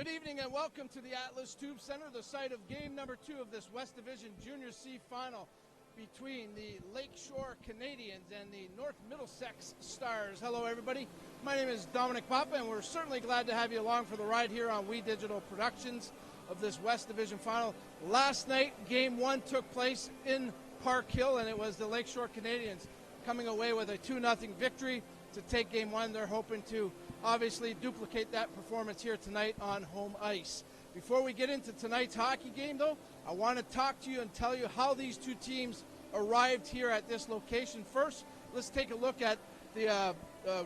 Good evening and welcome to the Atlas Tube Center, the site of game number 2 of this West Division Junior C final between the Lakeshore Canadiens and the North Middlesex Stars. Hello everybody, my name is Dominic Papa and we're certainly glad to have you along for the ride here on We Digital Productions of this West Division final. Last night, game 1 took place in Park Hill and it was the Lakeshore Canadiens coming away with a 2-0 victory to take game 1. They're hoping to obviously duplicate that performance here tonight on home ice. Before we get into tonight's hockey game, though, I want to talk to you and tell you how these two teams arrived here at this location. First, let's take a look at the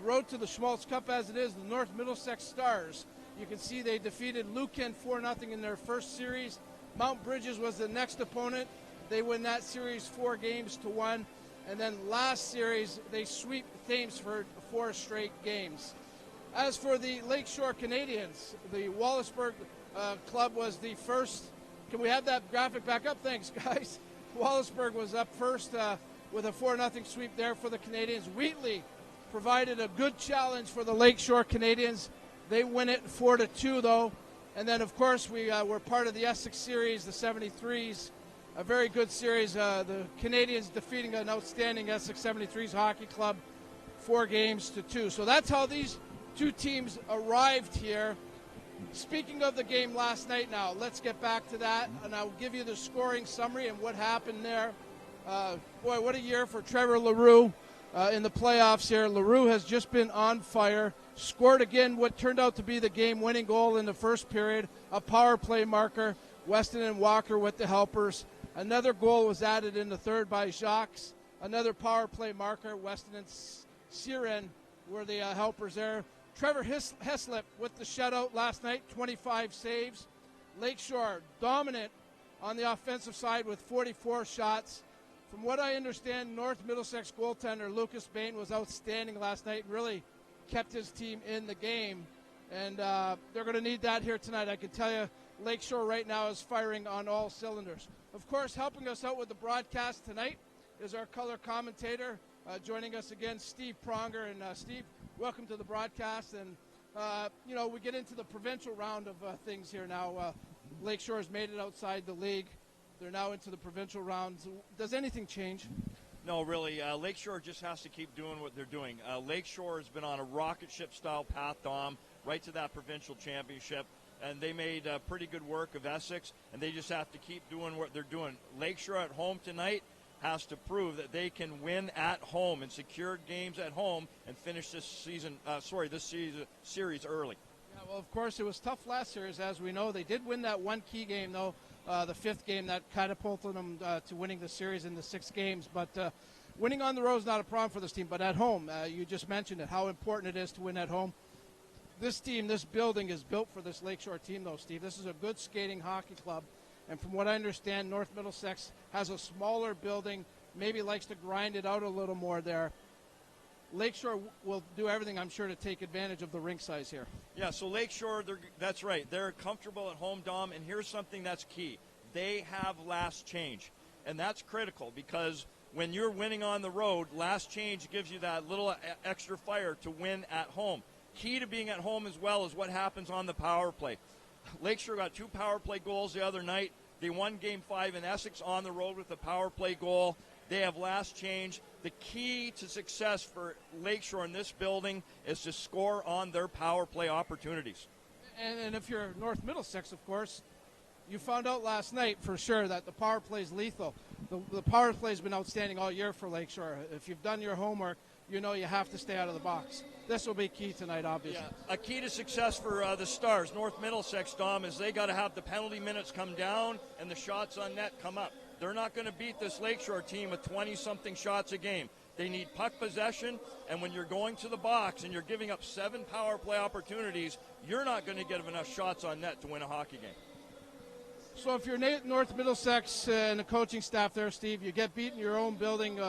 road to the Schmaltz Cup as it is, the North Middlesex Stars. You can see they defeated Lucan 4-0 in their first series. Mount Bridges was the next opponent. They win that series 4-1. And then last series, they sweep Thamesford 4 straight games. As for the Lakeshore Canadiens, the Wallaceburg club was the first. Can we have that graphic back up? Thanks, guys. Wallaceburg was up first with a 4-0 sweep there for the Canadiens. Wheatley provided a good challenge for the Lakeshore Canadiens. They win it 4-2, though. And then, of course, we were part of the Essex series, the 73s. A very good series. The Canadiens defeating an outstanding Essex 73s hockey club 4-2. So that's how these two teams arrived here. Speaking of the game last night now, let's get back to that, and I'll give you the scoring summary and what happened there. Boy, what a year for Trevor LaRue in the playoffs here. LaRue has just been on fire. Scored again what turned out to be the game-winning goal in the first period, a power play marker. Weston and Walker with the helpers. Another goal was added in the third by Jacques. Another power play marker. Weston and Siren were the helpers there. Trevor Heslip with the shutout last night, 25 saves. Lakeshore dominant on the offensive side with 44 shots. From what I understand, North Middlesex goaltender Lucas Bain was outstanding last night and really kept his team in the game. And they're going to need that here tonight. I can tell you Lakeshore right now is firing on all cylinders. Of course, helping us out with the broadcast tonight is our color commentator. Joining us again, Steve Pronger. And Steve, welcome to the broadcast. And, we get into the provincial round of things here now. Lakeshore has made it outside the league. They're now into the provincial rounds. Does anything change? No, really. Lakeshore just has to keep doing what they're doing. Lakeshore has been on a rocket ship-style path, Dom, right to that provincial championship. And they made pretty good work of Essex, and they just have to keep doing what they're doing. Lakeshore at home tonight has to prove that they can win at home and secure games at home and finish this series early. Yeah, well, of course, it was tough last series, as we know. They did win that one key game, though, the fifth game that catapulted them to winning the series in the 6 games. But winning on the road is not a problem for this team. But at home, you just mentioned it, how important it is to win at home. This team, this building is built for this Lakeshore team, though, Steve. This is a good skating hockey club. And from what I understand, North Middlesex has a smaller building, maybe likes to grind it out a little more there. Lakeshore will do everything, I'm sure, to take advantage of the rink size here. Yeah, so Lakeshore, that's right. They're comfortable at home, Dom, and here's something that's key. They have last change, and that's critical because when you're winning on the road, last change gives you that little extra fire to win at home. Key to being at home as well is what happens on the power play. Lakeshore got 2 power play goals the other night. They won Game 5 in Essex on the road with a power play goal. They have last change. The key to success for Lakeshore in this building is to score on their power play opportunities. And if you're North Middlesex, of course, you found out last night for sure that the power play is lethal. The power play has been outstanding all year for Lakeshore. If you've done your homework, you know you have to stay out of the box. This will be key tonight, obviously. Yeah, a key to success for the Stars, North Middlesex, Dom, is they got to have the penalty minutes come down and the shots on net come up. They're not going to beat this Lakeshore team with 20-something shots a game. They need puck possession, and when you're going to the box and you're giving up 7 power play opportunities, you're not going to get enough shots on net to win a hockey game. So if you're North Middlesex and the coaching staff there, Steve, you get beaten in your own building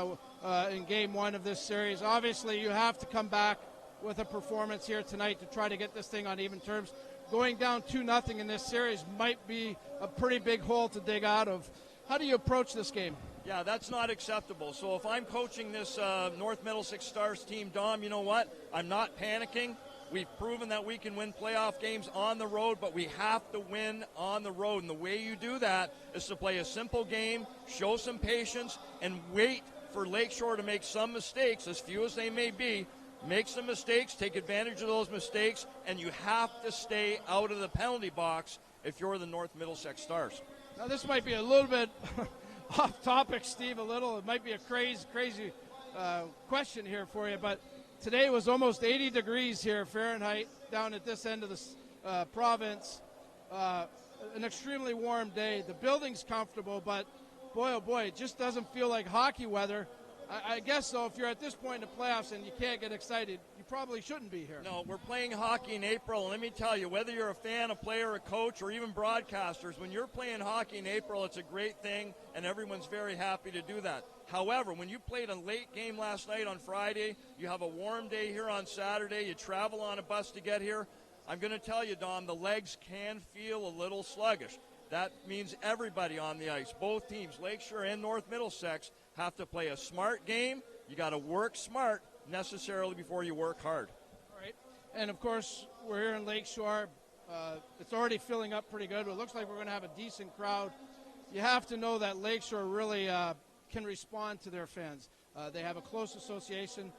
in Game 1 of this series. Obviously, you have to come back with a performance here tonight to try to get this thing on even terms. Going down 2-0 in this series might be a pretty big hole to dig out of. How do you approach this game? Yeah, that's not acceptable. So if I'm coaching this North Middlesex Stars team, Dom, you know what? I'm not panicking. We've proven that we can win playoff games on the road, but we have to win on the road. And the way you do that is to play a simple game, show some patience, and wait for Lakeshore to make some mistakes, as few as they may be. Make some mistakes, take advantage of those mistakes, and you have to stay out of the penalty box if you're the North Middlesex Stars. Now, this might be a little bit off topic, Steve, a little. It might be a crazy question here for you, but today was almost 80 degrees here Fahrenheit down at this end of the province. An extremely warm day. The building's comfortable, but boy, oh boy, it just doesn't feel like hockey weather. I guess so. If you're at this point in the playoffs and you can't get excited, you probably shouldn't be here. No, we're playing hockey in April, and let me tell you, whether you're a fan, a player, a coach, or even broadcasters, when you're playing hockey in April, it's a great thing, and everyone's very happy to do that. However, when you played a late game last night on Friday, you have a warm day here on Saturday, you travel on a bus to get here, I'm going to tell you, Dom, the legs can feel a little sluggish. That means everybody on the ice, both teams, Lakeshore and North Middlesex, have to play a smart game. You got to work smart necessarily before you work hard. All right. And, of course, we're here in Lakeshore. It's already filling up pretty good. It looks like we're going to have a decent crowd. You have to know that Lakeshore really can respond to their fans. They have a close association.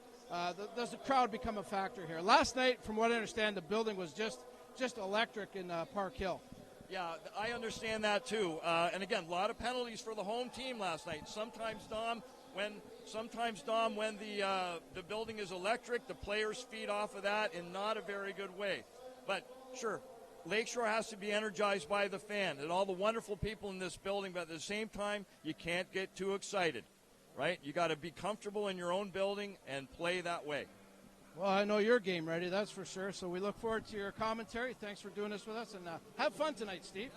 Does the crowd become a factor here? Last night, from what I understand, the building was just electric in Park Hill. Yeah, I understand that too. And again, a lot of penalties for the home team last night. Sometimes, Dom, when the building is electric, the players feed off of that in not a very good way. But sure, Lakeshore has to be energized by the fan and all the wonderful people in this building. But at the same time, you can't get too excited, right? You got to be comfortable in your own building and play that way. Well, I know you're game ready, that's for sure. So we look forward to your commentary. Thanks for doing this with us, and have fun tonight, Steve.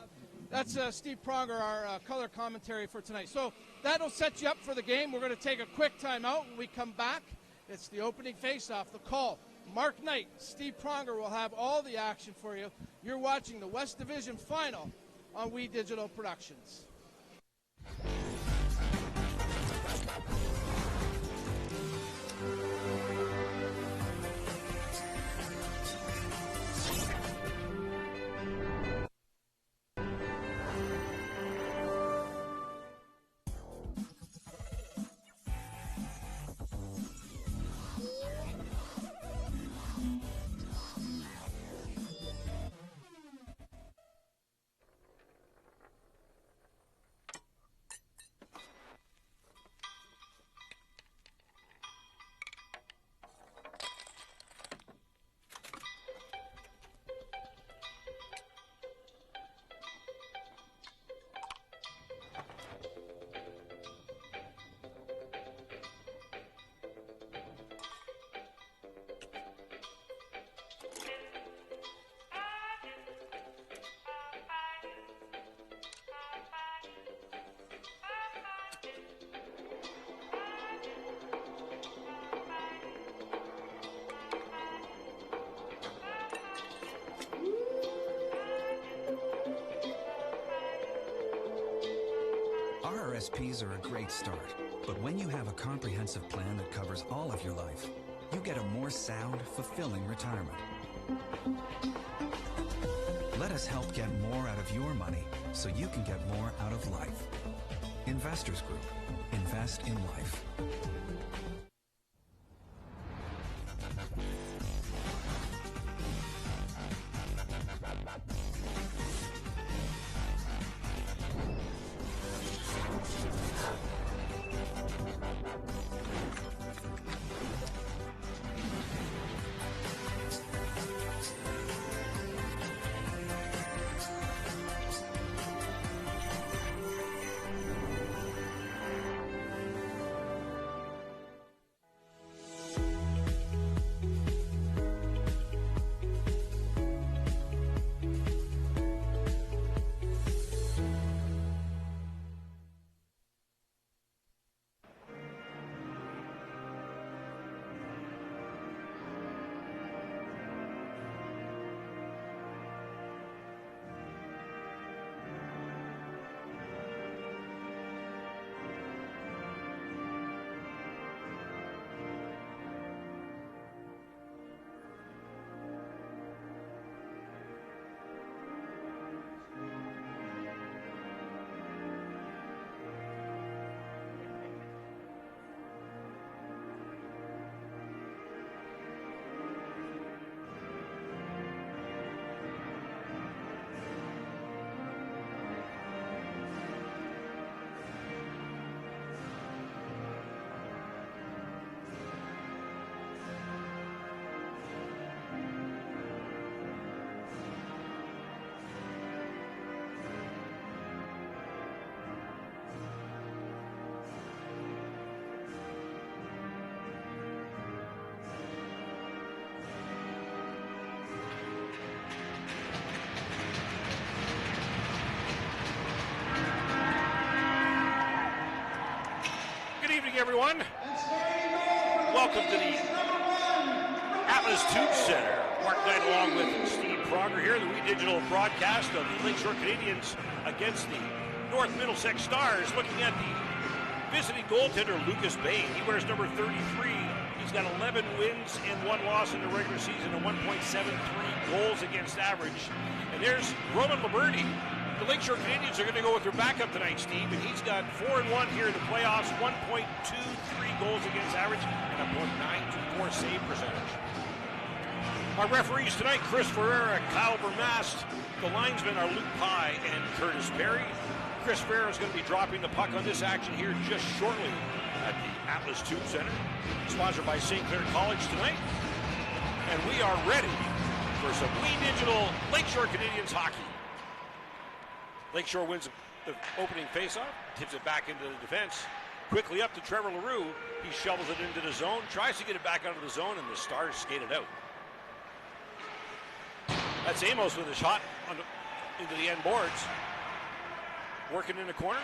That's Steve Pronger, our color commentary for tonight. So that'll set you up for the game. We're going to take a quick timeout. When we come back, it's the opening faceoff, the call. Mark Knight, Steve Pronger will have all the action for you. You're watching the West Division Final on We Digital Productions. RRSPs are a great start, but when you have a comprehensive plan that covers all of your life, you get a more sound, fulfilling retirement. Let us help get more out of your money so you can get more out of life. Investors Group. Invest in life. everyone. Welcome to the Atlas Tube Center. Mark Knight along with Steve Prager here, the We Digital broadcast of the Lakeshore Canadiens against the North Middlesex Stars. Looking at the visiting goaltender, Lucas Bain. He wears number 33. He's got 11 wins and 1 loss in the regular season and 1.73 goals against average. And there's Roman Liberty. The Lakeshore Canadiens are going to go with their backup tonight, Steve, and he's got 4-1 here in the playoffs, 1.23 goals against average, and a .924 save percentage. Our referees tonight, Chris Ferreira, Kyle Vermast. The linesmen are Luke Pye and Curtis Perry. Chris Ferreira is going to be dropping the puck on this action here just shortly at the Atlas Tube Center, sponsored by St. Clair College tonight. And we are ready for some We Digital Lakeshore Canadiens hockey. Lakeshore wins the opening faceoff, tips it back into the defense. Quickly up to Trevor LaRue. He shovels it into the zone, tries to get it back out of the zone, and the Stars skate it out. That's Amos with a shot into the end boards. Working in the corner.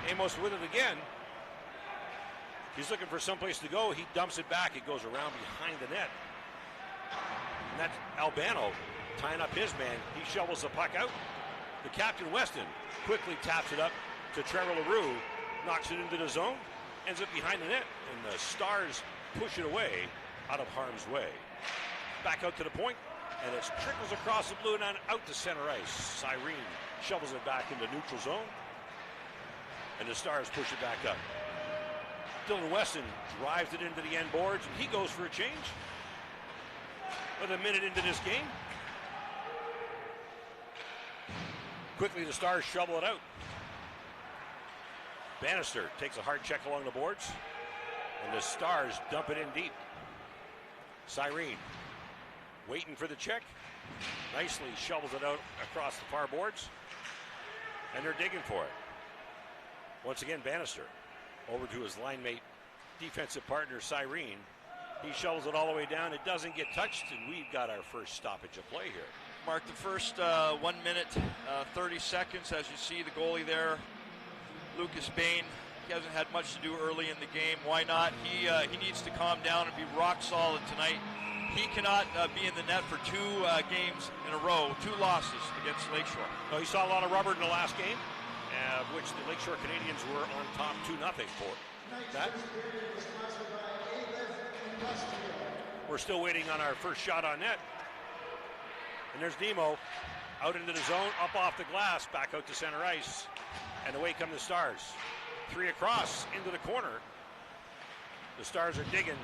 Amos with it again. He's looking for someplace to go. He dumps it back. It goes around behind the net. And that's Albano tying up his man. He shovels the puck out. The captain, Weston, quickly taps it up to Trevor LaRue, knocks it into the zone, ends up behind the net, and the Stars push it away out of harm's way. Back out to the point, and it trickles across the blue line out to center ice. Cyrene shovels it back into neutral zone, and the Stars push it back up. Dylan Weston drives it into the end boards, and he goes for a change. With a minute into this game, quickly the Stars shovel it out. Bannister takes a hard check along the boards, and the Stars dump it in deep. Cyrene waiting for the check, nicely shovels it out across the far boards, and they're digging for it. Once again, Bannister over to his line mate, defensive partner Cyrene. He shovels it all the way down. It doesn't get touched, and we've got our first stoppage of play here. Mark, the first 1 minute, 30 seconds, as you see the goalie there, Lucas Bain. He hasn't had much to do early in the game. Why not? He needs to calm down and be rock solid tonight. He cannot be in the net for 2 games in a row, 2 losses against Lakeshore. Well, he saw a lot of rubber in the last game, which the Lakeshore Canadiens were on top 2-0 for. That. We're still waiting on our first shot on net. And there's Nemo out into the zone, up off the glass, back out to center ice. And away come the Stars. 3 across into the corner. The Stars are digging.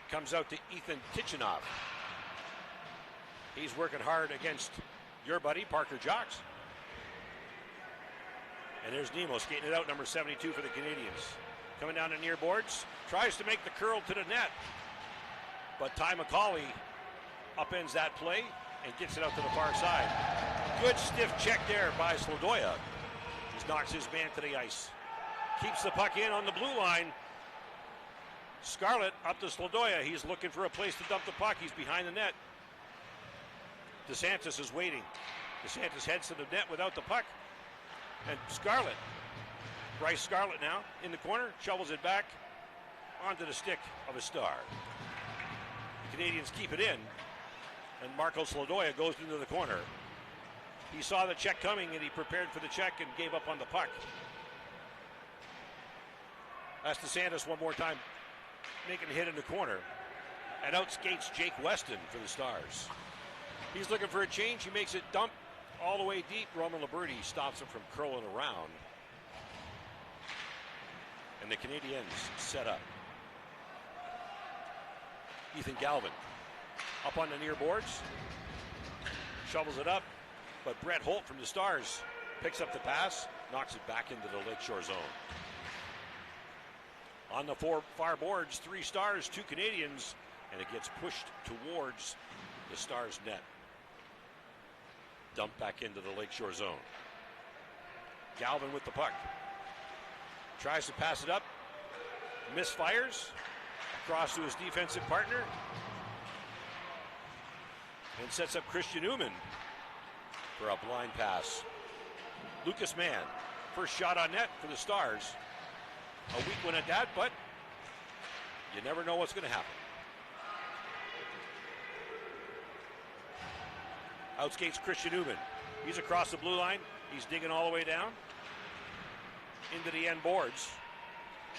Comes out to Ethan Tichenov. He's working hard against your buddy, Parker Jocks. And there's Nemo skating it out, number 72 for the Canadiens. Coming down the near boards, tries to make the curl to the net. But Ty McCauley upends that play and gets it out to the far side. Good stiff check there by Slodoya. Just knocks his man to the ice. Keeps the puck in on the blue line. Scarlett up to Slodoya. He's looking for a place to dump the puck. He's behind the net. DeSantis is waiting. DeSantis heads to the net without the puck. And Scarlett, Bryce Scarlett now in the corner, shovels it back onto the stick of a Star. The Canadiens keep it in, and Marco Slodoya goes into the corner. He saw the check coming, and he prepared for the check and gave up on the puck. That's DeSantis one more time, making a hit in the corner, and out skates Jake Weston for the Stars. He's looking for a change. He makes it dump all the way deep. Roman Liberty stops him from curling around. And the Canadiens set up. Ethan Galvin up on the near boards. Shovels it up. But Brett Holt from the Stars picks up the pass, knocks it back into the Lakeshore zone. On the far boards, 3 Stars, 2 Canadiens, and it gets pushed towards the Stars net. Dumped back into the Lakeshore zone. Galvin with the puck. Tries to pass it up. Misfires. Across to his defensive partner. And sets up Christian Newman for a blind pass. Lucas Mann, first shot on net for the Stars. A weak one at that, but you never know what's going to happen. Outskates Christian Newman. He's across the blue line. He's digging all the way down into the end boards.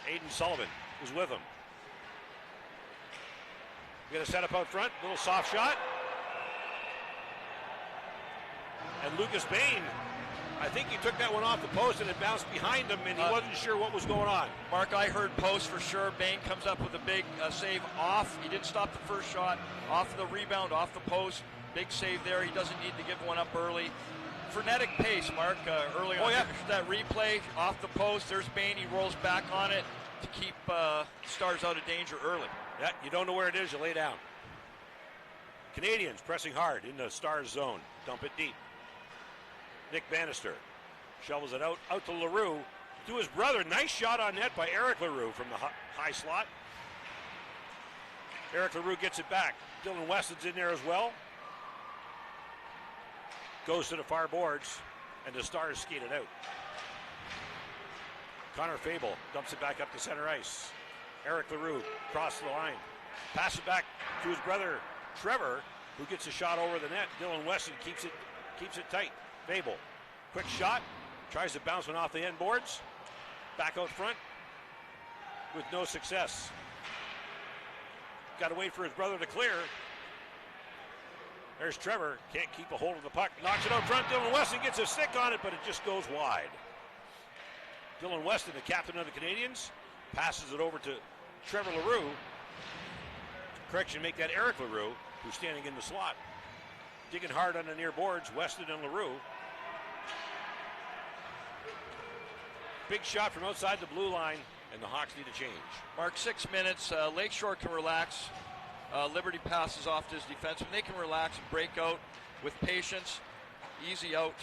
Aiden Sullivan is with him. We got a setup out front, little soft shot. And Lucas Bain, I think he took that one off the post and it bounced behind him and he wasn't sure what was going on. Mark, I heard post for sure. Bain comes up with a big save off. He didn't stop the first shot. Off the rebound, off the post. Big save there. He doesn't need to give one up early. Frenetic pace, Mark, early on. That replay off the post. There's Bain. He rolls back on it to keep Stars out of danger early. Yeah, you don't know where it is, you lay down. Canadiens pressing hard in the Stars zone. Dump it deep. Nick Bannister shovels it out to LaRue, to his brother. Nice shot on net by Eric LaRue from the high slot. Eric LaRue gets it back. Dylan Weston's in there as well. Goes to the far boards, and the Stars skate it out. Connor Fable dumps it back up to center ice. Eric LaRue across the line. Pass it back to his brother Trevor, who gets a shot over the net. Dylan Weston keeps it tight. Fable, quick shot, tries to bounce one off the end boards. Back out front with no success. Got to wait for his brother to clear. There's Trevor, can't keep a hold of the puck. Knocks it out front. Dylan Weston gets a stick on it, but it just goes wide. Dylan Weston, the captain of the Canadiens, passes it over to Trevor LaRue. Correction, make that Eric LaRue, who's standing in the slot. Digging hard on the near boards, Weston and LaRue. Big shot from outside the blue line, and the Hawks need a change. Mark, 6 minutes. Lakeshore can relax. Liberty passes off to his defenseman. They can relax and break out with patience. Easy out.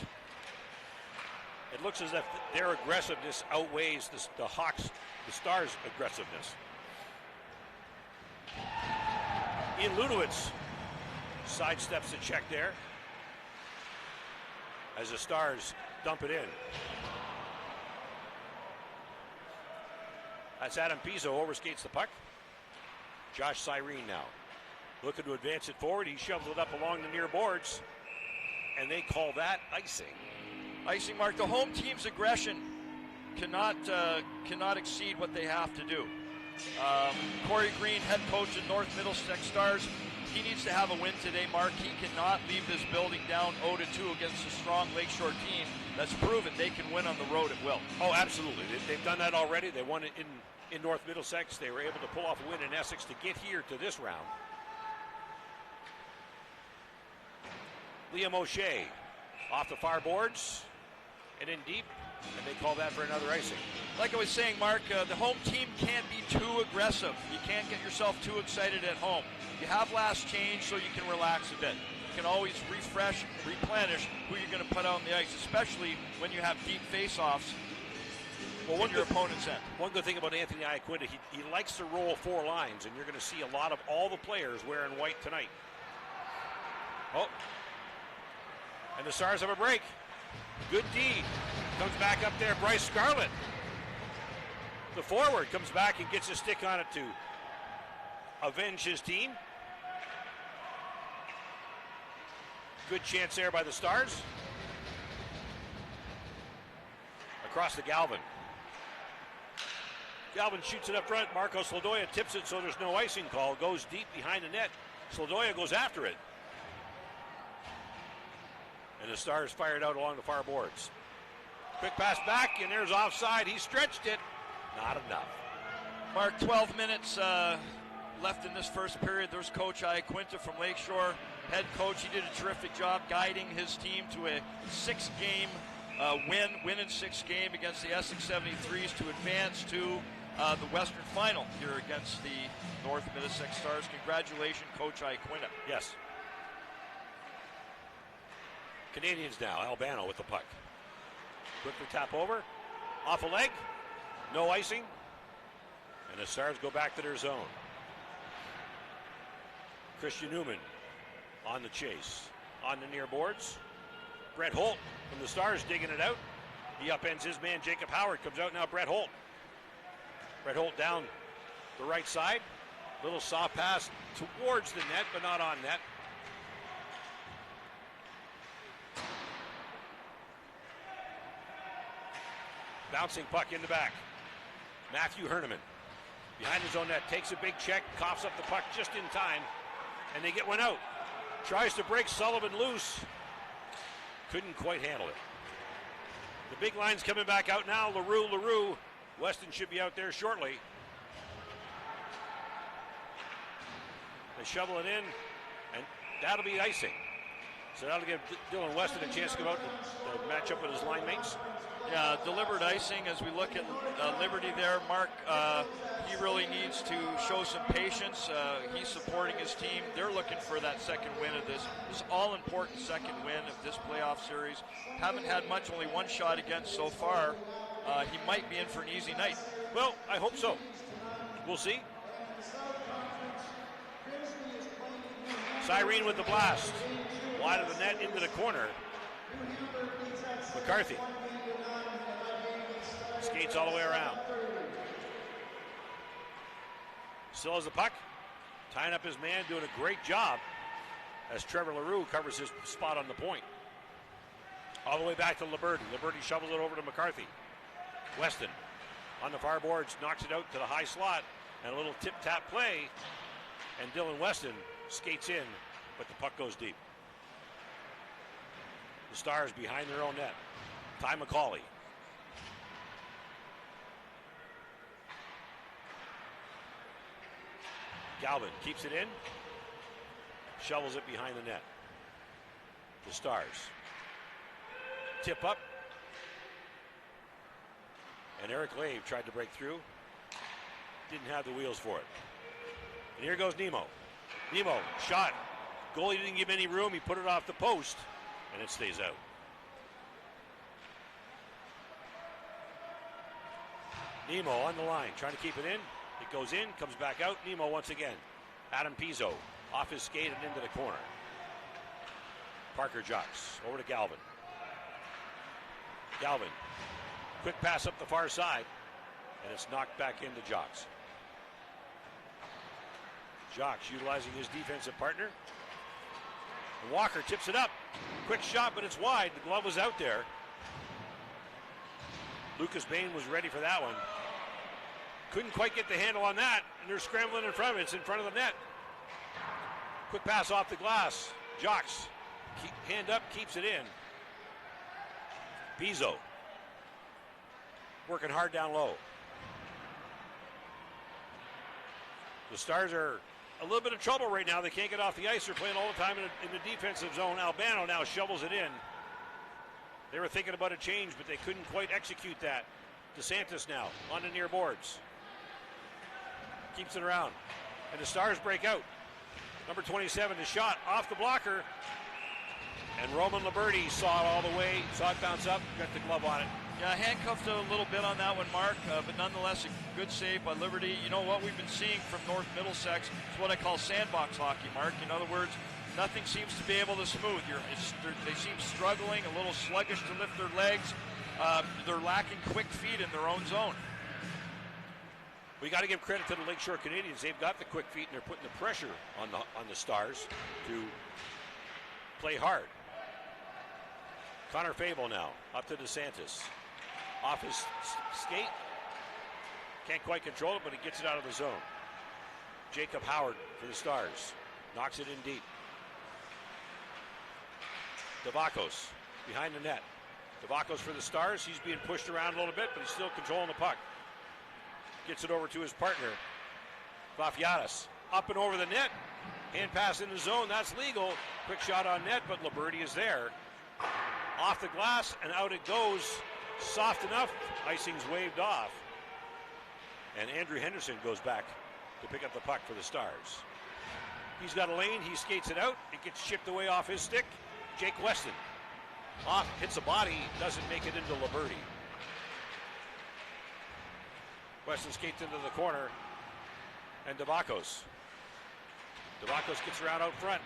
It looks as if their aggressiveness outweighs the Hawks, the Stars' aggressiveness. Ian Ludowitz sidesteps the check there as the Stars dump it in. That's Adam Pizzo, overskates the puck. Josh Cyrene now looking to advance it forward. He shoves it up along the near boards, and they call that icing. Icing, Mark. The home team's aggression cannot exceed what they have to do. Corey Green, head coach of North Middlesex Stars, he needs to have a win today, Mark. He cannot leave this building down 0-2 against a strong Lakeshore team that's proven they can win on the road at will. Oh, absolutely. They've done that already. They won it in North Middlesex. They were able to pull off a win in Essex to get here to this round. Liam O'Shea off the far boards and in deep, and they call that for another icing. Like I was saying, Mark, the home team can't be too aggressive. You can't get yourself too excited at home. You have last change so you can relax a bit. You can always refresh, replenish who you're going to put out on the ice, especially when you have deep face-offs in your opponent's end. One good thing about Anthony Iaquinta, he likes to roll four lines, and you're going to see a lot of all the players wearing white tonight. Oh, and the Stars have a break. Good D. Comes back up there, Bryce Scarlett. The forward comes back and gets a stick on it to avenge his team. Good chance there by the Stars. Across to Galvin. Galvin shoots it up front. Marco Sladoya tips it so there's no icing call. Goes deep behind the net. Sladoya goes after it. And the Stars fired out along the far boards. Quick pass back, and there's offside. He stretched it. Not enough. Mark, 12 minutes left in this first period. There's Coach Iaquinta from Lakeshore. Head coach, he did a terrific job guiding his team to a 6-game win in 6 game against the Essex 73s to advance to the Western Final here against the North Middlesex Stars. Congratulations, Coach Iaquinta. Yes. Canadiens now. Albano with the puck. Quickly tap over. Off a leg. No icing. And the Stars go back to their zone. Christian Newman on the chase. On the near boards. Brett Holt from the Stars digging it out. He upends his man, Jacob Howard. Comes out now, Brett Holt. Brett Holt down the right side. Little soft pass towards the net, but not on net. Bouncing puck in the back. Matthew Herneman behind his own net, takes a big check, coughs up the puck just in time, and they get one out. Tries to break Sullivan loose. Couldn't quite handle it. The big line's coming back out now. LaRue. Weston should be out there shortly. They shovel it in, and that'll be icing. So that'll give Dylan Weston a chance to come out to match up with his line mates. Yeah, deliberate icing as we look at Liberty there. Mark, he really needs to show some patience. He's supporting his team. They're looking for that second win of this all-important second win of this playoff series. Haven't had much, only one shot against so far. He might be in for an easy night. Well, I hope so. We'll see. Cyrene with the blast. Wide of the net into the corner. McCarthy skates all the way around. Still has the puck. Tying up his man, doing a great job as Trevor LaRue covers his spot on the point. All the way back to Liberty. Liberty shovels it over to McCarthy. Weston on the far boards, knocks it out to the high slot, and a little tip-tap play, and Dylan Weston skates in, but the puck goes deep. The Stars behind their own net. Ty McCauley. Galvin keeps it in, shovels it behind the net. The Stars tip up, and Eric Lave tried to break through. Didn't have the wheels for it. And here goes Nemo. Nemo, shot. Goalie didn't give any room. He put it off the post, and it stays out. Nemo on the line, trying to keep it in. It goes in, comes back out. Nemo once again. Adam Pizzo off his skate and into the corner. Parker Jocks over to Galvin. Galvin, quick pass up the far side, and it's knocked back into Jocks. Jocks utilizing his defensive partner. Walker tips it up. Quick shot, but it's wide. The glove was out there. Lucas Bain was ready for that one. Couldn't quite get the handle on that, and they're scrambling in front of it. It's in front of the net. Quick pass off the glass. Jocks, hand up, keeps it in. Pizzo working hard down low. The Stars are a little bit of trouble right now. They can't get off the ice. They're playing all the time in the defensive zone. Albano now shovels it in. They were thinking about a change, but they couldn't quite execute that. DeSantis now on the near boards. Keeps it around. And the Stars break out. Number 27, the shot off the blocker. And Roman Liberty saw it all the way. Saw it bounce up, got the glove on it. Yeah, handcuffed a little bit on that one, Mark, but nonetheless a good save by Liberty. You know what we've been seeing from North Middlesex is what I call sandbox hockey, Mark. In other words, nothing seems to be able to smooth. They seem struggling, a little sluggish to lift their legs. They're lacking quick feet in their own zone. We got to give credit to the Lakeshore Canadiens. They've got the quick feet, and they're putting the pressure on the Stars to play hard. Connor Fable now up to DeSantis. Off his skate. Can't quite control it, but he gets it out of the zone. Jacob Howard for the Stars. Knocks it in deep. Devakos behind the net. Devakos for the Stars. He's being pushed around a little bit, but he's still controlling the puck. Gets it over to his partner, Vafiatis. Up and over the net. Hand pass in the zone. That's legal. Quick shot on net, but Liberty is there. Off the glass, and out it goes. Soft enough. Icing's waved off. And Andrew Henderson goes back to pick up the puck for the Stars. He's got a lane. He skates it out. It gets chipped away off his stick. Jake Weston. Off, hits a body. Doesn't make it into Liberty. Weston skates into the corner. And Devakos. Devakos gets around out front.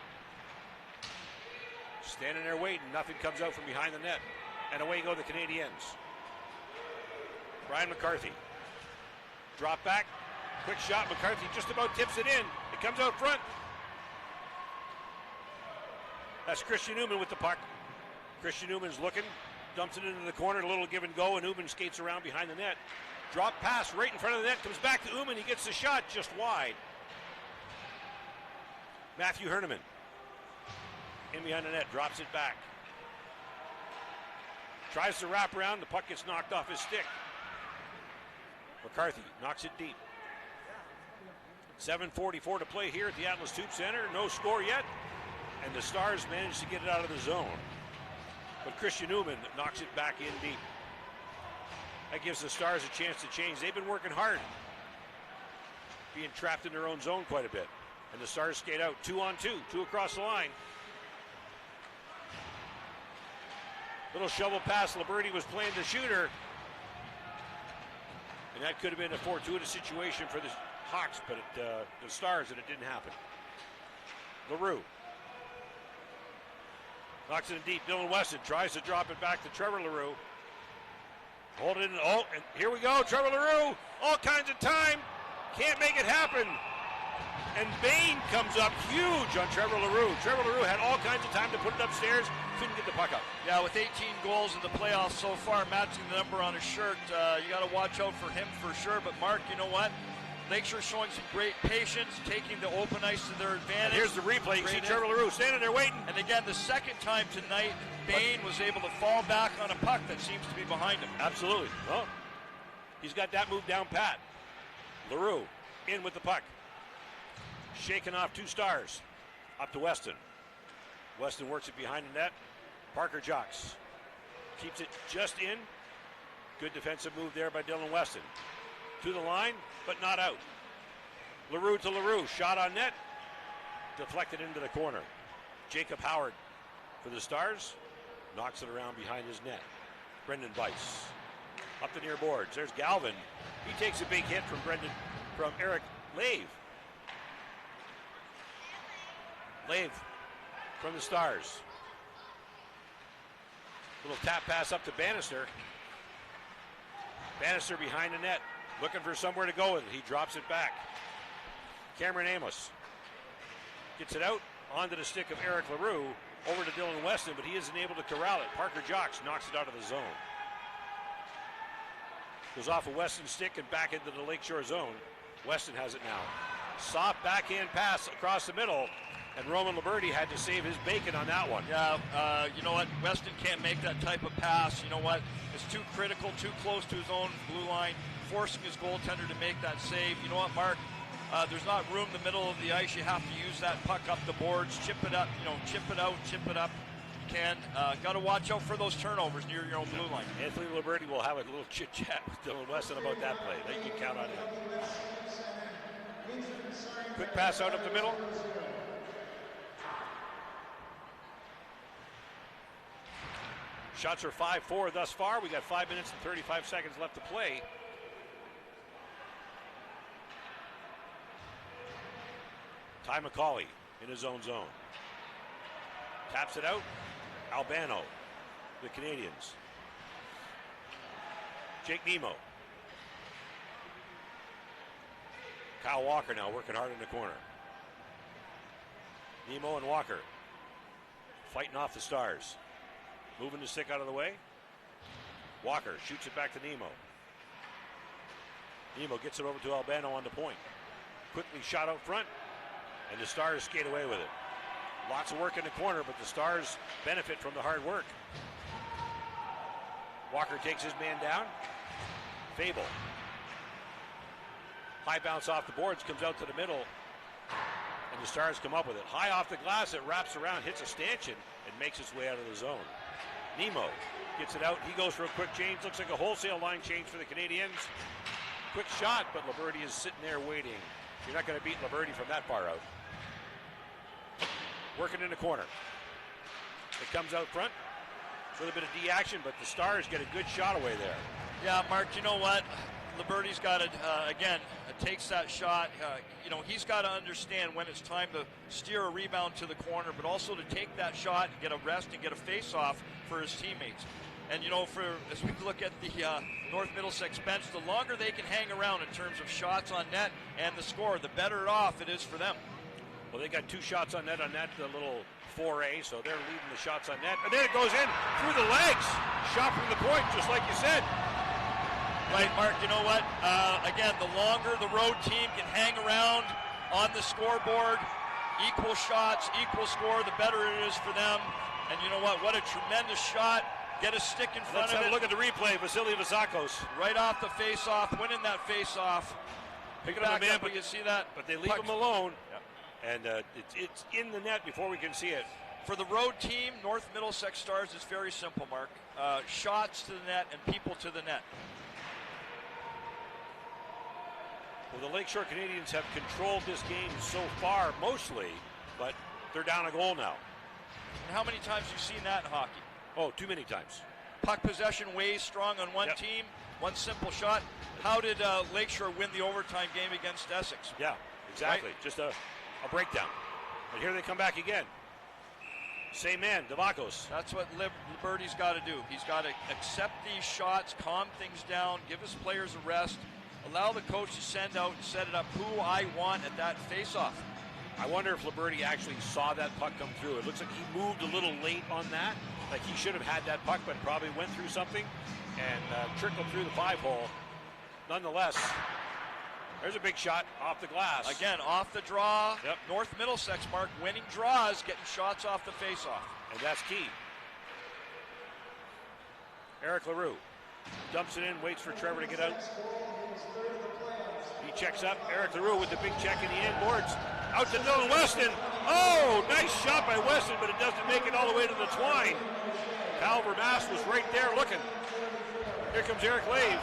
Standing there waiting. Nothing comes out from behind the net. And away go the Canadiens. Brian McCarthy. Drop back. Quick shot. McCarthy just about tips it in. It comes out front. That's Christian Newman with the puck. Christian Newman's looking. Dumps it into the corner. A little give and go. And Newman skates around behind the net. Drop pass right in front of the net. Comes back to Uman. He gets the shot just wide. Matthew Herneman. In behind the net. Drops it back. Tries to wrap around. The puck gets knocked off his stick. McCarthy knocks it deep. 7:44 to play here at the Atlas Tube Center. No score yet. And the Stars manage to get it out of the zone. But Christian Newman knocks it back in deep. That gives the Stars a chance to change. They've been working hard. Being trapped in their own zone quite a bit. And the Stars skate out 2-on-2. 2 across the line. Little shovel pass. Liberty was playing the shooter. And that could have been a fortuitous situation for the Hawks, but the Stars, and it didn't happen. LaRue. Knocks it in deep. Dylan Weston tries to drop it back to Trevor LaRue. Hold it in. Oh, and here we go. Trevor LaRue. All kinds of time. Can't make it happen. And Bain comes up huge on Trevor LaRue. Trevor LaRue had all kinds of time to put it upstairs. Couldn't get the puck up. Yeah, with 18 goals in the playoffs so far, matching the number on his shirt, you got to watch out for him for sure. But Mark, you know what? Lakeshore showing some great patience, taking the open ice to their advantage. And here's the replay. You see Trevor LaRue standing there waiting. And again, the second time tonight, Bain was able to fall back on a puck that seems to be behind him. Absolutely. Well, he's got that move down pat. LaRue in with the puck. Shaking off 2 Stars. Up to Weston. Weston works it behind the net. Parker Jocks keeps it just in. Good defensive move there by Dylan Weston. To the line, but not out. LaRue to LaRue. Shot on net. Deflected into the corner. Jacob Howard for the Stars. Knocks it around behind his net. Brendan Weiss. Up the near boards. There's Galvin. He takes a big hit from Eric Lave. Lave from the Stars. Little tap pass up to Bannister. Bannister behind the net. Looking for somewhere to go with it. He drops it back. Cameron Amos gets it out onto the stick of Eric LaRue. Over to Dylan Weston, but he isn't able to corral it. Parker Jocks knocks it out of the zone. Goes off of Weston's stick and back into the Lakeshore zone. Weston has it now. Soft backhand pass across the middle. And Roman Liberty had to save his bacon on that one. Yeah, you know what? Weston can't make that type of pass. You know what? It's too critical, too close to his own blue line, forcing his goaltender to make that save. You know what, Mark? There's not room in the middle of the ice. You have to use that puck up the boards, chip it up, chip it out, chip it up. You can. Got to watch out for those turnovers near your own blue line. Anthony Liberty will have a little chit-chat with Dylan Weston about that play. They can count on him. Quick pass out up the middle. Shots are 5-4 thus far. We got 5 minutes and 35 seconds left to play. Ty McCauley in his own zone. Taps it out. Albano, the Canadiens. Jake Nemo. Kyle Walker now working hard in the corner. Nemo and Walker fighting off the Stars. Moving the stick out of the way. Walker shoots it back to Nemo. Nemo gets it over to Albano on the point. Quickly shot out front, and the Stars skate away with it. Lots of work in the corner, but the Stars benefit from the hard work. Walker takes his man down. Fable. High bounce off the boards, comes out to the middle, and the Stars come up with it. High off the glass, it wraps around, hits a stanchion, and makes its way out of the zone. Nemo gets it out. He goes for a quick change. Looks like a wholesale line change for the Canadiens. Quick shot, but Liberty is sitting there waiting. You're not going to beat Liberty from that far out. Working in the corner. It comes out front. A little bit of D action, but the Stars get a good shot away there. Yeah, Mark, you know what? Liberty's got to, again, takes that shot. He's got to understand when it's time to steer a rebound to the corner, but also to take that shot and get a rest and get a face-off for his teammates. And, as we look at the North Middlesex bench, the longer they can hang around in terms of shots on net and the score, the better off it is for them. Well, they got 2 shots on net the little foray, so they're leading the shots on net. And then it goes in through the legs. Shot from the point, just like you said. Right, Mark, you know what? Again, the longer the road team can hang around on the scoreboard, equal shots, equal score, the better it is for them. And you know what? What a tremendous shot. Get a stick in front of it. Let's have a look at the replay. Vasily Vasakos. Right off the face-off, winning that face-off. Picking up the man, but you see that? But they leave him alone. Yep. And it's in the net before we can see it. For the road team, North Middlesex Stars, it's very simple, Mark. Shots to the net and people to the net. Well, the Lakeshore Canadiens have controlled this game so far, mostly, but they're down a goal now. And how many times have you seen that in hockey? Oh, too many times. Puck possession weighs strong on one team, one simple shot. How did Lakeshore win the overtime game against Essex? Yeah, exactly. Right? Just a breakdown. And here they come back again. Same man, Devakos. That's what Liberty's got to do. He's got to accept these shots, calm things down, give his players a rest, allow the coach to send out and set it up who I want at that face-off. I wonder if Liberty actually saw that puck come through. It looks like he moved a little late on that. Like he should have had that puck, but probably went through something and trickled through the 5-hole. Nonetheless, there's a big shot off the glass. Again, off the draw. Yep. North Middlesex, Mark, winning draws, getting shots off the face-off. And that's key. Eric LaRue dumps it in, waits for Trevor to get out. He checks up. Eric LaRue with the big check in the end boards. Out to Dylan Weston. Oh, nice shot by Weston, but it doesn't make it all the way to the twine. Cal Vermaas was right there looking. Here comes Eric Lave.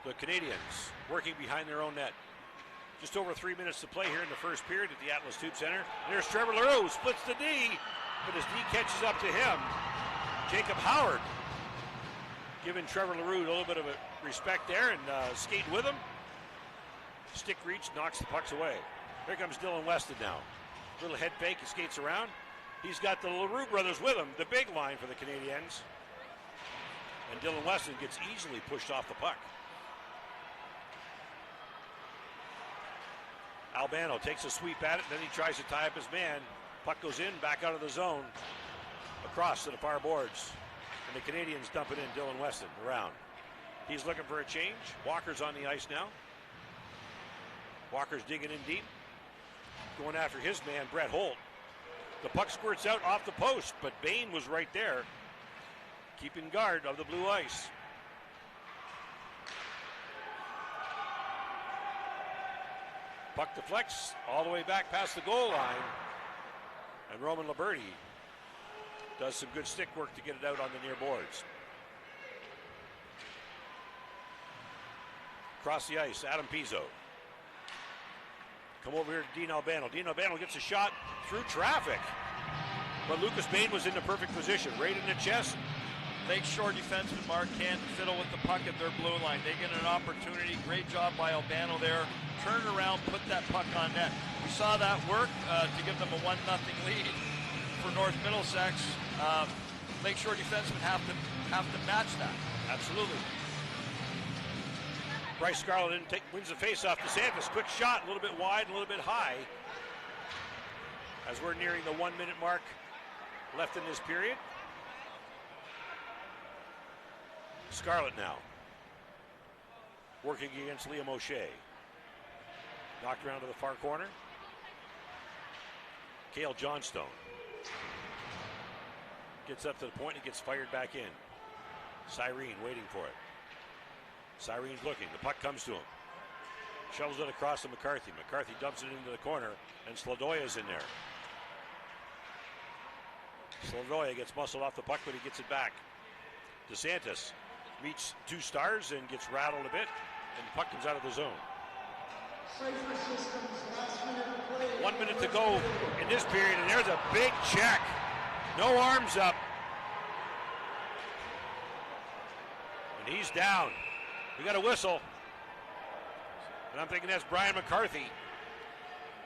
The Canadiens working behind their own net. Just over 3 minutes to play here in the first period at the Atlas Tube Center. And there's Trevor LaRue, splits the D, but his D catches up to him. Jacob Howard giving Trevor LaRue a little bit of a respect there and skating with him. Stick reach, knocks the pucks away. Here comes Dylan Weston now. Little head fake, he skates around. He's got the LaRue brothers with him, the big line for the Canadiens. And Dylan Weston gets easily pushed off the puck. Albano takes a sweep at it, then he tries to tie up his man. Puck goes in, back out of the zone, across to the far boards. And the Canadiens dump it in, Dylan Weston around. He's looking for a change. Walker's on the ice now. Walker's digging in deep. Going after his man, Brett Holt. The puck squirts out off the post, but Bain was right there, keeping guard of the blue ice. Puck deflects all the way back past the goal line. And Roman Liberty does some good stick work to get it out on the near boards. Across the ice, Adam Pizzo. Come over here to Dean Albano. Dean Albano gets a shot through traffic. But Lucas Bain was in the perfect position, right in the chest. Lakeshore defenseman Mark can't fiddle with the puck at their blue line. They get an opportunity. Great job by Albano there. Turn around, put that puck on net. We saw that work to give them a 1-0 lead for North Middlesex. Lakeshore defensemen have to match that. Absolutely. Bryce Scarlett wins the faceoff to Santos. Quick shot, a little bit wide, a little bit high. As we're nearing the 1 minute mark left in this period. Scarlett now working against Liam O'Shea. Knocked around to the far corner. Cale Johnstone gets up to the point and gets fired back in. Cyrene waiting for it. Cyrene's looking. The puck comes to him. Shovels it across to McCarthy. McCarthy dumps it into the corner, and Sladoya's in there. Sladoya gets muscled off the puck, but he gets it back. DeSantis meets two stars and gets rattled a bit, and the puck comes out of the zone. 1 minute to go in this period, and there's a big check. No arms up. And he's down. We got a whistle. And I'm thinking that's Brian McCarthy.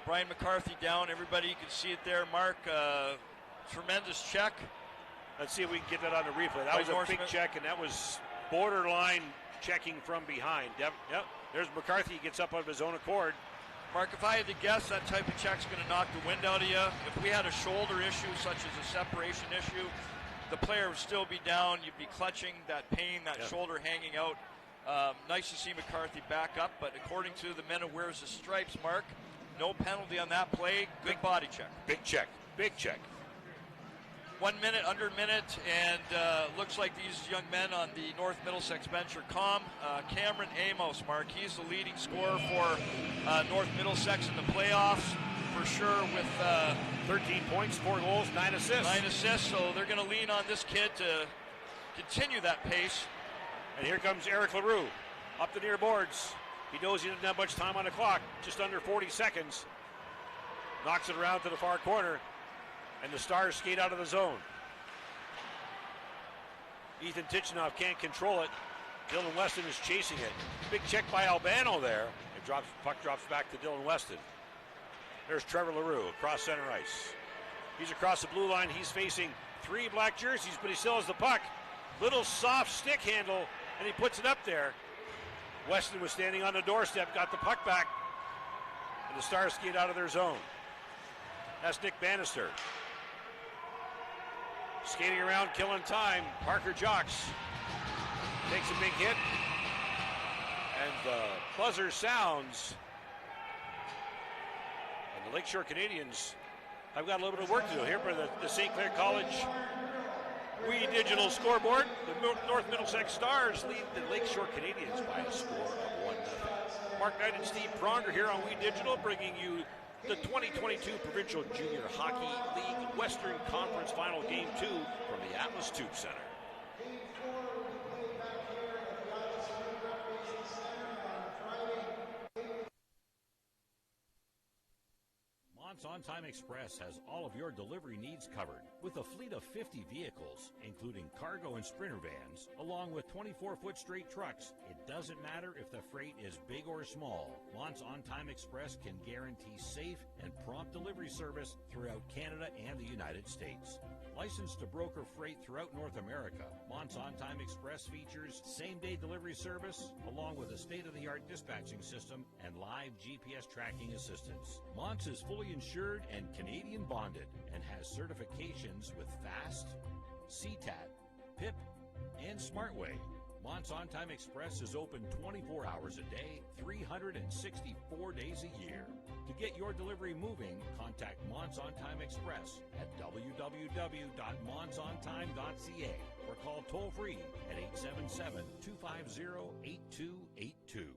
Brian McCarthy down. Everybody, you can see it there, Mark. Tremendous check. Let's see if we can get that on the replay. That was a big check, and that was borderline checking from behind. Yep. There's McCarthy. He gets up of his own accord. Mark, if I had to guess, that type of check's going to knock the wind out of you. If we had a shoulder issue, such as a separation issue, the player would still be down. You'd be clutching that pain, that shoulder hanging out. Nice to see McCarthy back up, but according to the men who wears the stripes, Mark, no penalty on that play. Good body check. Big check. 1 minute, under a minute, and looks like these young men on the North Middlesex bench are calm. Cameron Amos, Mark, he's the leading scorer for North Middlesex in the playoffs, for sure, with 13 points, 4 goals, 9 assists. 9 assists, so they're going to lean on this kid to continue that pace. And here comes Eric LaRue up the near boards. He knows he didn't have much time on the clock, just under 40 seconds. Knocks it around to the far corner. And the Stars skate out of the zone. Ethan Tichinoff can't control it. Dylan Weston is chasing it. Big check by Albano there. Puck drops back to Dylan Weston. There's Trevor LaRue across center ice. He's across the blue line. He's facing 3 black jerseys, but he still has the puck. Little soft stick handle, and he puts it up there. Weston was standing on the doorstep, got the puck back, and the Stars skate out of their zone. That's Nick Bannister. Skating around, killing time. Parker Jocks takes a big hit. And the buzzer sounds. And the Lakeshore Canadiens have got a little bit of work to do here for the St. Clair College We Digital scoreboard. The North Middlesex Stars lead the Lakeshore Canadiens by a score of 1-0. Mark Knight and Steve Pronger here on We Digital, bringing you the 2022 Provincial Junior Hockey League Western Conference Final Game 2 from the Atlas Tube Center. On-Time Express has all of your delivery needs covered with a fleet of 50 vehicles, including cargo and sprinter vans, along with 24-foot straight trucks. It doesn't matter if the freight is big or small. Mont's On-Time Express can guarantee safe and prompt delivery service throughout Canada and the United States. Licensed to broker freight throughout North America, Mont's On-Time Express features same-day delivery service, along with a state-of-the-art dispatching system and live GPS tracking assistance. Mont's is fully insured and Canadian bonded and has certifications with FAST, CTAT, PIP, and SmartWay. Mont's On-Time Express is open 24 hours a day, 364 days a year. To get your delivery moving, contact Mont's On-Time Express at www.montsontime.ca or call toll-free at 877-250-8282.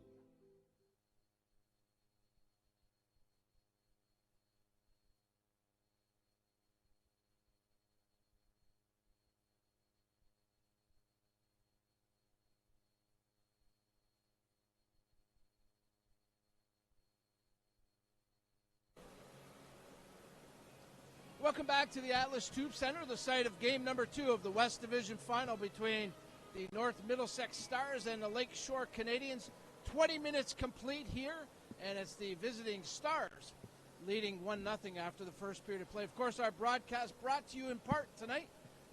Welcome back to the Atlas Tube Center, the site of game number 2 of the West Division Final between the North Middlesex Stars and the Lakeshore Canadiens. 20 minutes complete here, and it's the visiting Stars leading 1-0 after the first period of play. Of course, our broadcast brought to you in part tonight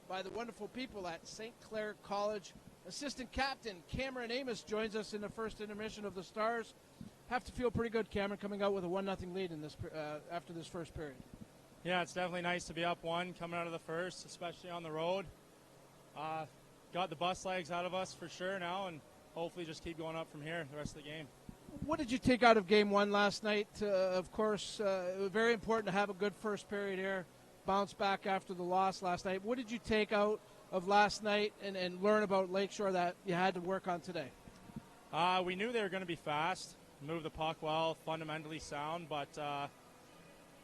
by the wonderful people at St. Clair College. Assistant captain Cameron Amos joins us in the first intermission of the Stars. Have to feel pretty good, Cameron, coming out with a 1-0 lead in this after this first period. Yeah, it's definitely nice to be up 1 coming out of the first, especially on the road. Got the bus legs out of us for sure now, and hopefully just keep going up from here the rest of the game. What did you take out of Game 1 last night? Of course, it was very important to have a good first period here, bounce back after the loss last night. What did you take out of last night and learn about Lakeshore that you had to work on today? We knew they were going to be fast, move the puck well, fundamentally sound, but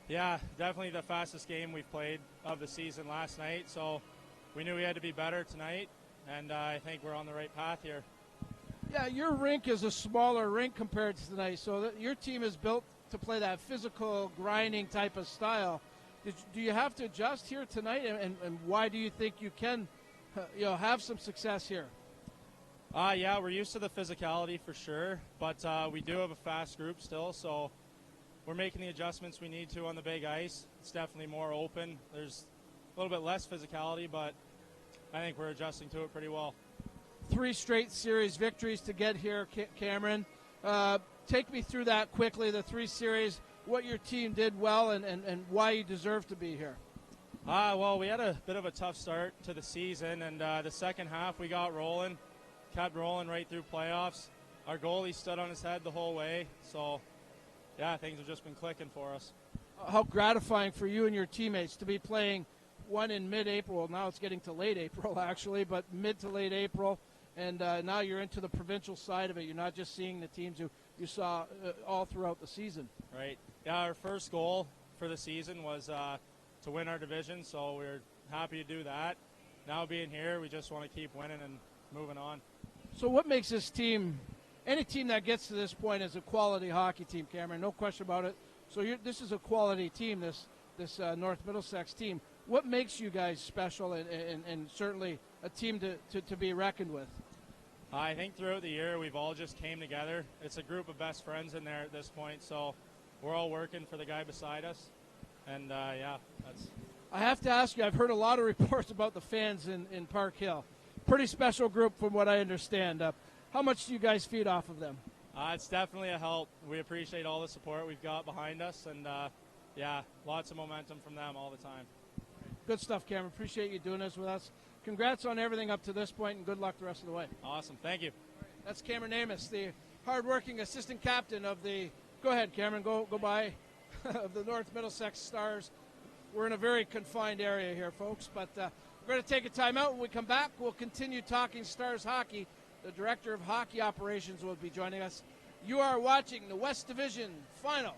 yeah, definitely the fastest game we've played of the season last night, so we knew we had to be better tonight, and I think we're on the right path here. Yeah, your rink is a smaller rink compared to tonight, so your team is built to play that physical, grinding type of style. Do you have to adjust here tonight, and why do you think you can have some success here? Yeah, we're used to the physicality for sure, but we do have a fast group still, so we're making the adjustments we need to on the big ice. It's definitely more open. There's a little bit less physicality, but I think we're adjusting to it pretty well. 3 straight series victories to get here, Cameron. Take me through that quickly, the 3 series, what your team did well, and why you deserve to be here. Well, we had a bit of a tough start to the season, and the second half we got rolling, kept rolling right through playoffs. Our goalie stood on his head the whole way, so yeah, things have just been clicking for us. How gratifying for you and your teammates to be playing one in mid-April. Now it's getting to late April, actually, but mid to late April, and now you're into the provincial side of it. You're not just seeing the teams you saw all throughout the season. Right. Yeah, our first goal for the season was to win our division, so we're happy to do that. Now being here, we just want to keep winning and moving on. So what makes this team, any team that gets to this point, is a quality hockey team, Cameron, no question about it. So this is a quality team, this North Middlesex team. What makes you guys special and certainly a team to be reckoned with? I think throughout the year we've all just came together. It's a group of best friends in there at this point, so we're all working for the guy beside us. And, yeah, that's... I have to ask you, I've heard a lot of reports about the fans in Park Hill. Pretty special group from what I understand. How much do you guys feed off of them? It's definitely a help. We appreciate all the support we've got behind us, and, yeah, lots of momentum from them all the time. Good stuff, Cameron. Appreciate you doing this with us. Congrats on everything up to this point, and good luck the rest of the way. Awesome. Thank you. That's Cameron Amos, the hard-working assistant captain of the – go ahead, Cameron, go by – of the North Middlesex Stars. We're in a very confined area here, folks, but we're going to take a timeout. When we come back, we'll continue talking Stars hockey. The Director of Hockey Operations will be joining us. You are watching the West Division Final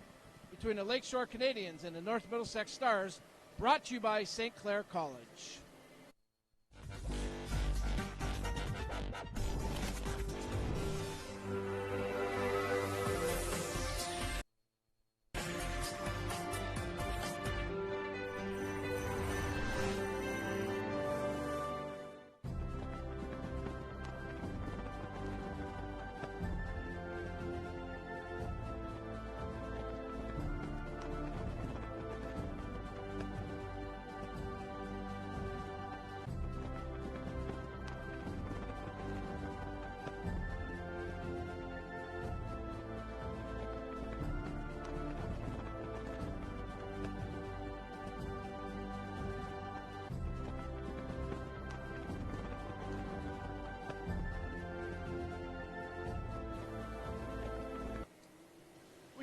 between the Lakeshore Canadiens and the North Middlesex Stars, brought to you by St. Clair College.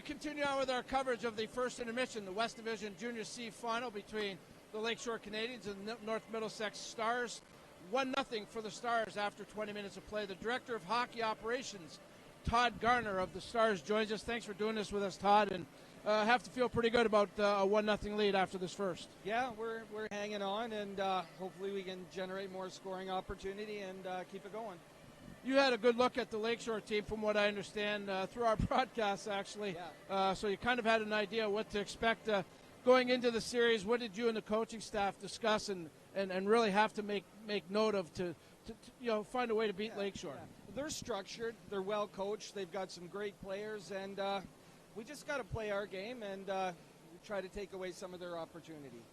Continue on with our coverage of the first intermission, the West Division Junior C final between the Lakeshore Canadiens and the North Middlesex Stars. 1-0 for the Stars after 20 minutes of play. The Director of Hockey Operations, Todd Garner of the Stars, joins us. Thanks for doing this with us, Todd, and have to feel pretty good about a 1-0 lead after this first. Yeah, we're hanging on, and hopefully we can generate more scoring opportunity and keep it going. You had a good look at the Lakeshore team, from what I understand, through our broadcast, actually. Yeah. So you kind of had an idea what to expect going into the series. What did you and the coaching staff discuss and really have to make note of to find a way to beat Lakeshore? Yeah. They're structured. They're well coached. They've got some great players, and we just got to play our game and try to take away some of their opportunity.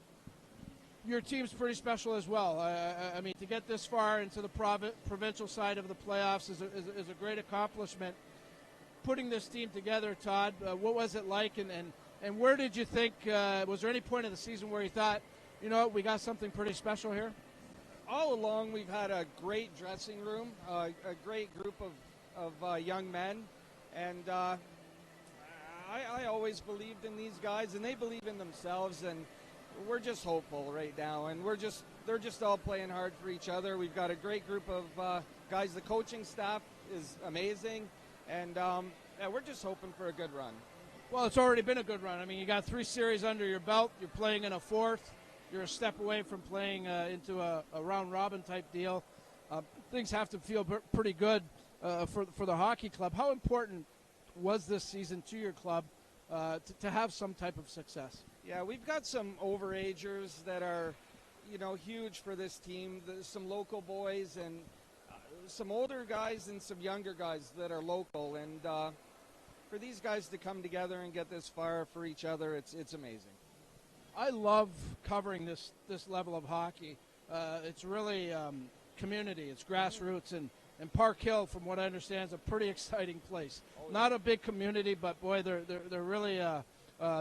Your team's pretty special as well. I mean, to get this far into the provincial side of the playoffs is a great accomplishment. Putting this team together, Todd, what was it like, and where did you think, was there any point in the season where you thought, you know what, we got something pretty special here? All along, we've had a great dressing room, a great group of young men, and I always believed in these guys, and they believe in themselves, and we're just hopeful right now, and they're just all playing hard for each other. We've got a great group of guys. The coaching staff is amazing, and we're just hoping for a good run. Well, it's already been a good run. I mean, you got 3 series under your belt. You're playing in a 4th. You're a step away from playing into a round-robin type deal. Things have to feel pretty good. for the hockey club. How important was this season to your club to have some type of success? Yeah, we've got some overagers that are, huge for this team. There's some local boys and some older guys and some younger guys that are local. And for these guys to come together and get this far for each other, it's amazing. I love covering this level of hockey. It's really community. It's grassroots, and Park Hill, from what I understand, is a pretty exciting place. Oh, yeah. Not a big community, but boy, they're really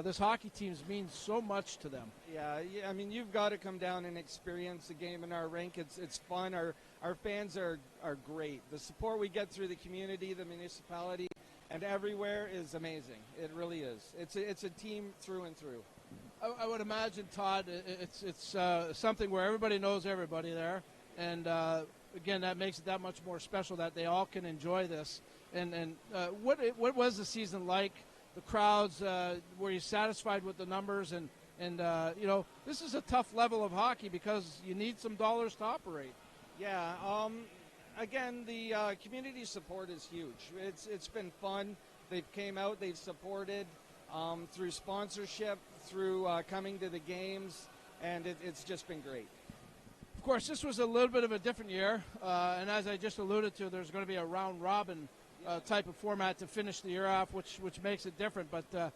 this hockey team means so much to them. Yeah, I mean, you've got to come down and experience a game in our rink. It's fun. Our fans are great. The support we get through the community, the municipality, and everywhere is amazing. It really is. It's a team through and through. I would imagine, Todd, it's something where everybody knows everybody there, and again, that makes it that much more special that they all can enjoy this. And what was the season like? The crowds, were you satisfied with the numbers? And this is a tough level of hockey because you need some dollars to operate. Yeah. Again, the community support is huge. It's been fun. They've came out. They've supported. Through sponsorship, through coming to the games, and it's just been great. Of course, this was a little bit of a different year, and as I just alluded to, there's going to be a round-robin type of format to finish the year off, which makes it different. But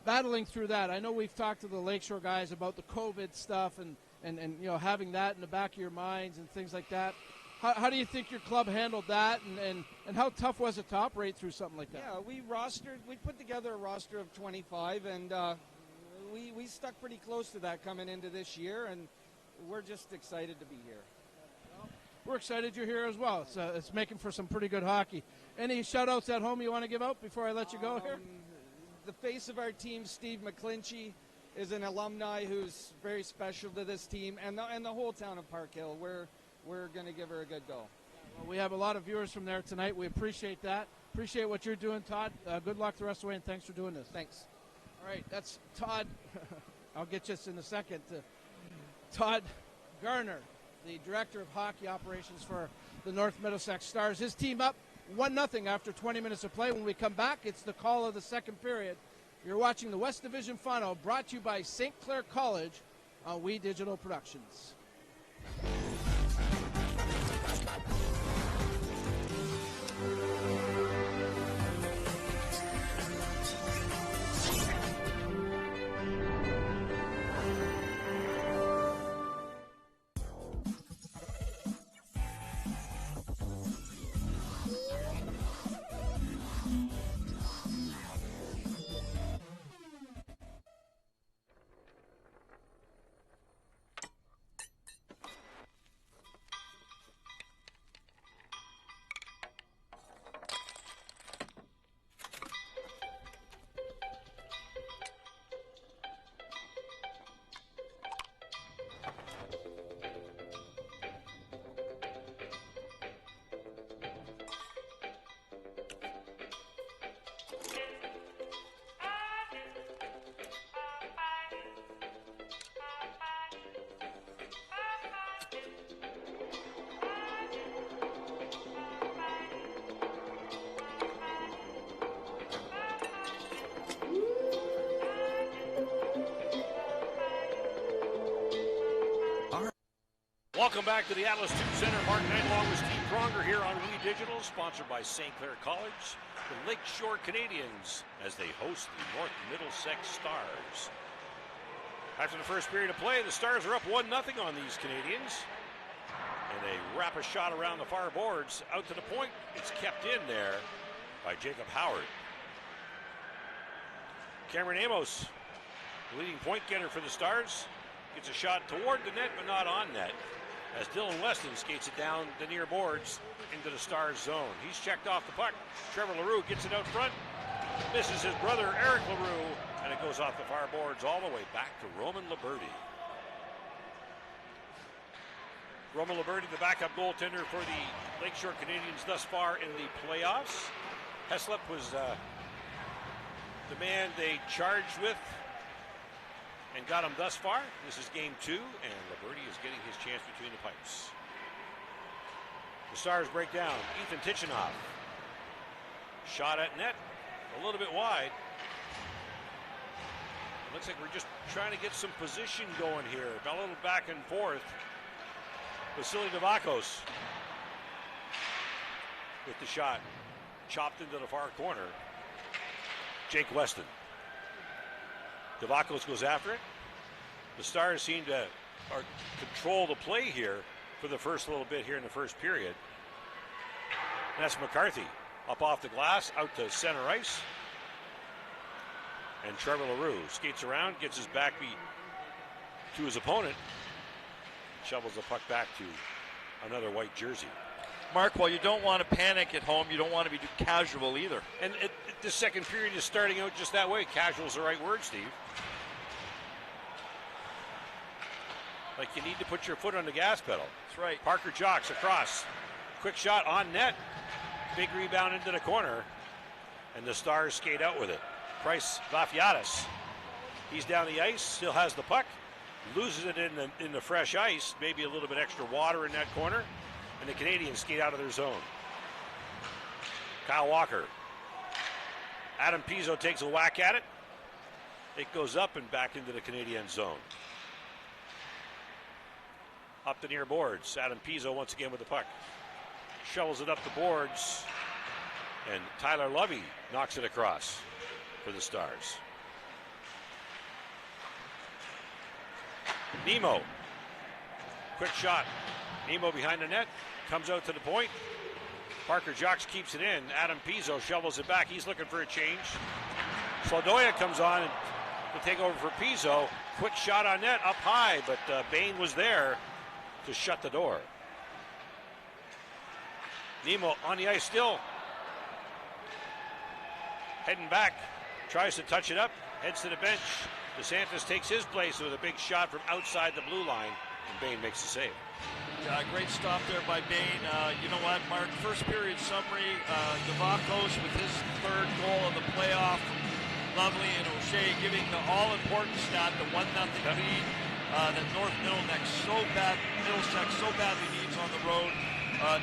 battling through that, I know we've talked to the Lakeshore guys about the COVID stuff and having that in the back of your minds and things like that. How do you think your club handled that, and how tough was it to operate through something like that? Yeah, we put together a roster of 25, and we stuck pretty close to that coming into this year, and we're just excited to be here. We're excited you're here as well. It's making for some pretty good hockey. Any shout-outs at home you want to give out before I let you go here? The face of our team, Steve McClinchy, is an alumni who's very special to this team, and the whole town of Park Hill. We're going to give her a good go. Well, we have a lot of viewers from there tonight. We appreciate that. Appreciate what you're doing, Todd. Good luck the rest of the way, and thanks for doing this. Thanks. All right, that's Todd. I'll get you this in a second. Todd Garner, the Director of Hockey Operations for the North Middlesex Stars. His team up 1-0 after 20 minutes of play. When we come back, it's the call of the second period. You're watching the West Division Final, brought to you by St. Clair College on We Digital Productions. Welcome back to the Atlas Tube Center. Mark Knight along with Steve Pronger here on We Digital, sponsored by St. Clair College, the Lakeshore Canadiens, as they host the North Middlesex Stars. After the first period of play, the Stars are up 1-0 on these Canadiens. And they wrap a shot around the far boards. Out to the point, it's kept in there by Jacob Howard. Cameron Amos, the leading point getter for the Stars, gets a shot toward the net, but not on net, as Dylan Weston skates it down the near boards into the Stars zone. He's checked off the puck. Trevor LaRue gets it out front. Misses his brother, Eric LaRue, and it goes off the far boards all the way back to Roman Liberty. Roman Liberty, the backup goaltender for the Lakeshore Canadiens thus far in the playoffs. Heslop was the man they charged with and got him thus far. This is game 2, and Liberty is getting his chance between the pipes. The Stars break down. Ethan Tichinoff. Shot at net. A little bit wide. It looks like we're just trying to get some position going here. A little back and forth. Vasily Devakos with the shot. Chopped into the far corner. Jake Weston. Devakos goes after it. The Stars seem to control the play here for the first little bit here in the first period. And that's McCarthy up off the glass, out to center ice. And Trevor LaRue skates around, gets his back beat to his opponent, shovels the puck back to another white jersey. Mark, while you don't want to panic at home, you don't want to be too casual either. And the second period is starting out just that way. Casual is the right word, Steve. Like you need to put your foot on the gas pedal. That's right. Parker Jocks across. Quick shot on net. Big rebound into the corner. And the Stars skate out with it. Price Vafiatis. He's down the ice, still has the puck. Loses it in the fresh ice. Maybe a little bit extra water in that corner. And the Canadiens skate out of their zone. Kyle Walker. Adam Pizzo takes a whack at it. It goes up and back into the Canadian zone. Up the near boards. Adam Pizzo once again with the puck. Shovels it up the boards. And Tyler Lovey knocks it across for the Stars. Nemo. Quick shot. Nemo behind the net. Comes out to the point. Parker Jocks keeps it in. Adam Pizzo shovels it back. He's looking for a change. Slodoya comes on to take over for Pizzo. Quick shot on net up high, but Bain was there to shut the door. Nemo on the ice still. Heading back. Tries to touch it up. Heads to the bench. DeSantis takes his place with a big shot from outside the blue line. And Bain makes the save. Great stop there by Bain. You know what, Mark? First period summary. Devakos with his third goal of the playoff. Lovely, and O'Shea giving the all-important stat, the 1-0 lead that North Middlesex so badly needs on the road.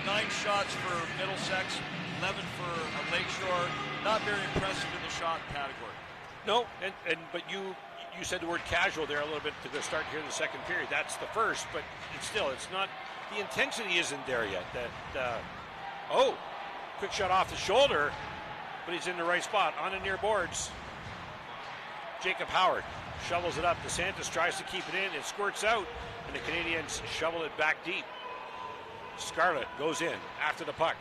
9 shots for Middlesex, 11 for Lakeshore. Not very impressive in the shot category. No, but you said the word casual there a little bit to the start here in the second period. That's the first, but it's not, the intensity isn't there yet. Quick shot off the shoulder, but he's in the right spot on the near boards. Jacob Howard shovels it up. DeSantis tries to keep it in. It squirts out, and the Canadiens shovel it back deep. Scarlett goes in after the puck.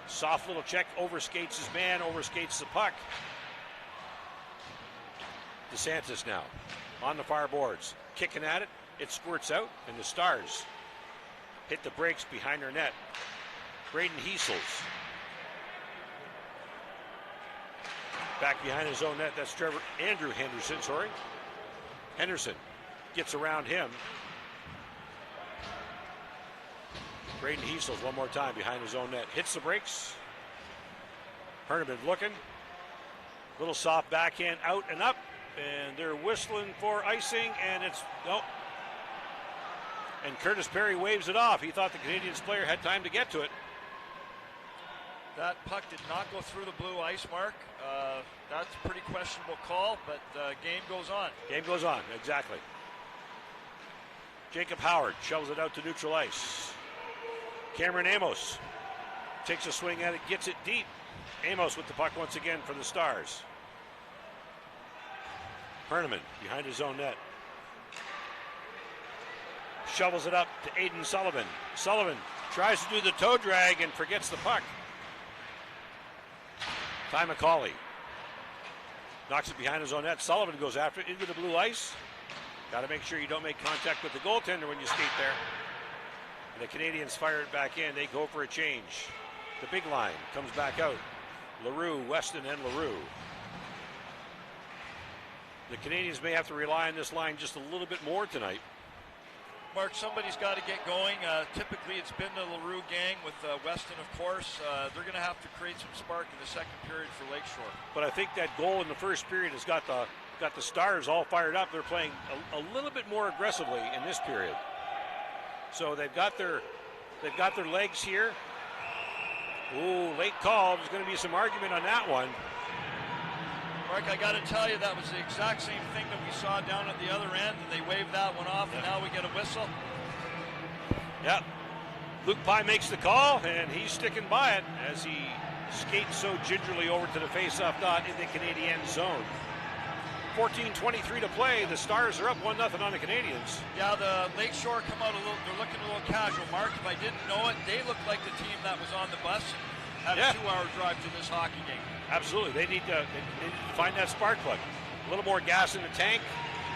Soft little check, overskates his man, overskates the puck. DeSantis now on the far boards, kicking at it. It squirts out, and the Stars hit the brakes behind their net. Braden Heasels back behind his own net. That's Andrew Henderson, Henderson gets around him. Braden Heasels one more time behind his own net. Hits the brakes. Herneman looking. Little soft backhand out and up. And they're whistling for icing, and it's nope. And Curtis Perry waves it off. He thought the Canadiens player had time to get to it. That puck did not go through the blue ice, Mark. That's a pretty questionable call, but game goes on. Game goes on, exactly. Jacob Howard shovels it out to neutral ice. Cameron Amos takes a swing at it, gets it deep. Amos with the puck once again for the Stars. Herneman behind his own net. Shovels it up to Aiden Sullivan. Sullivan tries to do the toe drag and forgets the puck. Ty McCauley knocks it behind his own net. Sullivan goes after it into the blue ice. Got to make sure you don't make contact with the goaltender when you skate there. And the Canadiens fire it back in. They go for a change. The big line comes back out. LaRue, Weston, and LaRue. The Canadiens may have to rely on this line just a little bit more tonight. Mark, somebody's got to get going. Typically, it's been the LaRue gang with Weston, of course. They're going to have to create some spark in the second period for Lakeshore. But I think that goal in the first period has got the Stars all fired up. They're playing a little bit more aggressively in this period. So they've got their They've got their legs here. Ooh, late call. There's going to be some argument on that one. Mark, I got to tell you, that was the exact same thing that we saw down at the other end, and they waved that one off, and now we get a whistle. Yep. Luke Pye makes the call, and he's sticking by it as he skates so gingerly over to the face-off dot in the Canadiens zone. 14:23 to play. The Stars are up 1-0 on the Canadiens. Yeah, the Lakeshore come out a little, they're looking a little casual. Mark, if I didn't know it, they look like the team that was on the bus and had a 2-hour drive to this hockey game. Absolutely. They need to find that spark plug. A little more gas in the tank,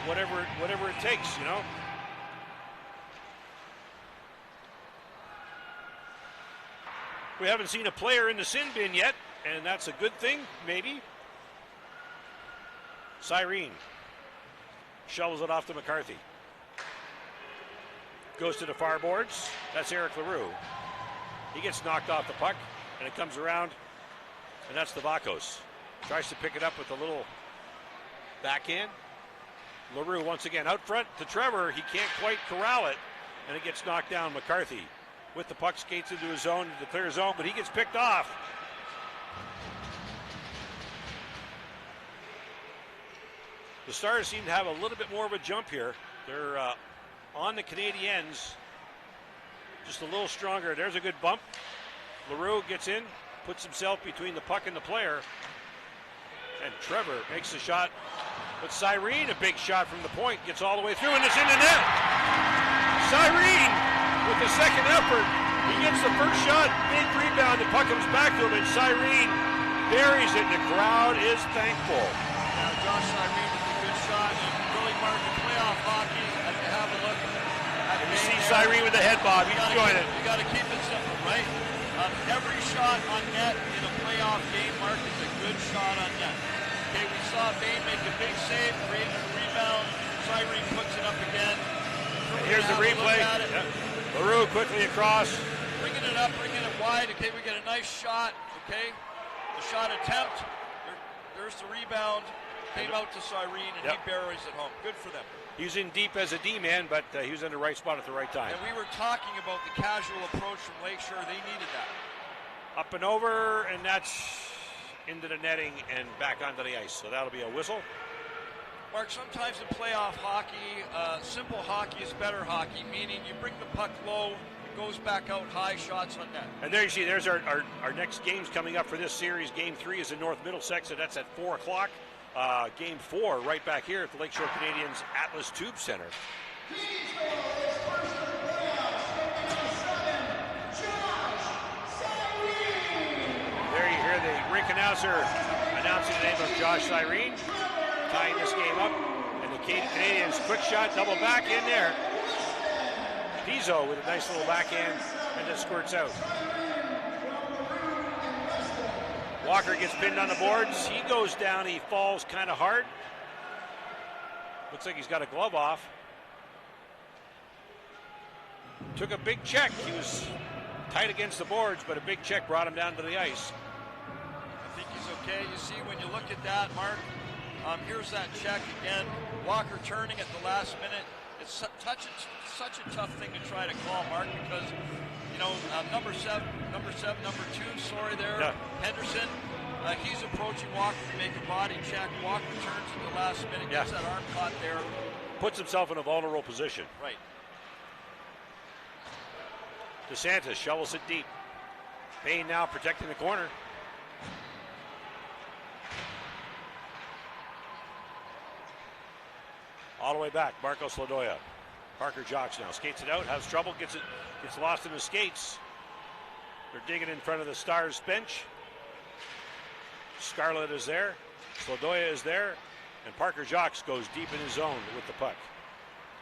whatever it takes, you know. We haven't seen a player in the sin bin yet, and that's a good thing, maybe. Cyrene shovels it off to McCarthy. Goes to the far boards. That's Eric Leroux. He gets knocked off the puck, and it comes around, and that's Stavakos. Tries to pick it up with a little backhand. Leroux once again out front to Trevor. He can't quite corral it, and it gets knocked down. McCarthy with the puck skates into his zone, the clear zone, but he gets picked off. The Stars seem to have a little bit more of a jump here. They're on the Canadiens, just a little stronger. There's a good bump. Leroux gets in, puts himself between the puck and the player, and Trevor makes the shot. But Cyrene, a big shot from the point, gets all the way through, and it's in the net. Cyrene with the second effort. He gets the first shot, big rebound. The puck comes back to him, and Cyrene buries it, and the crowd is thankful. Yeah, Josh Cyrene with a good shot. And really, Mark, in playoff hockey, if you have a look at You see Cyrene with the head bob. He's enjoying it. You got to keep it simple, right? Every shot on net in a playoff game, Mark, is a good shot on net. Okay, we saw Bain make a big save, create a rebound. Cyrene puts it up again. And here's the replay. Yep. Leroux quickly across. Bringing it up, bringing it wide. Okay, we get a nice shot. Okay, the shot attempt. There's the rebound. Came out to Cyrene, and he buries it home. Good for them. He's in deep as a D-man, but he was in the right spot at the right time. And we were talking about the casual approach from Lakeshore. They needed that. Up and over, and that's into the netting and back onto the ice. So that'll be a whistle. Mark, sometimes in playoff hockey, simple hockey is better hockey, meaning you bring the puck low, it goes back out high, shots on net. And there you see, there's our next games coming up for this series. Game 3 is in North Middlesex, and that's at 4 o'clock. Game 4 right back here at the Lakeshore Canadiens Atlas Tube Center. There you hear the rink announcer announcing the name of Josh Cyrene, tying this game up. And the Canadiens quick shot, double back in there. Pizzo with a nice little backhand, and it squirts out. Walker gets pinned on the boards. He goes down. He falls kind of hard. Looks like he's got a glove off. Took a big check. He was tight against the boards, but a big check brought him down to the ice. I think he's okay. You see, when you look at that, Mark, here's that check again. Walker turning at the last minute. It's such a tough thing to try to call, Mark, because number 2, sorry there, Henderson, he's approaching Walker to make a body check. Walker turns at the last minute, gets that arm caught there. Puts himself in a vulnerable position. Right. DeSantis shovels it deep. Payne now protecting the corner. All the way back, Marcos Ladoya. Parker Jocks now skates it out, has trouble, gets lost in the skates. They're digging in front of the Stars bench. Scarlett is there, Ladoya is there, and Parker Jocks goes deep in his zone with the puck.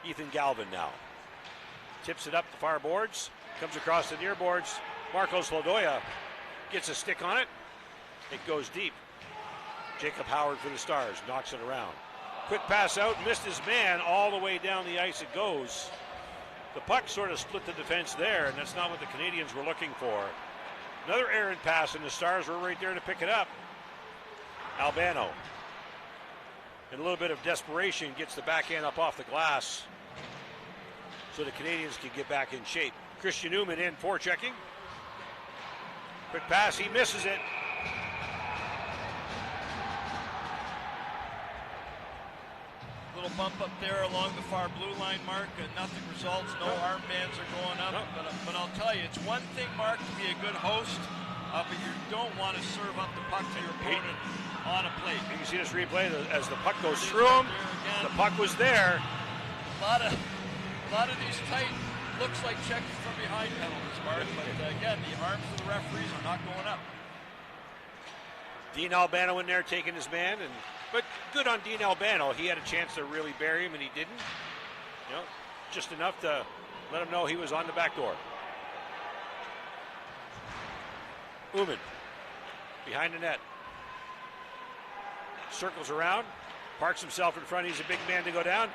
Ethan Galvin now tips it up the far boards, comes across the near boards. Marcos Ladoya gets a stick on it. It goes deep. Jacob Howard for the Stars knocks it around. Quick pass out, missed his man, all the way down the ice it goes. The puck sort of split the defense there, and that's not what the Canadiens were looking for. Another errant pass, and the Stars were right there to pick it up. Albano, in a little bit of desperation, gets the backhand up off the glass so the Canadiens can get back in shape. Christian Newman in forechecking. Quick pass, he misses it. Little bump up there along the far blue line, Mark, and nothing results. No armbands are going up. No. But I'll tell you, it's one thing, Mark, to be a good host, but you don't want to serve up the puck to your opponent on a plate. You can see this replay as the puck goes through him. The puck was there. A lot of these tight, looks like checking from behind penalties, Mark. But again, the arms of the referees are not going up. Dean Albano in there taking his man, but good on Dean Albano. He had a chance to really bury him, and he didn't. You know, just enough to let him know he was on the back door. Uman behind the net. Circles around, parks himself in front. He's a big man to go down.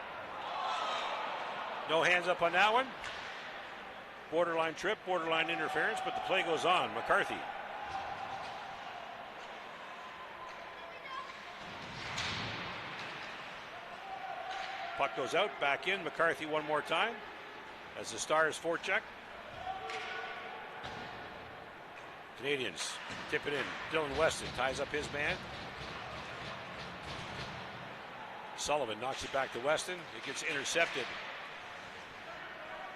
No hands up on that one. Borderline trip, borderline interference, but the play goes on. McCarthy. Puck goes out, back in. McCarthy one more time as the Stars forecheck. Canadiens tip it in. Dylan Weston ties up his man. Sullivan knocks it back to Weston. It gets intercepted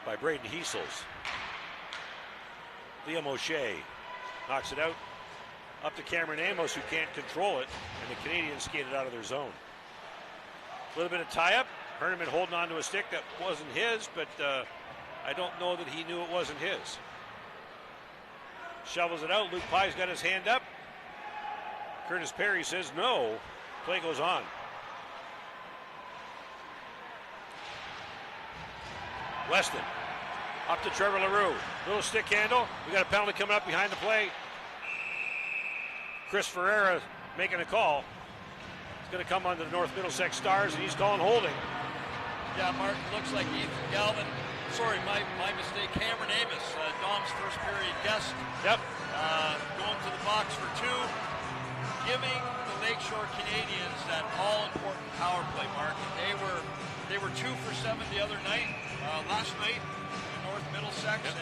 by Braden Heasels. Liam O'Shea knocks it out. Up to Cameron Amos, who can't control it, and the Canadiens skated out of their zone. A little bit of tie-up. Herneman holding on to a stick that wasn't his, but I don't know that he knew it wasn't his. Shovels it out. Luke Pye's got his hand up. Curtis Perry says no. Play goes on. Weston up to Trevor LaRue. Little stick handle. We got a penalty coming up behind the play. Chris Ferreira making a call. It's going to come on to the North Middlesex Stars, and he's calling holding. Yeah, Mark, looks like Ethan Galvin. Sorry, my mistake. Cameron Amos, Dom's first period guest. Yep. Going to the box for two, giving the Lakeshore Canadiens that all-important power play, Mark. They were 2 for 7 the other night, last night in North Middlesex, and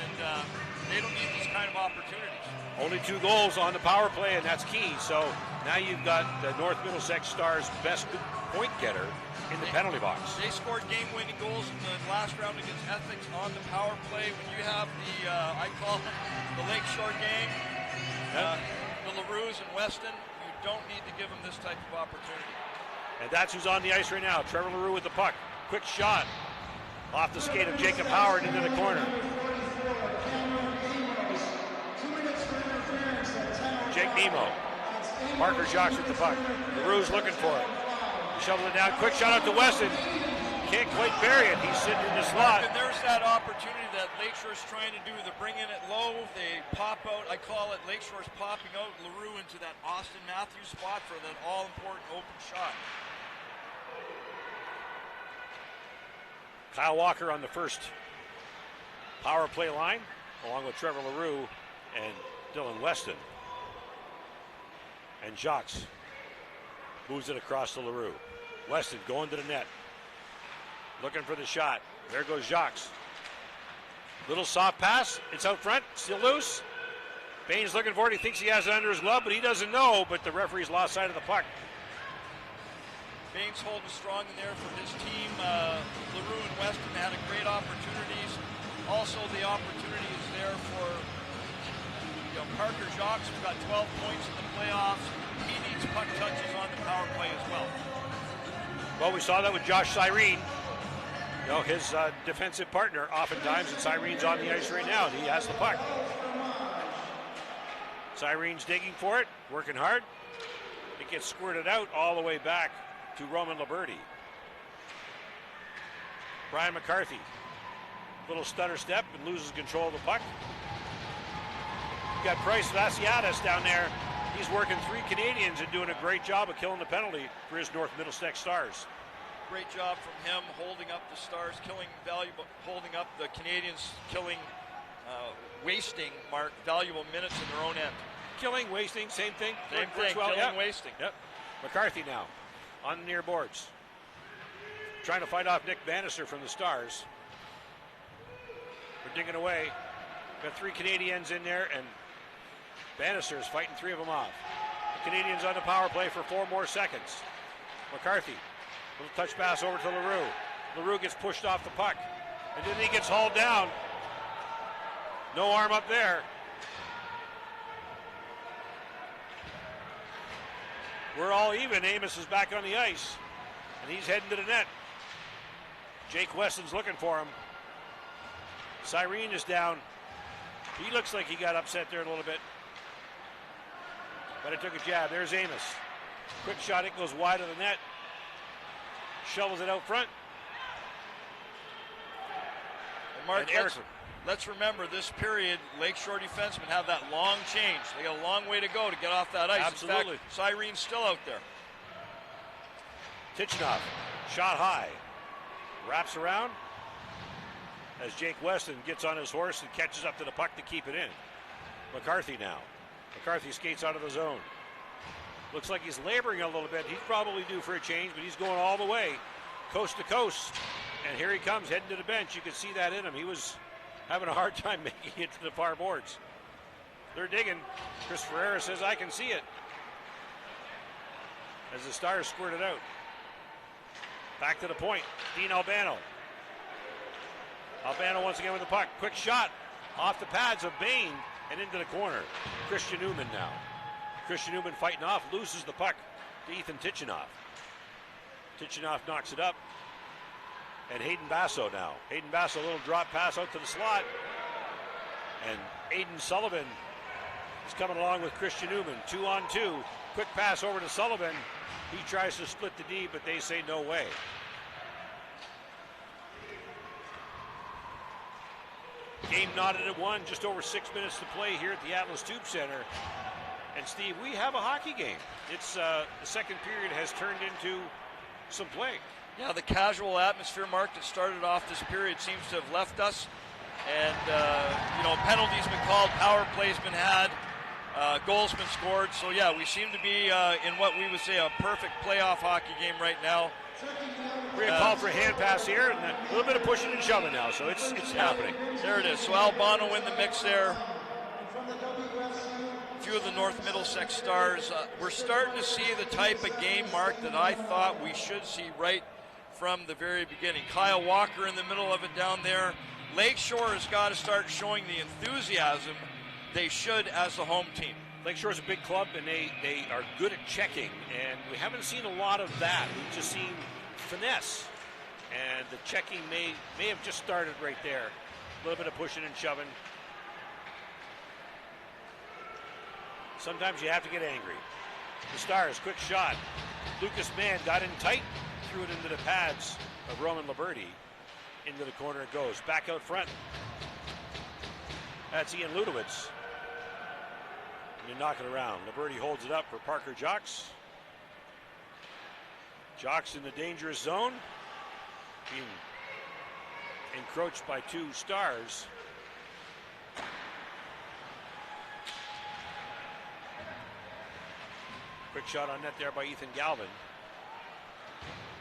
they don't need these kind of opportunities. Only 2 goals on the power play, and that's key. So now you've got the North Middlesex Stars' best point getter in the penalty box. They scored game-winning goals in the last round against Ethics on the power play. When you have the, I call them the Lakeshore gang, the LaRues and Weston, you don't need to give them this type of opportunity. And that's who's on the ice right now. Trevor LaRue with the puck. Quick shot off the skate of Jacob Howard into the corner. Jake Nemo. Parker Jacques with the puck. LaRue's looking for it. Shovel it down. Quick shot out to Weston. Can't quite bury it. He's sitting in the slot. And there's that opportunity that Lakeshore's trying to do. They're bringing it low. They pop out. I call it Lakeshore's popping out LaRue into that Austin Matthews spot for that all-important open shot. Kyle Walker on the first power play line, along with Trevor LaRue and Dylan Weston. And Jacques moves it across to LaRue. Weston going to the net. Looking for the shot. There goes Jacques. Little soft pass. It's out front. Still loose. Bain's looking for it. He thinks he has it under his glove, but he doesn't know. But the referee's lost sight of the puck. Bain's holding strong in there for his team. LaRue and Weston had great opportunities. Also, the opportunity is there for Parker Jacques, who's got 12 points in the playoffs. He needs puck touches on the power play as well. Well, we saw that with Josh Cyrene. You know, his defensive partner oftentimes, and Cyrene's on the ice right now. He has the puck. Cyrene's digging for it, working hard. It gets squirted out all the way back to Roman Liberti. Brian McCarthy, little stutter step and loses control of the puck. You've got Bryce Vasiatis down there. He's working 3 Canadiens and doing a great job of killing the penalty for his North Middlesex Stars. Great job from him holding up the Stars, holding up the Canadiens, wasting, Mark, valuable minutes in their own end. Killing, wasting, same thing. Same thing, killing, wasting. Yep. McCarthy now on the near boards. Trying to fight off Nick Bannister from the Stars. We're digging away. Got 3 Canadiens in there, and Bannister's fighting 3 of them off. The Canadiens on the power play for 4 more seconds. McCarthy, little touch pass over to LaRue. LaRue gets pushed off the puck, and then he gets hauled down. No arm up there. We're all even. Amos is back on the ice, and he's heading to the net. Jake Weston's looking for him. Cyrene is down. He looks like he got upset there a little bit. But it took a jab. There's Amos. Quick shot. It goes wide of the net. Shovels it out front. And Mark, let's remember this period, Lakeshore defensemen have that long change. They got a long way to go to get off that ice. Absolutely. In fact, Cyrene's still out there. Tichenov, shot high. Wraps around as Jake Weston gets on his horse and catches up to the puck to keep it in. McCarthy now. McCarthy skates out of the zone. Looks like he's laboring a little bit. He's probably due for a change, but he's going all the way, coast to coast. And here he comes, heading to the bench. You can see that in him. He was having a hard time making it to the far boards. They're digging. Chris Ferreira says, I can see it. As the Stars squirt it out. Back to the point. Dean Albano. Albano once again with the puck. Quick shot off the pads of Bain and into the corner. Christian Newman now. Christian Newman fighting off, loses the puck to Ethan Tichenov. Tichenov knocks it up. And Hayden Basso now. Hayden Basso, a little drop pass out to the slot. And Aiden Sullivan is coming along with Christian Newman. 2-on-2. Quick pass over to Sullivan. He tries to split the D, but they say no way. Game knotted at 1, just over 6 minutes to play here at the Atlas Tube Center. And Steve, we have a hockey game. It's the second period has turned into some play. Yeah, the casual atmosphere, Mark, that started off this period seems to have left us. And, penalties been called, power play's been had, goals been scored. So, yeah, we seem to be in what we would say a perfect playoff hockey game right now. We're going to call for a hand pass here, and a little bit of pushing and shoving now, so it's happening. There it is. So Albano in the mix there. A few of the North Middlesex Stars. We're starting to see the type of game, Mark, that I thought we should see right from the very beginning. Kyle Walker in the middle of it down there. Lakeshore has got to start showing the enthusiasm they should as the home team. Lakeshore's a big club, and they are good at checking, and we haven't seen a lot of that. We've just seen finesse, and the checking may have just started right there. A little bit of pushing and shoving. Sometimes you have to get angry. The Stars, quick shot. Lucas Mann got in tight, threw it into the pads of Roman Liberty. Into the corner it goes. Back out front. That's Ian Ludowitz. And you knock it around. Liberty holds it up for Parker Jocks. Jocks in the dangerous zone. Being encroached by 2 Stars. Quick shot on net there by Ethan Galvin.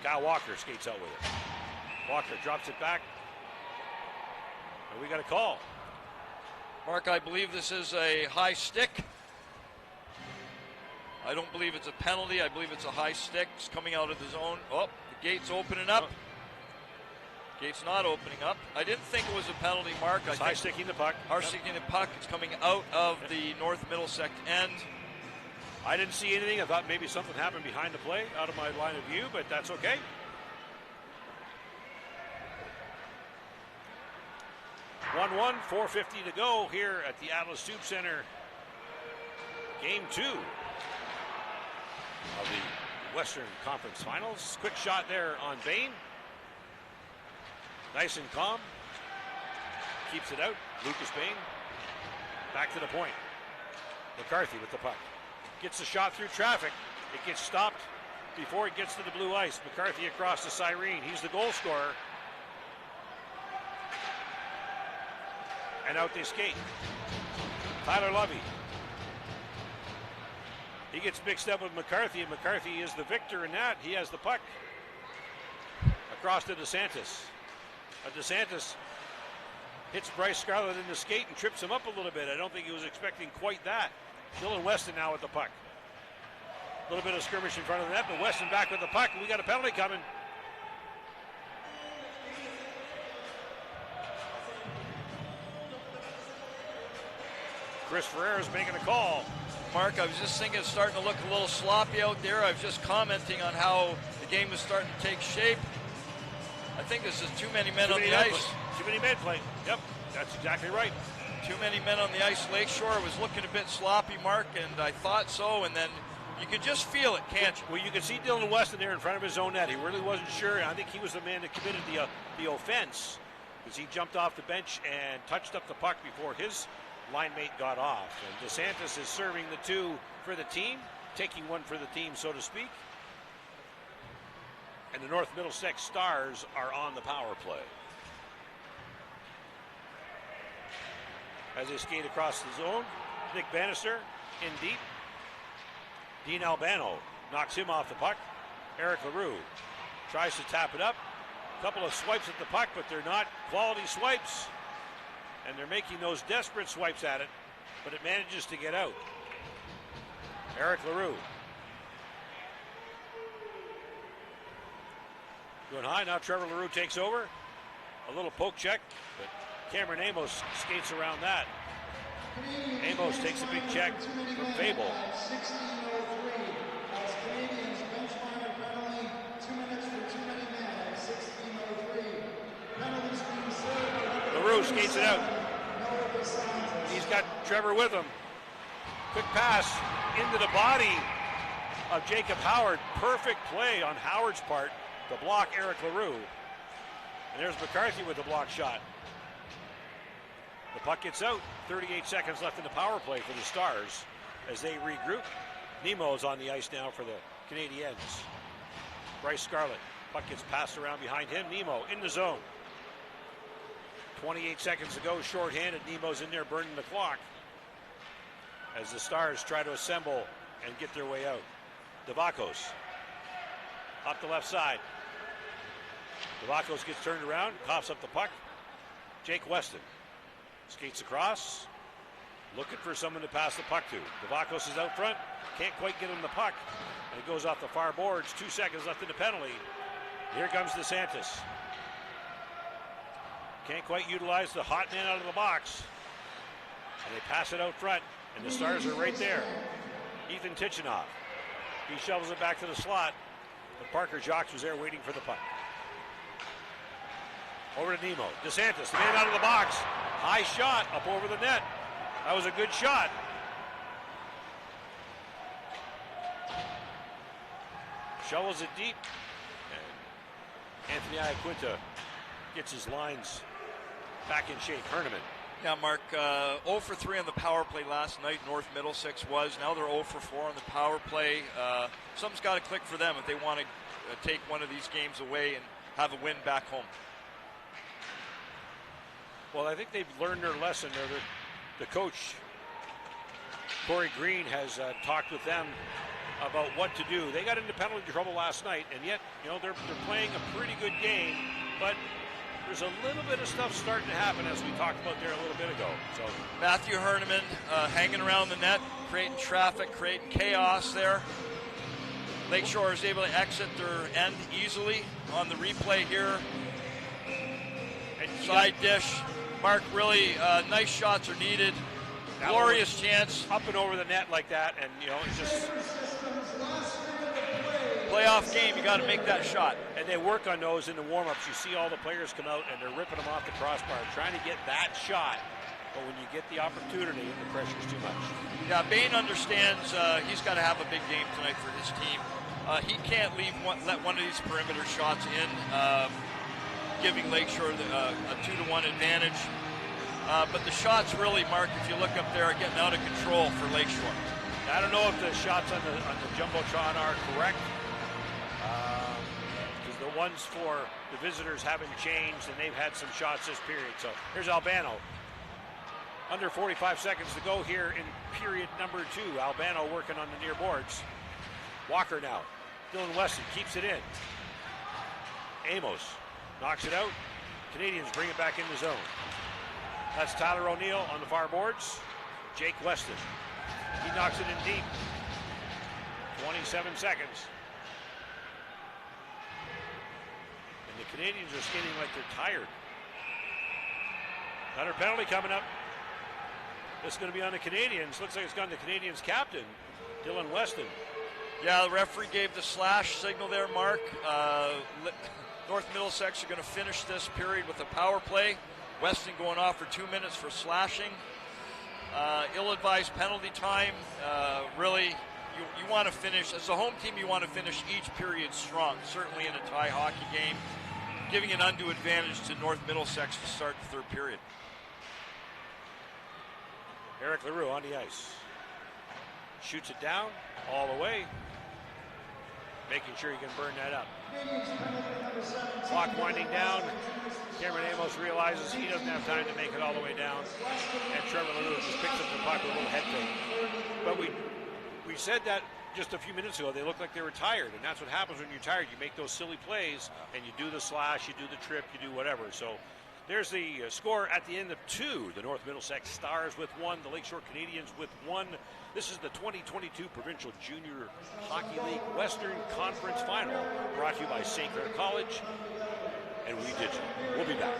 Kyle Walker skates out with it. Walker drops it back. And we got a call. Mark, I believe this is a high stick. I don't believe it's a penalty. I believe it's a high stick. It's coming out of the zone. Oh, the gate's opening up. Gate's not opening up. I didn't think it was a penalty, Mark. It's high sticking the puck. High sticking the puck. It's coming out of the North Middlesex end. I didn't see anything. I thought maybe something happened behind the play out of my line of view, but that's okay. (1-1), 4:50 to go here at the Atlas Tube Center. Game 2 of the Western Conference Finals. Quick shot there on Bain. Nice and calm. Keeps it out. Lucas Bain. Back to the point. McCarthy with the puck. Gets the shot through traffic. It gets stopped before it gets to the blue ice. McCarthy across to Cyrene. He's the goal scorer. And out they skate. Tyler Lovey. He gets mixed up with McCarthy, and McCarthy is the victor in that. He has the puck. Across to DeSantis. DeSantis hits Bryce Scarlett in the skate and trips him up a little bit. I don't think he was expecting quite that. Dylan Weston now with the puck. A little bit of skirmish in front of the net, but Weston back with the puck. We got a penalty coming. Chris Ferrera's making a call. Mark, I was just thinking it's starting to look a little sloppy out there. I was just commenting on how the game is starting to take shape. I think this is too many men on the ice. Too many men playing. Yep, that's exactly right. Too many men on the ice. Lakeshore was looking a bit sloppy, Mark, and I thought so, and then you could just feel it, can't you? Well, you could see Dylan Weston there in front of his own net. He really wasn't sure. I think he was the man that committed the offense because he jumped off the bench and touched up the puck before his line mate got off. And DeSantis is serving the two for the team, taking one for the team, so to speak. And the North Middlesex Stars are on the power play. As they skate across the zone, Nick Bannister in deep. Dean Albano knocks him off the puck. Eric LaRue tries to tap it up. A couple of swipes at the puck, but they're not quality swipes. And they're making those desperate swipes at it, but it manages to get out. Eric LaRue. Going high, now Trevor LaRue takes over. A little poke check, but Cameron Amos skates around that. Amos takes a big check from Fable. LaRue skates it out. He's got Trevor with him. Quick pass into the body of Jacob Howard. Perfect play on Howard's part to block Eric LaRue. And there's McCarthy with the block shot. The puck gets out. 38 seconds left in the power play for the Stars as they regroup. Nemo's on the ice now for the Canadiens. Bryce Scarlett. Puck gets passed around behind him. Nemo in the zone. 28 seconds to go, shorthanded. Nemo's in there burning the clock as the Stars try to assemble and get their way out. Devakos up the left side. Devakos gets turned around, coughs up the puck. Jake Weston skates across, looking for someone to pass the puck to. Devakos is out front, can't quite get him the puck, and it goes off the far boards. 2 seconds left in the penalty. Here comes DeSantis. Can't quite utilize the hot man out of the box. And they pass it out front, and the Stars are right there. Ethan Tichinoff. He shovels it back to the slot, but Parker Jacques was there waiting for the puck. Over to Nemo. DeSantis, the man out of the box. High shot up over the net. That was a good shot. Shovels it deep. And Anthony Iaquinta gets his lines back in shape. Herneman. Yeah, Mark, 0 for 3 on the power play last night. North Middlesex was. Now they're 0 for 4 on the power play. Something's got to click for them if they want to take one of these games away and have a win back home. Well, I think they've learned their lesson. The coach, Corey Green, has talked with them about what to do. They got into penalty trouble last night, and yet, they're playing a pretty good game, but there's a little bit of stuff starting to happen, as we talked about there a little bit ago. So Matthew Herneman hanging around the net, creating traffic, creating chaos there. Lakeshore is able to exit their end easily on the replay here. And side dish. Mark, really nice shots are needed. Glorious chance. Up and over the net like that, and it's just playoff game, you got to make that shot. And they work on those in the warm-ups. You see all the players come out and they're ripping them off the crossbar, trying to get that shot. But when you get the opportunity, the pressure's too much. Yeah, Bain understands he's got to have a big game tonight for his team. He can't let one of these perimeter shots in, giving Lakeshore a 2-1 advantage. But the shots really, Mark, if you look up there, are getting out of control for Lakeshore. I don't know if the shots on the Jumbotron are correct. Because the ones for the visitors haven't changed, and they've had some shots this period. So here's Albano. Under 45 seconds to go here in period number 2. Albano working on the near boards. Walker now. Dylan Weston keeps it in. Amos knocks it out. Canadiens bring it back in the zone. That's Tyler O'Neill on the far boards. Jake Weston. He knocks it in deep. 27 seconds. And the Canadiens are skating like they're tired. Another penalty coming up. This is going to be on the Canadiens. Looks like it's gone to Canadiens captain, Dylan Weston. Yeah, the referee gave the slash signal there, Mark. North Middlesex are going to finish this period with a power play. Weston going off for 2 minutes for slashing. Ill-advised penalty time. Really, you want to finish, as a home team, you want to finish each period strong, certainly in a tie hockey game, giving an undue advantage to North Middlesex to start the third period. Eric LaRue on the ice. Shoots it down all the way, making sure he can burn that up. Clock winding down. Cameron Amos realizes he doesn't have time to make it all the way down, and Trevor LaRue just picks up the puck with a little head fake. But we said that just a few minutes ago. They look like they were tired, and that's what happens when you're tired. You make those silly plays, and you do the slash, you do the trip, you do whatever. So there's the score at the end of 2. The North Middlesex Stars with 1, the Lakeshore Canadiens with 1. This is the 2022 Provincial Junior Hockey League Western Conference Final, brought to you by St. Clair College and We Digital. We'll be back.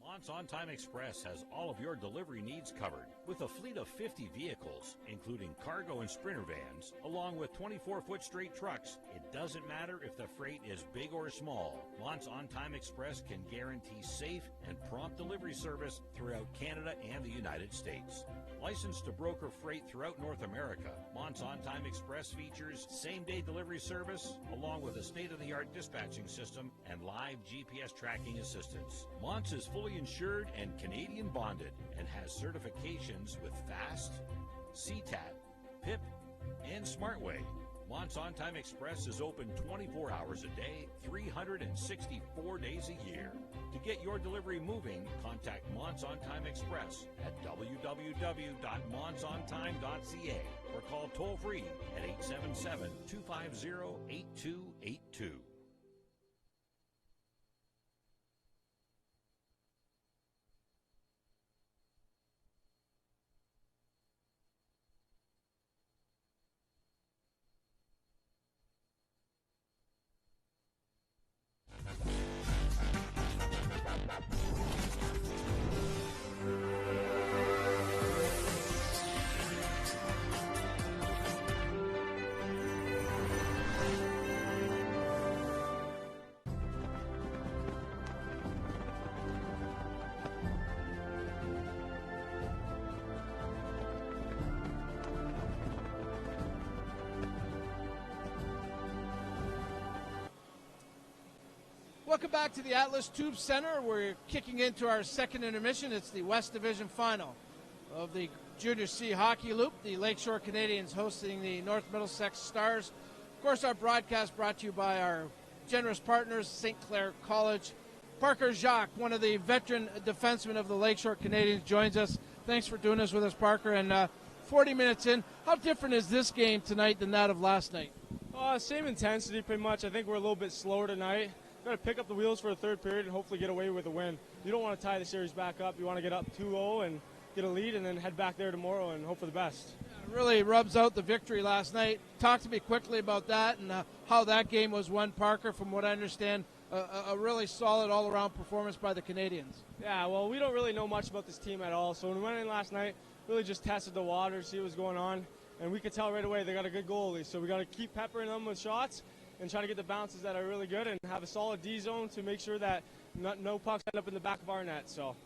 Mont's On Time Express has all of your delivery needs covered with a fleet of 50 vehicles, including cargo and sprinter vans, along with 24-foot straight trucks. It doesn't matter if the freight is big or small. Mont's On Time Express can guarantee safe and prompt delivery service throughout Canada and the United States. Licensed to broker freight throughout North America, Mont's On Time Express features same-day delivery service, along with a state-of-the-art dispatching system and live GPS tracking assistance. Mont's is fully insured and Canadian bonded and has certifications with FAST, CTAT, PIP, and SmartWay. Mont's On Time Express is open 24 hours a day, 364 days a year. To get your delivery moving, contact Mont's On Time Express at www.montsontime.ca or call toll-free at 877-250-8282. Welcome back to the Atlas Tube Center. We're kicking into our second intermission. It's the West Division Final of the Junior C Hockey Loop. The Lakeshore Canadiens hosting the North Middlesex Stars. Of course, our broadcast brought to you by our generous partners, St. Clair College. Parker Jacques, one of the veteran defensemen of the Lakeshore Canadiens, joins us. Thanks for doing this with us, Parker. And 40 minutes in, how different is this game tonight than that of last night? Same intensity, pretty much. I think we're a little bit slower tonight. Got to pick up the wheels for the third period and hopefully get away with a win. You don't want to tie the series back up. You want to get up 2-0 and get a lead and then head back there tomorrow and hope for the best. It really rubs out the victory last night. Talk to me quickly about that and how that game was won, Parker. From what I understand, a really solid all-around performance by the Canadiens. Yeah, well, we don't really know much about this team at all. So when we went in last night, really just tested the water, see what was going on. And we could tell right away they got a good goalie. So we got to keep peppering them with shots and try to get the bounces that are really good and have a solid D zone to make sure that no pucks end up in the back of our net. So,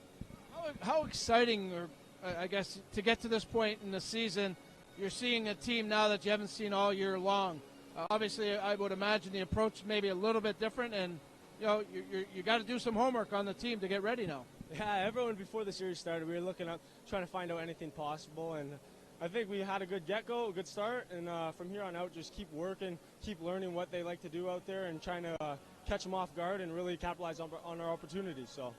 how exciting, or I guess, to get to this point in the season, you're seeing a team now that you haven't seen all year long. Obviously, I would imagine the approach may be a little bit different, and you got to do some homework on the team to get ready now. Yeah, everyone before the series started, we were looking up, trying to find out anything possible, and I think we had a good get-go, a good start, and from here on out, just keep working, keep learning what they like to do out there, and trying to catch them off guard and really capitalize on our opportunities. So,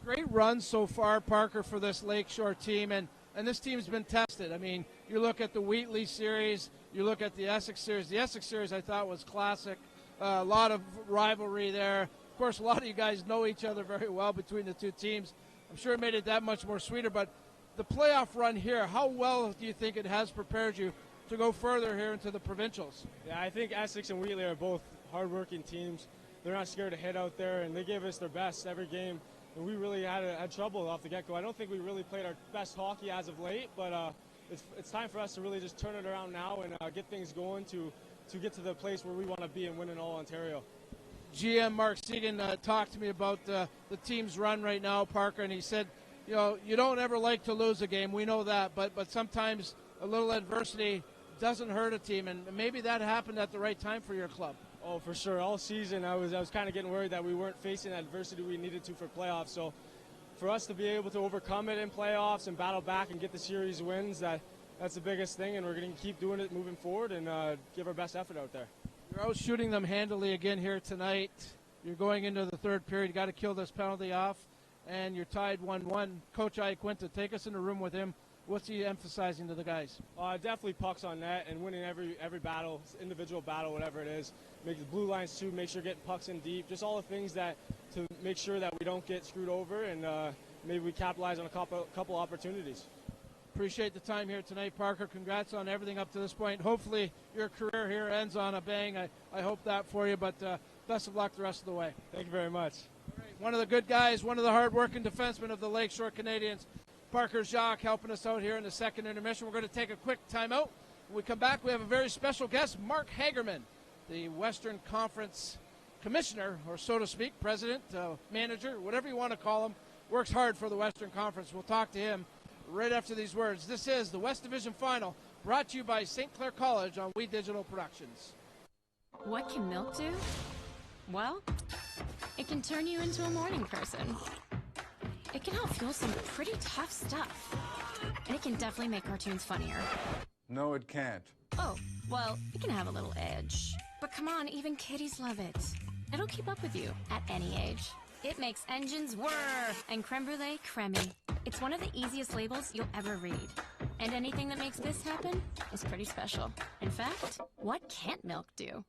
great run so far, Parker, for this Lakeshore team, and this team's been tested. I mean, you look at the Wheatley series, you look at the Essex series. The Essex series I thought was classic. A lot of rivalry there. Of course, a lot of you guys know each other very well between the two teams. I'm sure it made it that much more sweeter, but the playoff run here, how well do you think it has prepared you to go further here into the provincials? Yeah, I think Essex and Wheatley are both hard-working teams. They're not scared to hit out there, and they gave us their best every game. And we really had trouble off the get-go. I don't think we really played our best hockey as of late, but it's time for us to really just turn it around now and get things going to get to the place where we want to be and win in all Ontario. GM Mark Segan talked to me about the team's run right now, Parker, and he said, you don't ever like to lose a game. We know that, but sometimes a little adversity doesn't hurt a team, and maybe that happened at the right time for your club. Oh, for sure. All season, I was kind of getting worried that we weren't facing the adversity we needed to for playoffs. So for us to be able to overcome it in playoffs and battle back and get the series wins, that's the biggest thing, and we're going to keep doing it moving forward and give our best effort out there. You're out shooting them handily again here tonight. You're going into the third period. You got to kill this penalty off, and you're tied 1-1. Coach Iaquinta, take us in the room with him. What's he emphasizing to the guys? Definitely pucks on net and winning every battle, individual battle, whatever it is. Make the blue lines too, make sure getting pucks in deep. Just all the things that to make sure that we don't get screwed over and maybe we capitalize on a couple opportunities. Appreciate the time here tonight, Parker. Congrats on everything up to this point. Hopefully your career here ends on a bang. I hope that for you, but best of luck the rest of the way. Thank you very much. All right, one of the good guys, one of the hard-working defensemen of the Lakeshore Canadiens, Parker Jacques, helping us out here in the second intermission. We're going to take a quick timeout. When we come back, we have a very special guest, Mark Hagerman, the Western Conference Commissioner, or so to speak, President, Manager, whatever you want to call him, works hard for the Western Conference. We'll talk to him right after these words. This is the West Division Final, brought to you by St. Clair College on We Digital Productions. What can milk do? Well, it can turn you into a morning person. It can help fuel some pretty tough stuff. And it can definitely make cartoons funnier. No, it can't. Oh, well, it can have a little edge. But come on, even kiddies love it. It'll keep up with you at any age. It makes engines whir and creme brulee creamy. It's one of the easiest labels you'll ever read. And anything that makes this happen is pretty special. In fact, what can't milk do?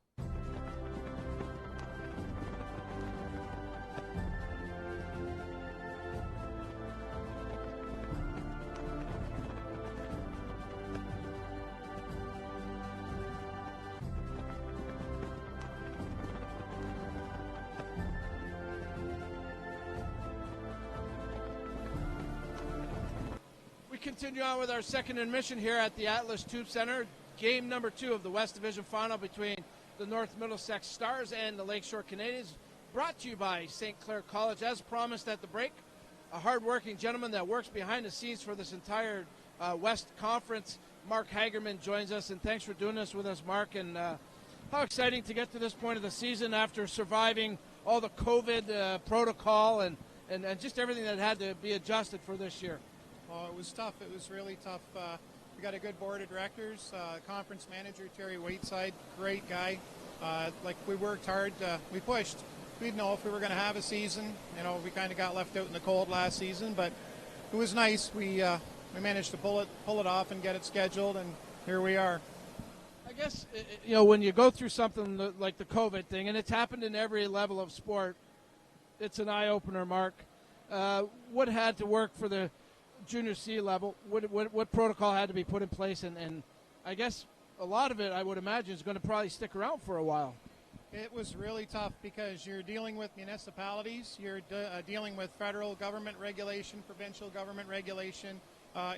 Continue on with our second admission here at the Atlas Tube Center. Game number 2 of the West Division Final between the North Middlesex Stars and the Lakeshore Canadiens. Brought to you by St. Clair College. As promised at the break, a hard-working gentleman that works behind the scenes for this entire West Conference, Mark Hagerman, joins us. And thanks for doing this with us, Mark. And how exciting to get to this point of the season after surviving all the COVID protocol and just everything that had to be adjusted for this year. Oh, it was tough. It was really tough. We got a good board of directors. Conference manager Terry Waitside, great guy. We worked hard. We pushed. We didn't know if we were going to have a season. We kind of got left out in the cold last season, but it was nice. We managed to pull it off and get it scheduled, and here we are. I guess when you go through something like the COVID thing, and it's happened in every level of sport, it's an eye opener, Mark. What had to work for the Junior C level? What protocol had to be put in place, and I guess a lot of it, I would imagine, is going to probably stick around for a while. It was really tough because you're dealing with municipalities, you're dealing with federal government regulation, provincial government regulation.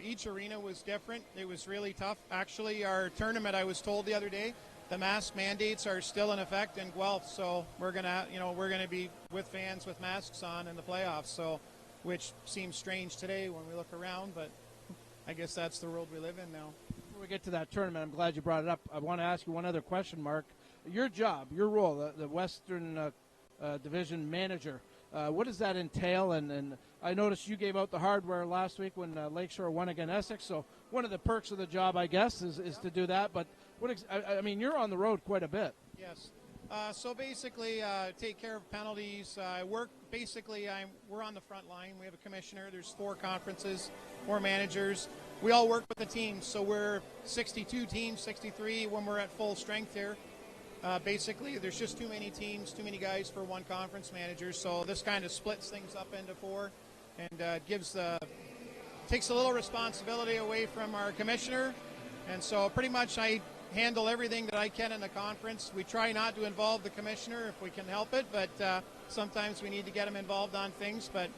Each arena was different. It was really tough. Actually, our tournament, I was told the other day, the mask mandates are still in effect in Guelph, so we're gonna be with fans with masks on in the playoffs. So, which seems strange today when we look around, but I guess that's the world we live in now. Before we get to that tournament, I'm glad you brought it up. I want to ask you one other question, Mark. Your job, your role, the Western Division Manager, what does that entail? And I noticed you gave out the hardware last week when Lakeshore won against Essex, so one of the perks of the job, I guess, is to do that. But you're on the road quite a bit. Yes. So basically, take care of penalties. We're on the front line. We have a commissioner. There's 4 conferences, 4 managers. we all work with the teams. So we're 62 teams, 63 when we're at full strength here. Basically, there's just too many teams, too many guys for one conference manager. So this kind of splits things up into 4 and takes a little responsibility away from our commissioner. And so pretty much I handle everything that I can in the conference. We try not to involve the commissioner if we can help it, but sometimes we need to get him involved on things. But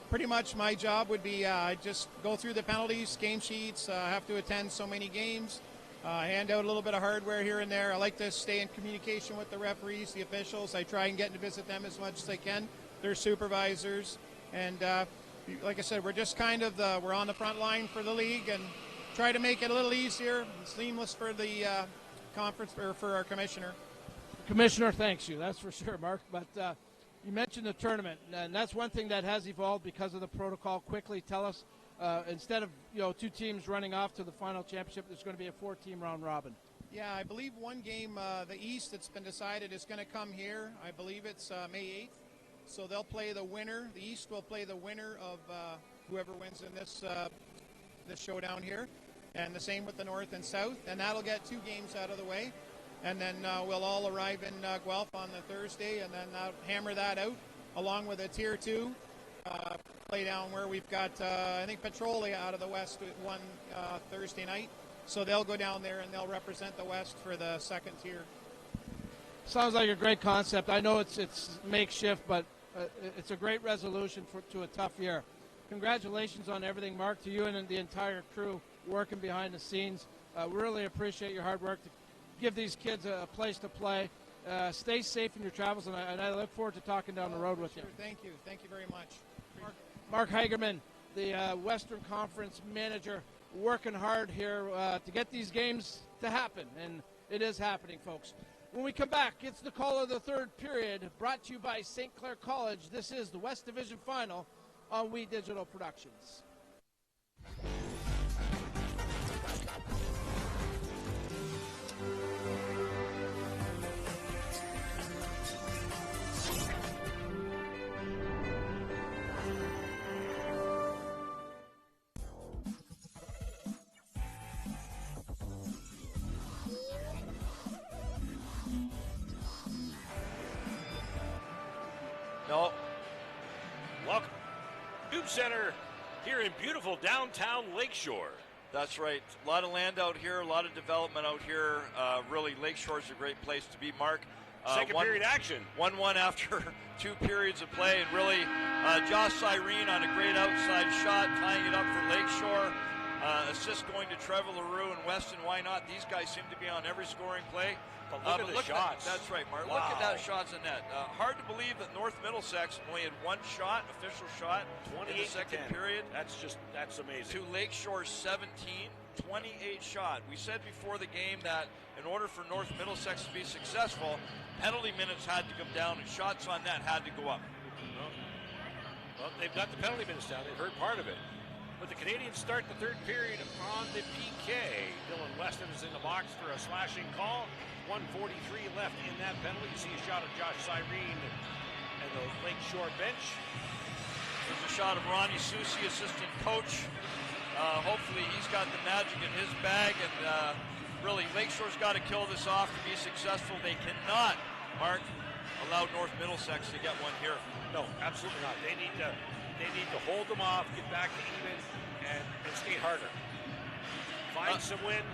pretty much my job would be I just go through the penalties, game sheets, have to attend so many games, hand out a little bit of hardware here and there. I like to stay in communication with the referees, the officials. I try and get to visit them as much as I can, their supervisors. And like I said, we're just kind of we're on the front line for the league and try to make it a little easier and seamless for the conference or for our commissioner. Commissioner thanks you, that's for sure, Mark. But you mentioned the tournament, and that's one thing that has evolved because of the protocol. Quickly tell us, instead of 2 teams running off to the final championship, there's going to be a 4-team round robin. Yeah, I believe one game, the East, that's been decided is going to come here. I believe it's May 8th. So they'll play the winner. The East will play the winner of whoever wins in this showdown here. And the same with the North and South. And that'll get 2 games out of the way. And then we'll all arrive in Guelph on the Thursday and then hammer that out along with a Tier 2 play down where we've got, I think, Petrolia out of the West one Thursday night. So they'll go down there and they'll represent the West for the 2nd tier. Sounds like a great concept. I know it's makeshift, but it's a great resolution to a tough year. Congratulations on everything, Mark, to you and the entire crew working behind the scenes. We really appreciate your hard work to give these kids a place to play. Stay safe in your travels, and I look forward to talking down the road with you. Thank you. Thank you very much. Mark Hagerman, the Western Conference manager, working hard here to get these games to happen, and it is happening, folks. When we come back, it's the call of the 3rd period, brought to you by St. Clair College. This is the West Division Final on We Digital Productions. No. Welcome. Tube Center here in beautiful downtown Lakeshore. That's right. A lot of land out here, a lot of development out here. Really, Lakeshore is a great place to be, Mark. Second period action. 1-1 after 2 periods of play. And really, Josh Cyrene on a great outside shot, tying it up for Lakeshore. Assist going to Trevor LaRue and Weston. Why not? These guys seem to be on every scoring play. But look at the shots. That's right, Mark. Wow. Look at that shots in net. Hard to believe that North Middlesex only had 1 shot, official shot, in the second period. That's amazing. To Lakeshore 17, 28 shot. We said before the game that in order for North Middlesex to be successful, penalty minutes had to come down and shots on net had to go up. Well, they've got the penalty minutes down. They've heard part of it. But the Canadiens start the 3rd period on the PK. Dylan Weston is in the box for a slashing call. 1:43 left in that penalty. You see a shot of Josh Cyrene and the Lakeshore bench. There's a shot of Ronnie Susi, assistant coach. Hopefully he's got the magic in his bag, and really Lakeshore's got to kill this off to be successful. They cannot, Mark, allow North Middlesex to get one here. No, absolutely not. They need to hold them off, get back to even, and skate harder. Find some wind.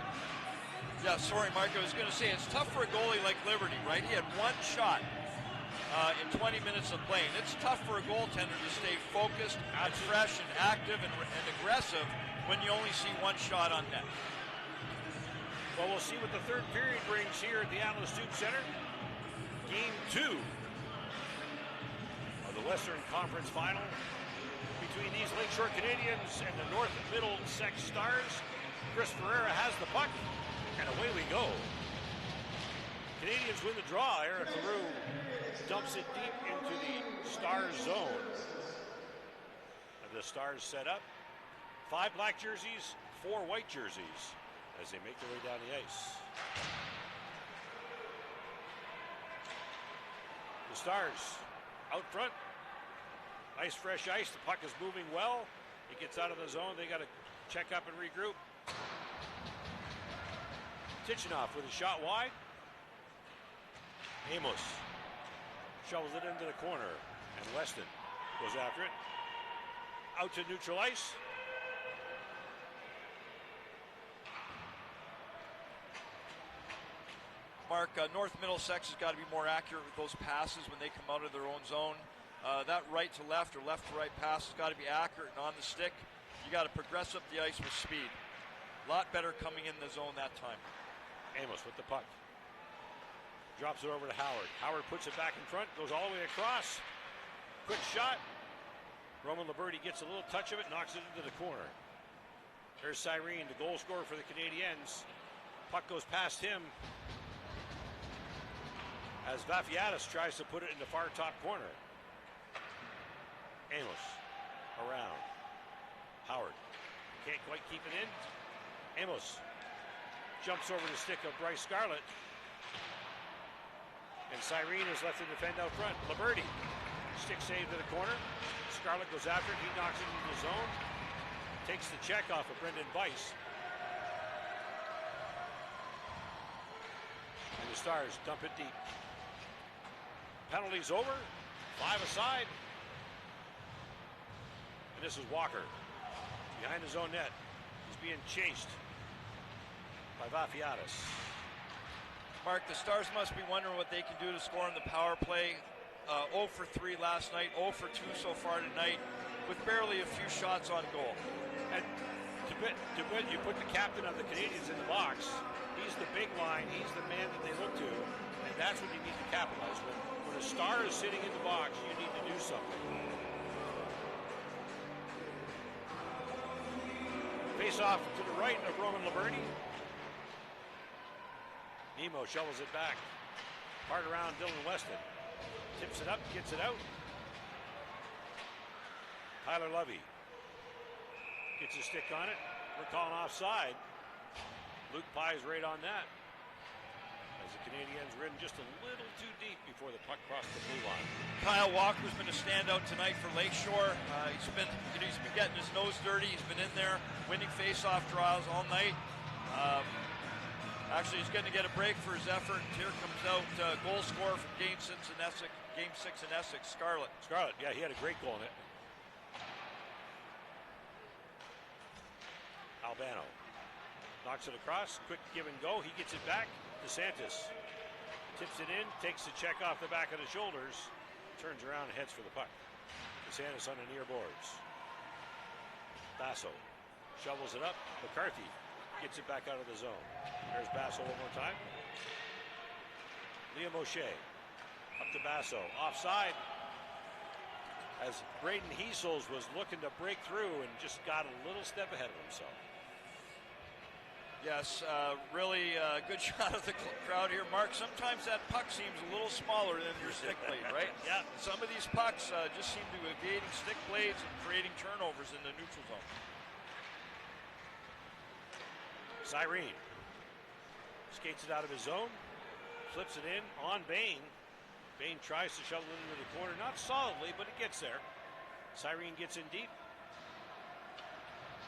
Yeah, sorry, Mark. I was going to say, it's tough for a goalie like Liberty, right? He had 1 shot in 20 minutes of play. And it's tough for a goaltender to stay focused and fresh and active and aggressive when you only see 1 shot on net. Well, we'll see what the 3rd period brings here at the Atlas Tube Center. Game 2 of the Western Conference Final between these Lakeshore Canadiens and the North Middlesex Stars. Chris Ferreira has the puck, and away we go. Canadiens win the draw. Eric LaRue dumps it deep into the Stars zone. And the Stars set up. 5 black jerseys, 4 white jerseys as they make their way down the ice. The Stars out front. Nice fresh ice. The puck is moving well. It gets out of the zone. They got a check up and regroup. Tichinoff with a shot wide. Amos shovels it into the corner, and Weston goes after it. Out to neutral ice. Mark, North Middlesex has got to be more accurate with those passes when they come out of their own zone. That right to left or left to right pass has got to be accurate and on the stick. You got to progress up the ice with speed. A lot better coming in the zone that time. Amos with the puck. Drops it over to Howard. Howard puts it back in front, goes all the way across. Quick shot. Roman Liberty gets a little touch of it, knocks it into the corner. There's Cyrene, the goal scorer for the Canadiens. Puck goes past him as Vafiatis tries to put it in the far top corner. Amos around. Howard can't quite keep it in. Amos jumps over the stick of Bryce Scarlett. And Cyrene is left to defend out front. Liberty, stick save to the corner. Scarlett goes after it. He knocks it into the zone. Takes the check off of Brendan Weiss. And the Stars dump it deep. Penalties over. 5 aside. And this is Walker. Behind his own net. He's being chased by Vafiatis. Mark, the Stars must be wondering what they can do to score on the power play. 0 for 3 last night, 0 for 2 so far tonight, with barely a few shots on goal. And to put you put the captain of the Canadiens in the box. He's the big line. He's the man that they look to, and that's what you need to capitalize with. When a star is sitting in the box, you need to do something. Face off to the right of Roman Liberty. Nemo shovels it back. Hard around Dylan Weston. Tips it up, gets it out. Tyler Lovey gets a stick on it. We're calling offside. Luke Pye's right on that. As the Canadiens ridden just a little too deep before the puck crossed the blue line. Kyle Walker's been a standout tonight for Lakeshore. He's been getting his nose dirty. He's been in there winning face-off draws all night. Actually, he's going to get a break for his effort. Here comes out goal scorer from Game 6 in Essex, Scarlett. Scarlett, yeah, he had a great goal in it. Albano knocks it across. Quick give and go. He gets it back. DeSantis tips it in, takes the check off the back of the shoulders, turns around and heads for the puck. DeSantis on the near boards. Basso shovels it up. McCarthy gets it back out of the zone. There's Basso one more time. Liam O'Shea up to Basso. Offside as Braden Heasels was looking to break through and just got a little step ahead of himself. Yes, really good shot of the crowd here. Mark, sometimes that puck seems a little smaller than your stick blade, right? Yeah. Some of these pucks just seem to be evading stick blades and creating turnovers in the neutral zone. Cyrene skates it out of his zone, flips it in on Bain. Bain tries to shovel it into the corner, not solidly, but it gets there. Cyrene gets in deep,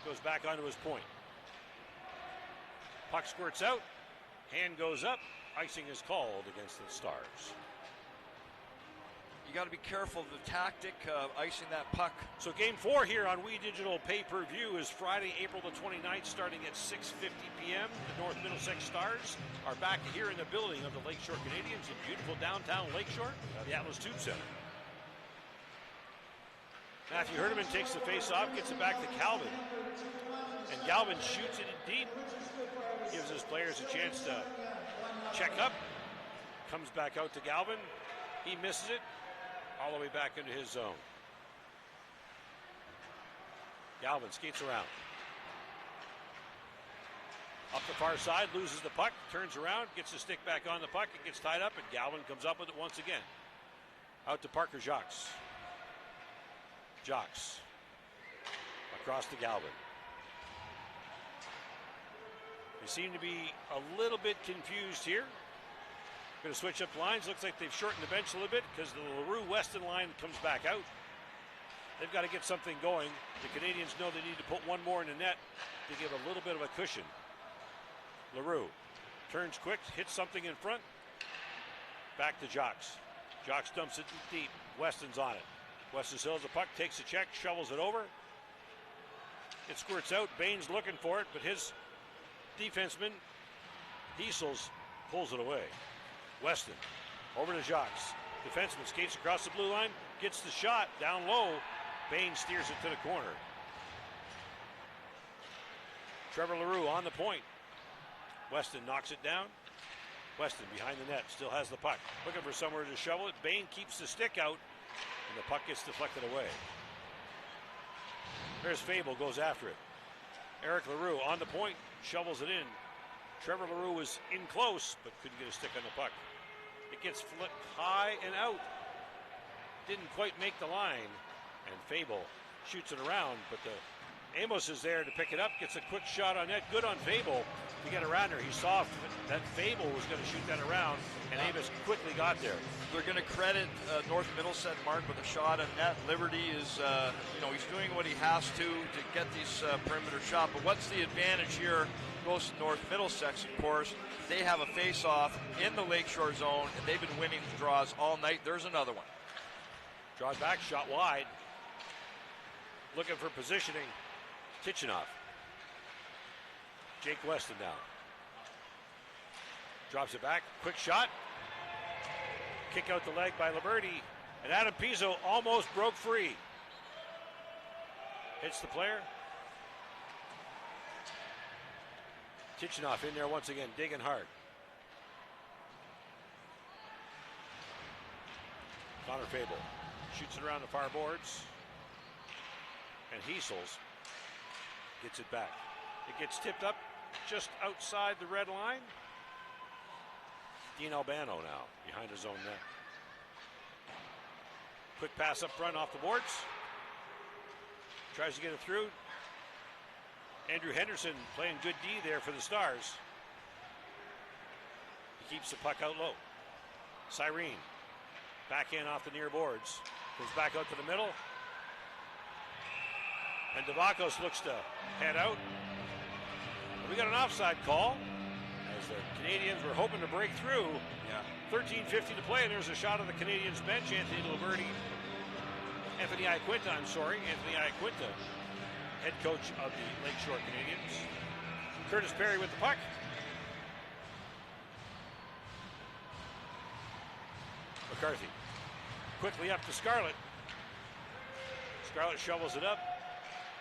goes back onto his point. Puck squirts out, hand goes up, icing is called against the Stars. You got to be careful of the tactic of icing that puck. So game 4 here on We Digital pay-per-view is Friday, April the 29th, starting at 6:50 p.m. The North Middlesex Stars are back here in the building of the Lakeshore Canadiens in beautiful downtown Lakeshore, the Atlas Tube Center. Matthew Herdeman takes the face-off, gets it back to Calvin. And Galvin shoots it in deep. Gives his players a chance to check up. Comes back out to Galvin. He misses it. All the way back into his zone. Galvin skates around. Up the far side, loses the puck, turns around, gets the stick back on the puck, it gets tied up, and Galvin comes up with it once again. Out to Parker Jacques. Jacques. Across to Galvin. They seem to be a little bit confused here. Going to switch up lines. Looks like they've shortened the bench a little bit because the LaRue Weston line comes back out. they've got to get something going. The Canadiens know they need to put one more in the net to give a little bit of a cushion. LaRue turns quick, hits something in front. Back to Jocks. Jocks dumps it deep. Weston's on it. Weston still has the puck, takes a check, shovels it over. It squirts out. Bain's looking for it, but his defenseman, Diesels, pulls it away. Weston over to Jocks. Defenseman skates across the blue line, gets the shot down low. Bain steers it to the corner. Trevor LaRue on the point. Weston knocks it down. Weston behind the net, still has the puck. Looking for somewhere to shovel it. Bain keeps the stick out, and the puck gets deflected away. There's Fable, goes after it. Eric LaRue on the point, shovels it in. Trevor LaRue was in close, but couldn't get a stick on the puck. It gets flipped high and out. Didn't quite make the line, and Fable shoots it around, but Amos is there to pick it up, gets a quick shot on net. Good on Fable to get around her. He saw that Fable was going to shoot that around, and Amos quickly got there. They're going to credit North Middlesex, Mark, with a shot on net. Liberty is, he's doing what he has to get these perimeter shot. But what's the advantage here? Goes to North Middlesex, of course. They have a face-off in the Lakeshore zone, and they've been winning draws all night. There's another one. Draws back, shot wide. Looking for positioning. Tichinoff. Jake Weston down. Drops it back. Quick shot. Kick out the leg by Liberty. And Adam Pizzo almost broke free. Hits the player. Tichinoff in there once again, digging hard. Connor Fable shoots it around the far boards. And Heesels gets it back. It gets tipped up just outside the red line. Dean Albano now behind his own net. Quick pass up front off the boards. Tries to get it through. Andrew Henderson playing good D there for the Stars. He keeps the puck out low. Cyrene back in off the near boards. Goes back out to the middle. And Devakos looks to head out. We got an offside call as the Canadiens were hoping to break through. Yeah. 13:50 to play, and there's a shot of the Canadiens bench. Anthony Iaquinta, head coach of the Lakeshore Canadiens. Curtis Perry with the puck. McCarthy quickly up to Scarlett. Scarlett shovels it up,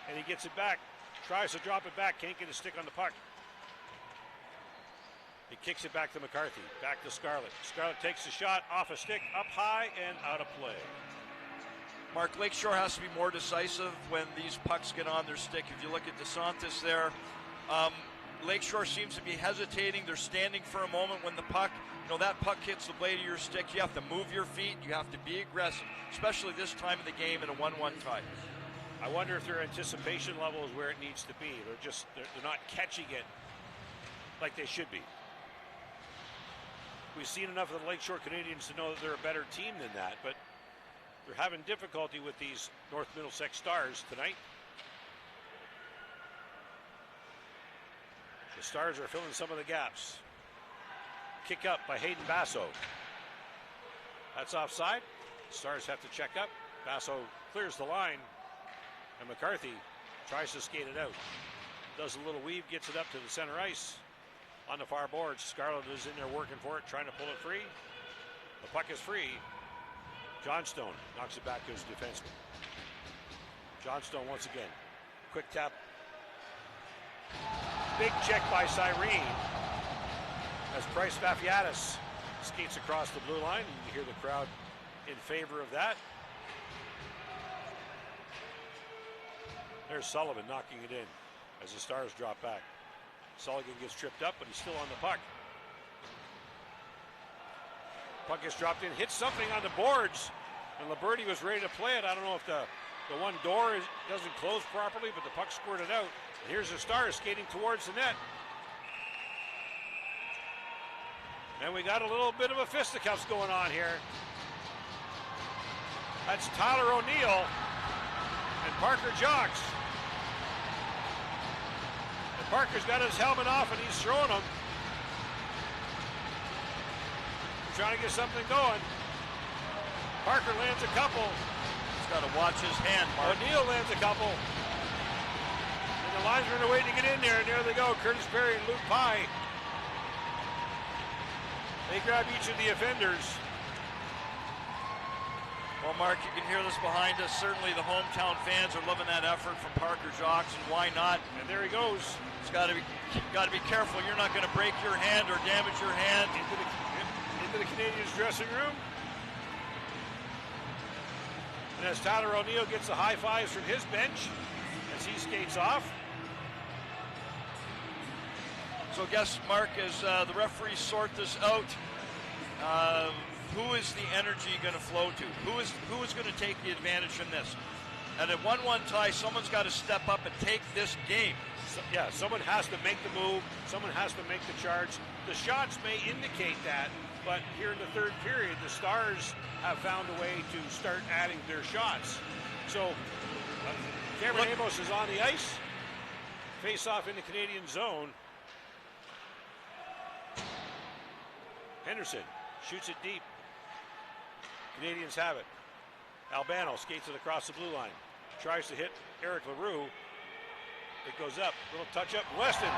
and he gets it back. Tries to drop it back, can't get a stick on the puck. He kicks it back to McCarthy, back to Scarlett. Scarlett takes the shot off a stick, up high and out of play. Mark, Lakeshore has to be more decisive when these pucks get on their stick. If you look at DeSantis there, Lakeshore seems to be hesitating. They're standing for a moment when the puck, that puck hits the blade of your stick. You have to move your feet. You have to be aggressive, especially this time of the game in a 1-1 tie. I wonder if their anticipation level is where it needs to be. They're not catching it like they should be. We've seen enough of the Lakeshore Canadiens to know that they're a better team than that, but they're having difficulty with these North Middlesex Stars tonight. The Stars are filling some of the gaps. Kick up by Hayden Basso. That's offside. Stars have to check up. Basso clears the line. And McCarthy tries to skate it out. Does a little weave, gets it up to the center ice. On the far boards, Scarlett is in there working for it, trying to pull it free. The puck is free. Johnstone knocks it back to his defenseman. Johnstone once again. Quick tap. Big check by Cyrene as Price Vafiatis skates across the blue line. You hear the crowd in favor of that. There's Sullivan knocking it in as the Stars drop back. Sullivan gets tripped up, but he's still on the puck. Puck gets dropped in, hits something on the boards, and Liberty was ready to play it. I don't know if the one door doesn't close properly, but the puck squirted out. And here's the Stars skating towards the net. And we got a little bit of a fisticuffs going on here. That's Tyler O'Neill and Parker jogs. And Parker's got his helmet off and he's throwing them. Trying to get something going. Parker lands a couple. He's got to watch his hand, Mark. O'Neill lands a couple. And the linesmen are waiting to get in there, and there they go. Curtis Perry and Luke Pye. They grab each of the offenders. Well, Mark, you can hear this behind us. Certainly the hometown fans are loving that effort from Parker Jocks, and why not? And there he goes. It's got to be careful. You're not going to break your hand or damage your hand. Into the Canadiens dressing room. And as Tyler O'Neill gets the high fives from his bench as he skates off. So guess, Mark, as the referees sort this out, who is the energy going to flow to? Who is going to take the advantage from this? At a 1-1 tie, someone's got to step up and take this game. So, yeah, someone has to make the move. Someone has to make the charge. The shots may indicate that, but here in the third period, the Stars have found a way to start adding their shots. So Cameron Amos is on the ice. Face off in the Canadian zone. Henderson shoots it deep. Canadians have it. Albano skates it across the blue line. Tries to hit Eric LaRue. It goes up. Little touch up. Weston.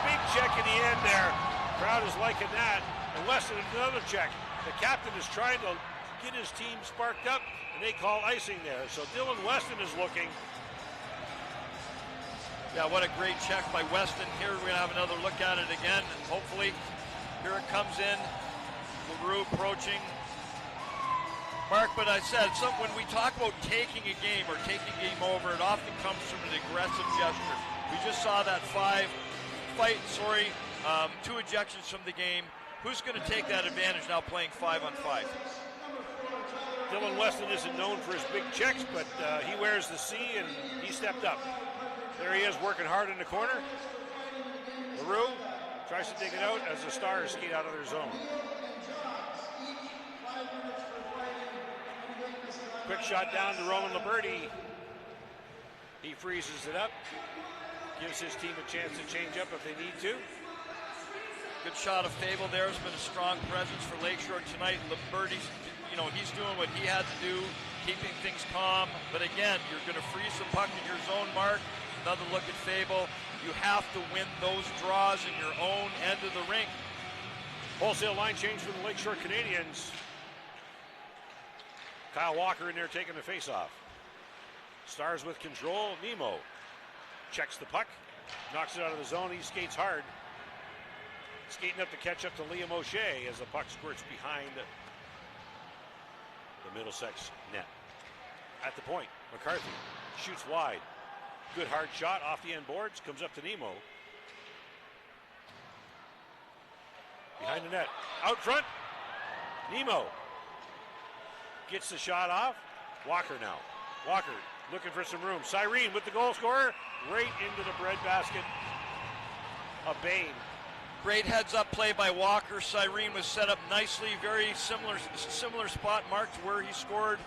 Big check in the end there. Crowd is liking that. And Weston another check. The captain is trying to get his team sparked up, and they call icing there. So Dylan Weston is looking. Yeah, what a great check by Weston. Here we're going to have another look at it again. And hopefully, here it comes in. LaRue approaching. Mark, but I said, when we talk about taking a game or taking a game over, it often comes from an aggressive gesture. We just saw that 2 ejections from the game. Who's going to take that advantage now playing 5-on-5? Dylan Weston isn't known for his big checks, but he wears the C, and he stepped up. There he is, working hard in the corner. LaRue tries to dig it out as the Stars skate out of their zone. Quick shot down to Roman Liberty. He freezes it up. Gives his team a chance to change up if they need to. Good shot of Fable there. Has been a strong presence for Lakeshore tonight. Liberty's, he's doing what he had to do, keeping things calm. But again, you're going to freeze the puck in your zone, Mark. Another look at Fable. You have to win those draws in your own end of the rink. Wholesale line change for the Lakeshore Canadiens. Kyle Walker in there taking the face-off. Stars with control. Nemo checks the puck, knocks it out of the zone. He skates hard. Skating up to catch up to Liam O'Shea as the puck squirts behind the Middlesex net. At the point, McCarthy shoots wide. Good hard shot off the end boards, comes up to Nemo. Behind the net, out front, Nemo gets the shot off. Walker now. Walker looking for some room. Cyrene with the goal scorer, right into the breadbasket of Bain. Great heads-up play by Walker. Cyrene was set up nicely. Very similar spot, Mark, to where he scored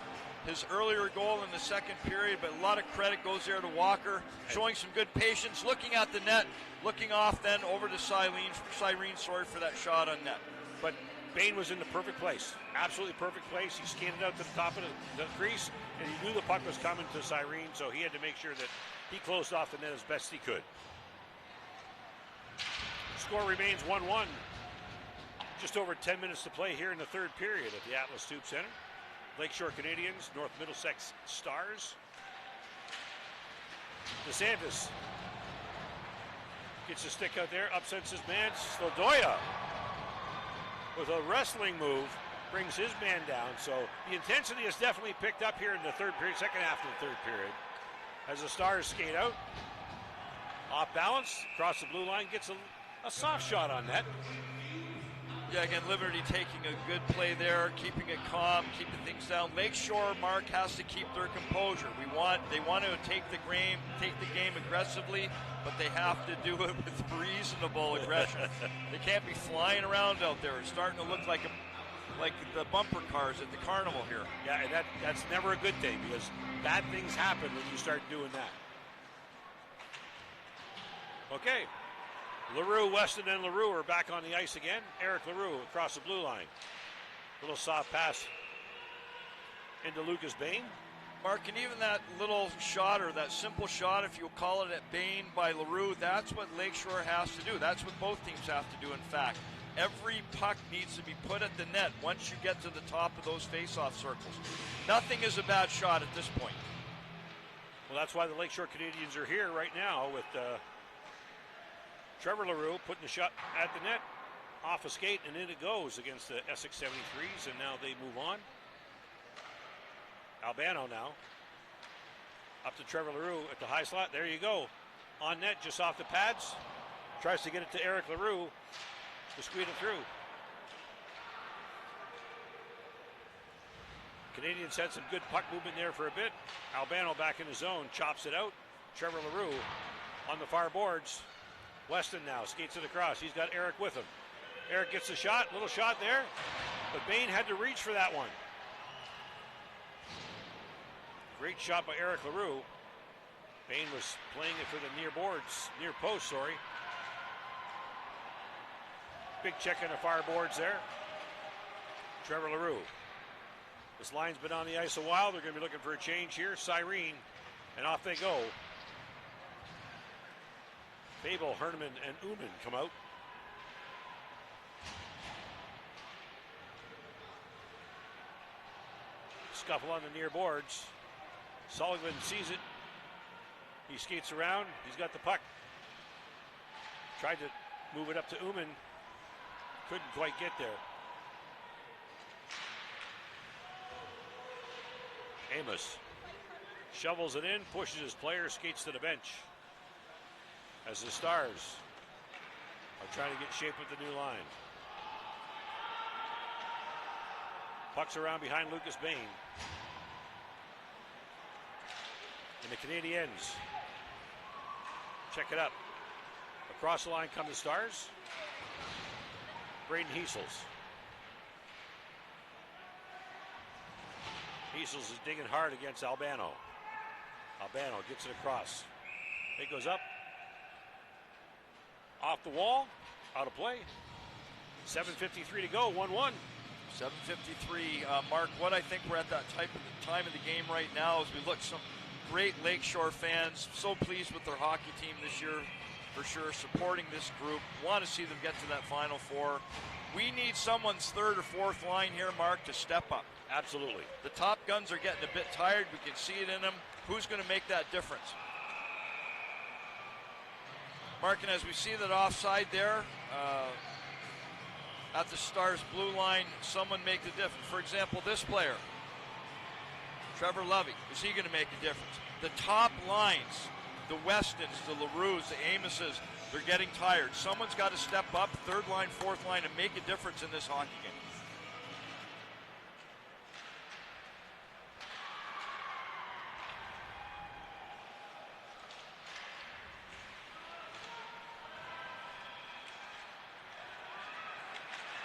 his earlier goal in the second period. But a lot of credit goes there to Walker, showing some good patience, looking at the net, looking off then over to Cyrene for that shot on net. But Bain was in the perfect place, absolutely perfect place. He skated out to the top of the crease, and he knew the puck was coming to Cyrene, so he had to make sure that he closed off the net as best he could. Score remains 1-1. Just over 10 minutes to play here in the third period at the Atlas Tube Center. Lakeshore Canadiens, North Middlesex Stars. DeSantis gets a stick out there, upsets his man. Slodoya with a wrestling move brings his man down. So the intensity is definitely picked up here in the third period, second half of the third period. As the Stars skate out, off balance, across the blue line, gets a soft shot on net. Yeah, again, Liberty taking a good play there, keeping it calm, keeping things down. Lakeshore, Mark, has to keep their composure. They want to take the game aggressively, but they have to do it with reasonable aggression. They can't be flying around out there. It's starting to look like like the bumper cars at the carnival here. Yeah, and that's never a good thing because bad things happen when you start doing that. Okay. LaRue, Weston, and LaRue are back on the ice again. Eric LaRue across the blue line. Little soft pass into Lucas Bain. Mark, and even that little shot, or that simple shot, if you call it at Bain by LaRue, that's what Lakeshore has to do. That's what both teams have to do, in fact. Every puck needs to be put at the net once you get to the top of those face-off circles. Nothing is a bad shot at this point. Well, that's why the Lakeshore Canadiens are here right now with Trevor LaRue putting the shot at the net, off a skate, and in it goes against the Essex 73s, and now they move on. Albano now. Up to Trevor LaRue at the high slot. There you go. On net, just off the pads. Tries to get it to Eric LaRue to squeeze it through. Canadiens had some good puck movement there for a bit. Albano back in the zone, chops it out. Trevor LaRue on the far boards. Weston now skates it across. He's got Eric with him. Eric gets the shot, little shot there, but Bain had to reach for that one. Great shot by Eric LaRue. Bain was playing it for the near boards, near post, sorry. Big check on the far boards there. Trevor LaRue. This line's been on the ice a while. They're going to be looking for a change here. Cyrene, and off they go. Fable, Herneman, and Uman come out. Scuffle on the near boards. Sullivan sees it. He skates around. He's got the puck. Tried to move it up to Uman. Couldn't quite get there. Amos shovels it in, pushes his player, skates to the bench. As the Stars are trying to get shape with the new line. Puck's around behind Lucas Bain. And the Canadiens check it up. Across the line come the Stars. Braden Heasels. Heasels is digging hard against Albano. Albano gets it across. It goes up. Off the wall. Out of play. 7:53 to go. 1-1. 7:53. Mark, what I think we're at that time of the game right now is we look some great Lakeshore fans. So pleased with their hockey team this year, for sure. Supporting this group. Want to see them get to that Final Four. We need someone's third or fourth line here, Mark, to step up. Absolutely. The top guns are getting a bit tired. We can see it in them. Who's going to make that difference? Mark, and as we see that offside there at the Stars blue line, someone make the difference. For example, this player, Trevor Lovey, is he going to make a difference? The top lines, the Westons, the LaRues, the Amoses, they're getting tired. Someone's got to step up, third line, fourth line, and make a difference in this hockey game.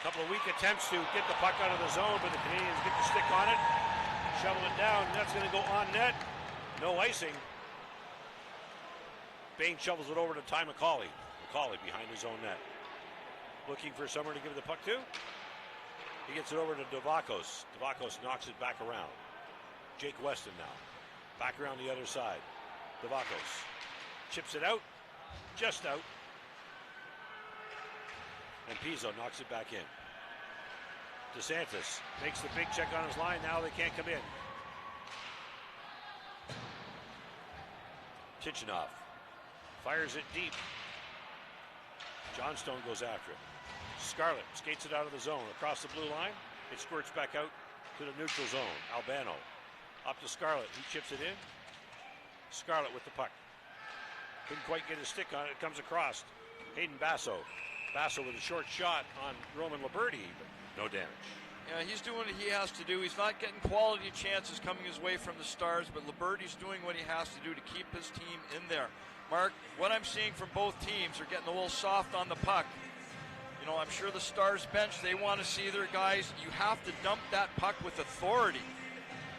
Couple of weak attempts to get the puck out of the zone, but the Canadiens get the stick on it, shovel it down. That's going to go on net. No icing. Bain shovels it over to Ty McCauley. McCauley behind his own net. Looking for somewhere to give the puck to. He gets it over to Devakos. Devakos knocks it back around. Jake Weston now. Back around the other side. Devakos chips it out. Just out. And Pizzo knocks it back in. DeSantis makes the big check on his line. Now they can't come in. Tichenov fires it deep. Johnstone goes after it. Scarlett skates it out of the zone. Across the blue line. It squirts back out to the neutral zone. Albano up to Scarlett. He chips it in. Scarlett with the puck. Couldn't quite get his stick on it. It comes across. Hayden Basso. Basso with a short shot on Roman Liberty, but no damage. Yeah, he's doing what he has to do. He's not getting quality chances coming his way from the Stars, but Liberty's doing what he has to do to keep his team in there. Mark, what I'm seeing from both teams are getting a little soft on the puck. You know, I'm sure the Stars bench, they want to see their guys. You have to dump that puck with authority.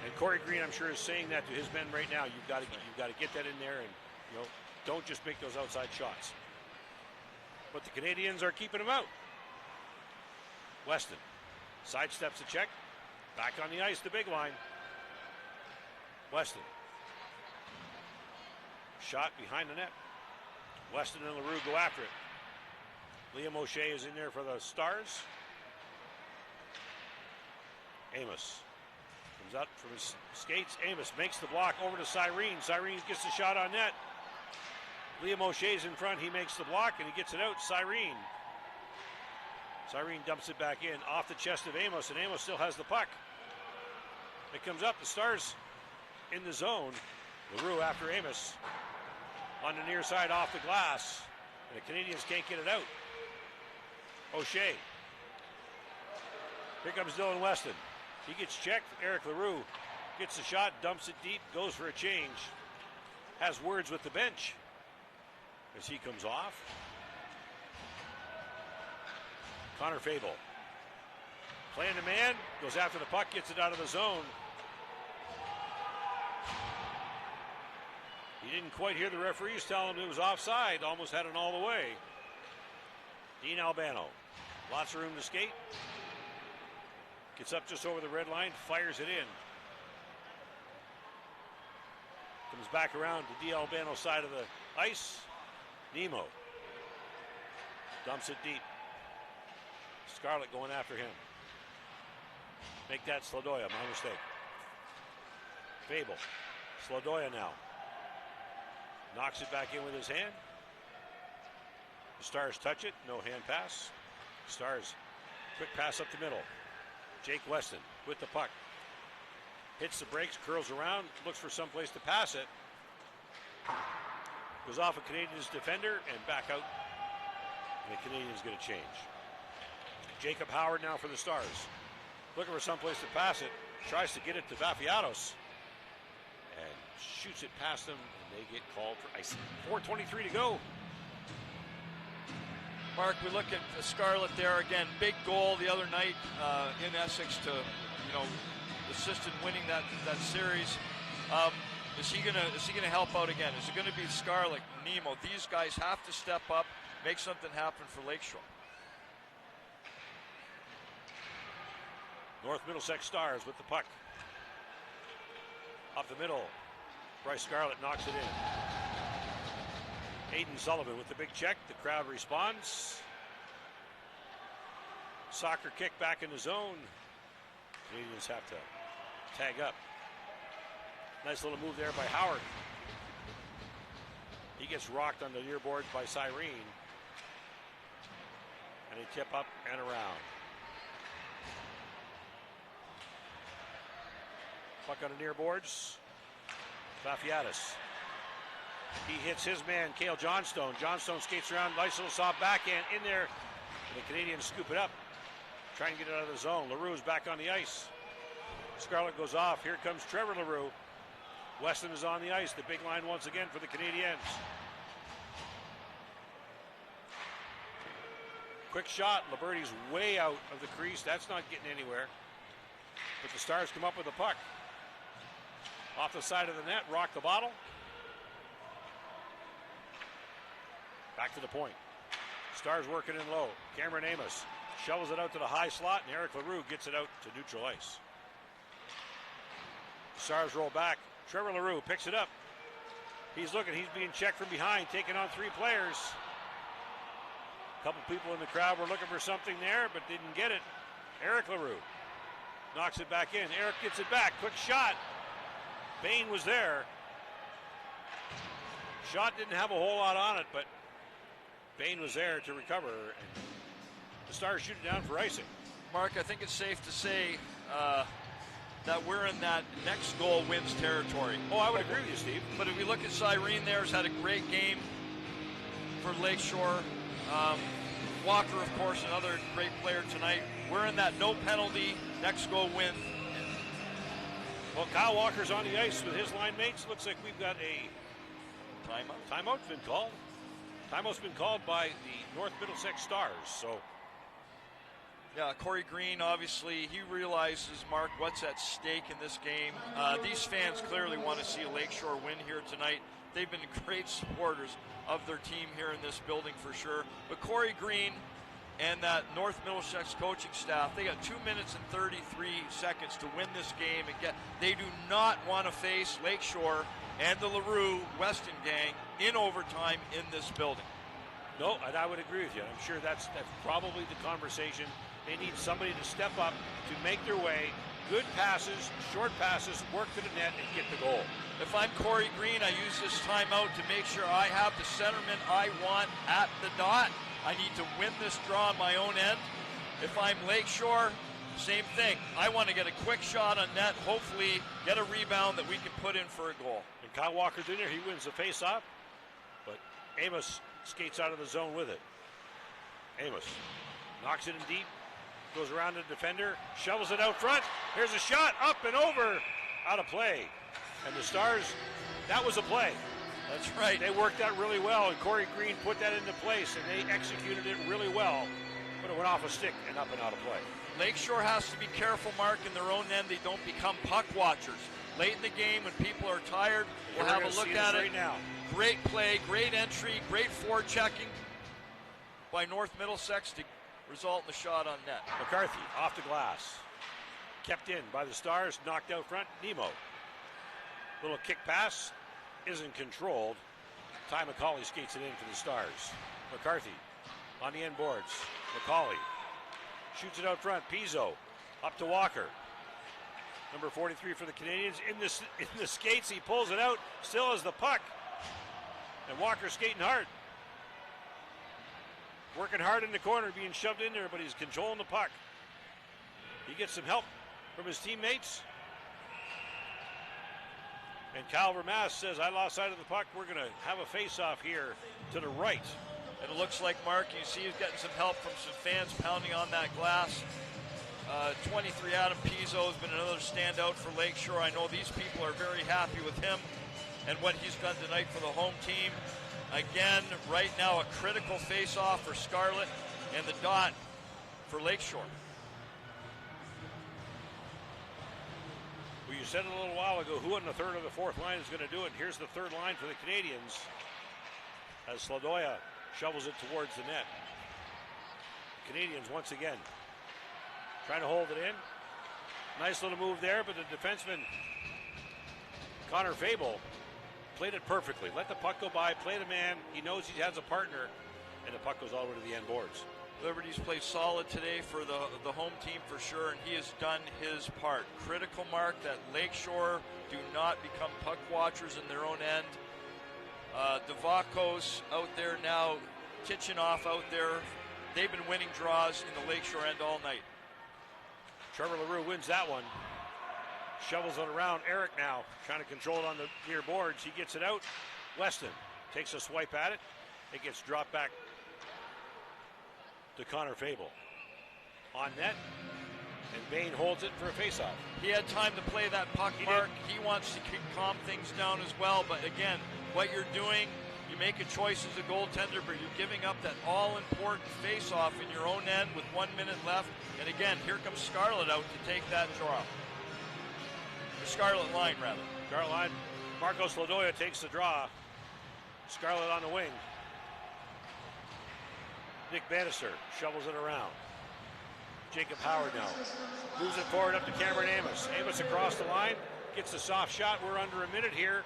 And Corey Green, I'm sure, is saying that to his men right now. You've got to get that in there, and don't just make those outside shots. But the Canadiens are keeping them out. Weston sidesteps the check. Back on the ice, the big line. Weston. Shot behind the net. Weston and LaRue go after it. Liam O'Shea is in there for the Stars. Amos comes out from his skates. Amos makes the block over to Cyrene. Cyrene gets the shot on net. Liam O'Shea's in front. He makes the block and he gets it out. Cyrene dumps it back in off the chest of Amos, and Amos still has the puck. It comes up. The Stars in the zone. LaRue after Amos on the near side off the glass, and the Canadiens can't get it out. O'Shea. Here comes Dylan Weston. He gets checked. Eric LaRue gets the shot, dumps it deep, goes for a change. Has words with the bench as he comes off. Connor Fable. Playing the man, goes after the puck, gets it out of the zone. He didn't quite hear the referees tell him it was offside, almost had it all the way. Dean Albano. Lots of room to skate. Gets up just over the red line, fires it in. Comes back around to D. Albano's side of the ice. Nemo. Dumps it deep. Scarlett going after him. Make that Slodoya, my mistake. Fable. Slodoya now. Knocks it back in with his hand. The Stars touch it, no hand pass. Stars, quick pass up the middle. Jake Weston with the puck. Hits the brakes, curls around, looks for someplace to pass it. Goes off a Canadiens defender and back out. And the Canadiens get a change. Jacob Howard now for the Stars. Looking for someplace to pass it. Tries to get it to Vafiatos. And shoots it past them, and they get called for icing. 4:23 to go. Mark, we look at Scarlett there again. Big goal the other night in Essex to, assist in winning that series. Is he gonna help out again? Is it going to be Scarlett, Nemo? These guys have to step up, make something happen for Lakeshore. North Middlesex Stars with the puck. Up the middle. Bryce Scarlett knocks it in. Aiden Sullivan with the big check. The crowd responds. Soccer kick back in the zone. Canadiens have to tag up. Nice little move there by Howard. He gets rocked on the near boards by Cyrene. And they tip up and around. Puck on the near boards. Vafiatis. He hits his man, Cale Johnstone. Johnstone skates around, nice little soft backhand in there. And the Canadiens scoop it up. Trying to get it out of the zone. LaRue's back on the ice. Scarlett goes off. Here comes Trevor LaRue. Weston is on the ice. The big line once again for the Canadiens. Quick shot. Liberty's way out of the crease. That's not getting anywhere. But the Stars come up with the puck. Off the side of the net. Rock the bottle. Back to the point. Stars working in low. Cameron Amos shovels it out to the high slot, and Eric LaRue gets it out to neutral ice. Stars roll back. Trevor LaRue picks it up. He's looking. He's being checked from behind, taking on three players. A couple people in the crowd were looking for something there, but didn't get it. Eric LaRue knocks it back in. Eric gets it back. Quick shot. Bain was there. Shot didn't have a whole lot on it, but Bain was there to recover, and the Stars shoot it down for icing. Mark, I think it's safe to say that we're in that next goal wins territory. Oh, I would agree with you, Steve. But if we look at Cyrene there, has had a great game for Lakeshore. Walker, of course, another great player tonight. We're in that no penalty, next goal win. Well, Kyle Walker's on the ice with his line mates. Looks like we've got a timeout. Timeout's been called. Timeout's been called by the North Middlesex Stars. So Yeah, Corey Green, obviously, he realizes, Mark, what's at stake in this game. These fans clearly want to see a Lakeshore win here tonight. They've been great supporters of their team here in this building for sure. But Corey Green and that North Middlesex coaching staff, they got 2 minutes and 33 seconds to win this game. And they do not want to face Lakeshore and the LaRue Weston gang in overtime in this building. No, and I would agree with you. I'm sure that's probably the conversation. They need somebody to step up to make their way. Good passes, short passes, work to the net, and get the goal. If I'm Corey Green, I use this timeout to make sure I have the centerman I want at the dot. I need to win this draw on my own end. If I'm Lakeshore, same thing. I want to get a quick shot on net, hopefully get a rebound that we can put in for a goal. And Kyle Walker's in there. He wins the face-off, but Amos skates out of the zone with it. Amos knocks it in deep, goes around the defender, shovels it out front. Here's a shot, up and over, out of play. And the Stars, that was a play. That's right. They worked that really well, and Corey Green put that into place, and they executed it really well. But it went off a stick and up and out of play. Lakeshore has to be careful, Mark, in their own end. They don't become puck watchers. Late in the game, when people are tired, we'll have a look at it right now. Great play, great entry, great forechecking by North Middlesex to result in the shot on net. McCarthy off the glass. Kept in by the Stars, knocked out front. Nemo. Little kick pass, isn't controlled. Ty McCauley skates it in for the Stars. McCarthy on the end boards. McCauley shoots it out front. Pizzo up to Walker. Number 43 for the Canadiens. In the skates, he pulls it out. Still has the puck. And Walker skating hard. Working hard in the corner, being shoved in there, but he's controlling the puck. He gets some help from his teammates. And Kyle Vermaas says, I lost sight of the puck. We're going to have a face-off here to the right. And it looks like, Mark, you see he's getting some help from some fans pounding on that glass. 23 Adam Pizzo has been another standout for Lakeshore. I know these people are very happy with him and what he's done tonight for the home team. Again, right now, a critical face-off for Scarlett and the dot for Lakeshore. Well, you said it a little while ago, who in the third or the fourth line is going to do it? Here's the third line for the Canadiens as Sladoja shovels it towards the net. Canadiens once again trying to hold it in. Nice little move there, but the defenseman, Connor Fable, played it perfectly. Let the puck go by, play the man. He knows he has a partner, and the puck goes all the way to the end boards. Liberty's played solid today for the home team for sure, and he has done his part. Critical, Mark, that Lakeshore do not become puck watchers in their own end. Devakos out there now, Kitchenoff out there. They've been winning draws in the Lakeshore end all night. Trevor LaRue wins that one. Shovels it around. Eric now trying to control it on the near boards. He gets it out. Weston takes a swipe at it. It gets dropped back to Connor Fable. On net, and Bain holds it for a faceoff. He had time to play that puck, Mark. He wants to calm things down as well. But again, what you're doing, you make a choice as a goaltender, but you're giving up that all-important face-off in your own end with 1 minute left. And again, here comes Scarlett out to take that draw. The Scarlett line, rather. Scarlett line. Marcos Sladoja takes the draw. Scarlett on the wing. Nick Bannister shovels it around. Jacob Howard now moves it forward up to Cameron Amos. Amos across the line, gets the soft shot. We're under a minute here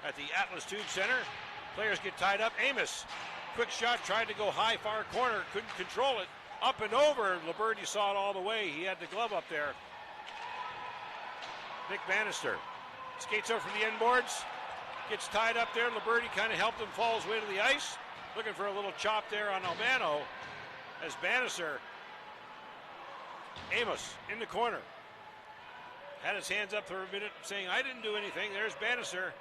at the Atlas Tube Center. Players get tied up. Amos, quick shot, tried to go high, far corner, couldn't control it. Up and over. Liberty saw it all the way. He had the glove up there. Nick Bannister skates out from the end boards, gets tied up there. Liberty kind of helped him fall his way to the ice. Looking for a little chop there on Albano as Bannister. Amos in the corner. Had his hands up for a minute saying, I didn't do anything. There's Bannister.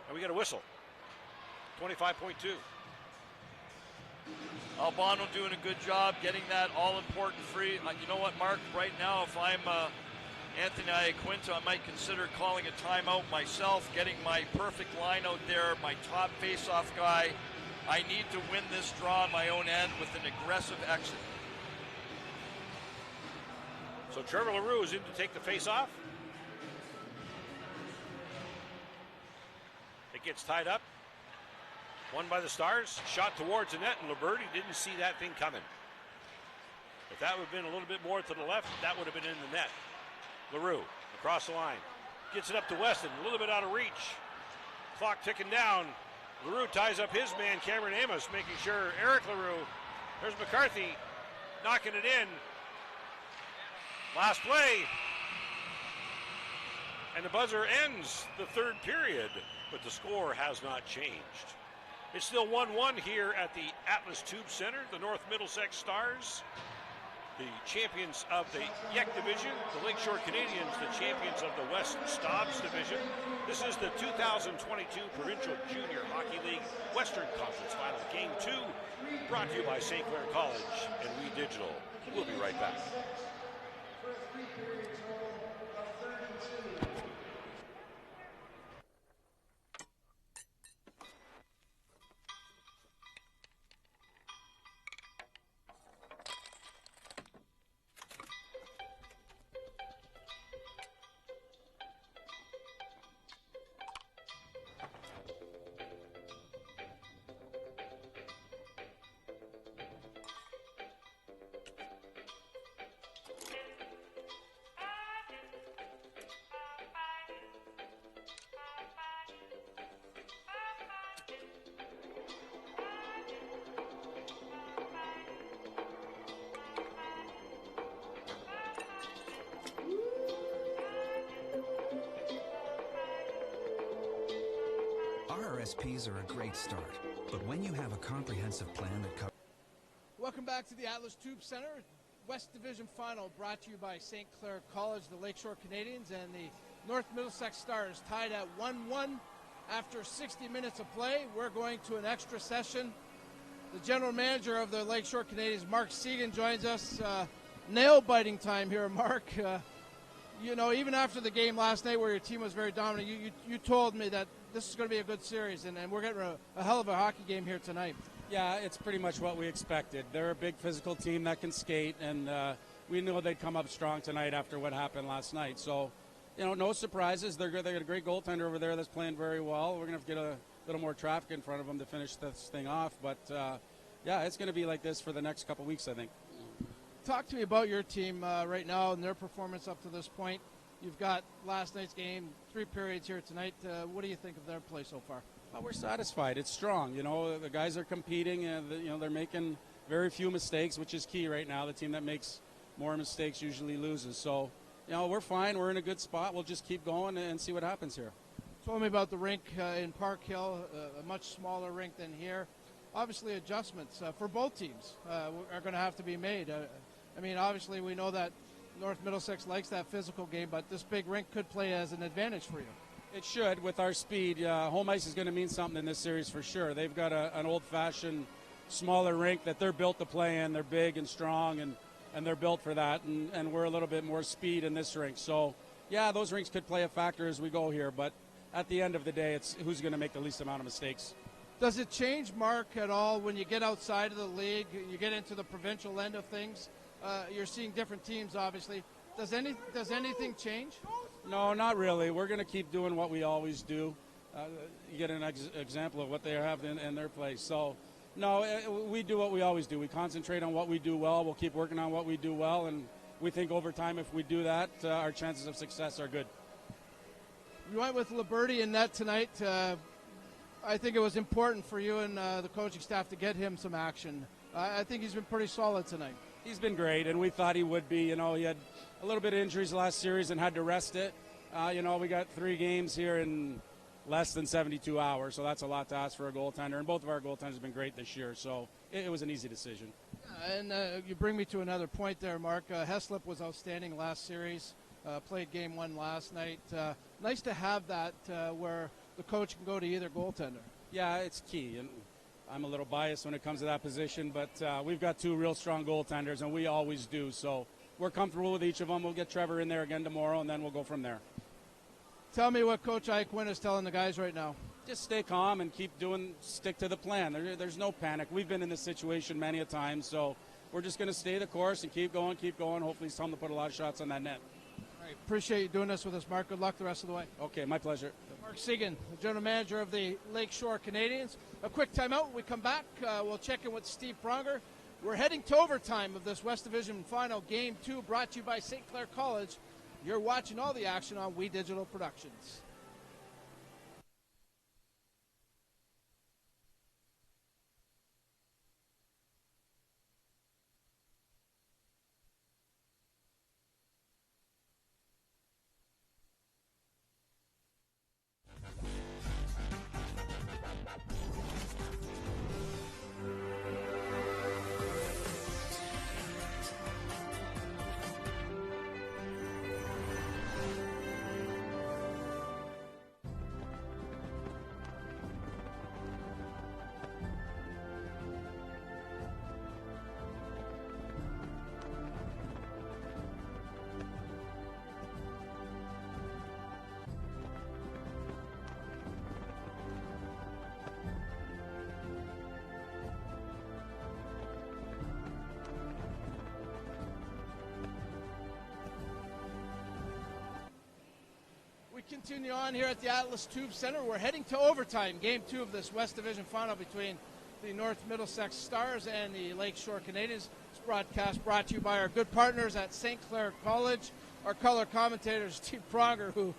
And we got a whistle. 25.2. Albano doing a good job getting that all-important free. You know what, Mark? Right now, if I'm Anthony Iaquinta, I might consider calling a timeout myself, getting my perfect line out there, my top face-off guy. I need to win this draw on my own end with an aggressive exit. So Trevor LaRue is in to take the face-off. It gets tied up. Won by the Stars. Shot towards the net, and Liberty didn't see that thing coming. If that would have been a little bit more to the left, that would have been in the net. LaRue across the line. Gets it up to Weston, a little bit out of reach. Clock ticking down. LaRue ties up his man, Cameron Amos, making sure Eric LaRue. There's McCarthy knocking it in. Last play. And the buzzer ends the third period, but the score has not changed. It's still 1-1 here at the Atlas Tube Center. The North Middlesex Stars, the champions of the YEC Division. The Lakeshore Canadiens, the champions of the West Staubs Division. This is the 2022 Provincial Junior Hockey League Western Conference Final. Game 2, brought to you by St. Clair College and We Digital. We'll be right back. RRSPs are a great start, but when you have a comprehensive plan that covers... Welcome back to the Atlas Tube Center. West Division Final brought to you by St. Clair College, the Lakeshore Canadiens, and the North Middlesex Stars tied at 1-1 after 60 minutes of play. We're going to an extra session. The general manager of the Lakeshore Canadiens, Mark Segan, joins us. Nail-biting time here, Mark. You know, even after the game last night where your team was very dominant, you told me that this is going to be a good series, and we're getting a hell of a hockey game here tonight. Yeah, it's pretty much what we expected. They're a big physical team that can skate, and we knew they'd come up strong tonight after what happened last night. So, you know, no surprises. They got a great goaltender over there that's playing very well. We're going to have to get a little more traffic in front of them to finish this thing off. But, yeah, it's going to be like this for the next couple weeks, I think. Talk to me about your team right now and their performance up to this point. You've got last night's game, 3 periods here tonight. What do you think of their play so far? Well, we're satisfied. It's strong. You know, the guys are competing, and they're making very few mistakes, which is key right now. The team that makes more mistakes usually loses. So, you know, we're fine. We're in a good spot. We'll just keep going and see what happens here. Told me about the rink in Park Hill, a much smaller rink than here. Obviously, adjustments for both teams are going to have to be made. I mean, obviously, we know that North Middlesex likes that physical game, but this big rink could play as an advantage for you. It should. With our speed, home ice is going to mean something in this series for sure. They've got an old-fashioned, smaller rink that they're built to play in. They're big and strong, and they're built for that, and we're a little bit more speed in this rink. So, yeah, those rinks could play a factor as we go here, but at the end of the day, it's who's going to make the least amount of mistakes. Does it change, Mark, at all when you get outside of the league, you get into the provincial end of things? You're seeing different teams, obviously. Does anything change? No, not really. We're going to keep doing what we always do. You get an example of what they have in their place. So, no, we do what we always do. We concentrate on what we do well. We'll keep working on what we do well, and we think over time if we do that, our chances of success are good. You went with Liberty in net tonight. I think it was important for you and the coaching staff to get him some action. I think he's been pretty solid tonight. He's been great, and we thought he would be. You know, he had a little bit of injuries last series and had to rest it. You know, we got 3 games here in less than 72 hours, so that's a lot to ask for a goaltender. And both of our goaltenders have been great this year, so it was an easy decision. And you bring me to another point there, Mark. Heslip was outstanding last series, played game 1 last night. Nice to have that where the coach can go to either goaltender. Yeah, it's key. And I'm a little biased when it comes to that position, but we've got 2 real strong goaltenders, and we always do. So we're comfortable with each of them. We'll get Trevor in there again tomorrow, and then we'll go from there. Tell me what Coach Ike Wynn is telling the guys right now. Just stay calm and stick to the plan. There's no panic. We've been in this situation many a time, so we're just going to stay the course and keep going. Hopefully something to put a lot of shots on that net. All right, appreciate you doing this with us, Mark. Good luck the rest of the way. Okay, my pleasure. Mark Seguin, the general manager of the Lakeshore Canadiens. A quick timeout. When we come back, we'll check in with Steve Pronger. We're heading to overtime of this West Division Final, Game 2, brought to you by St. Clair College. You're watching all the action on We Digital Productions. Continue on here at the Atlas Tube Center. We're heading to overtime, Game 2 of this West Division Final between the North Middlesex Stars and the Lakeshore Canadiens. This broadcast brought to you by our good partners at St. Clair College, our color commentator, Steve Pronger, who's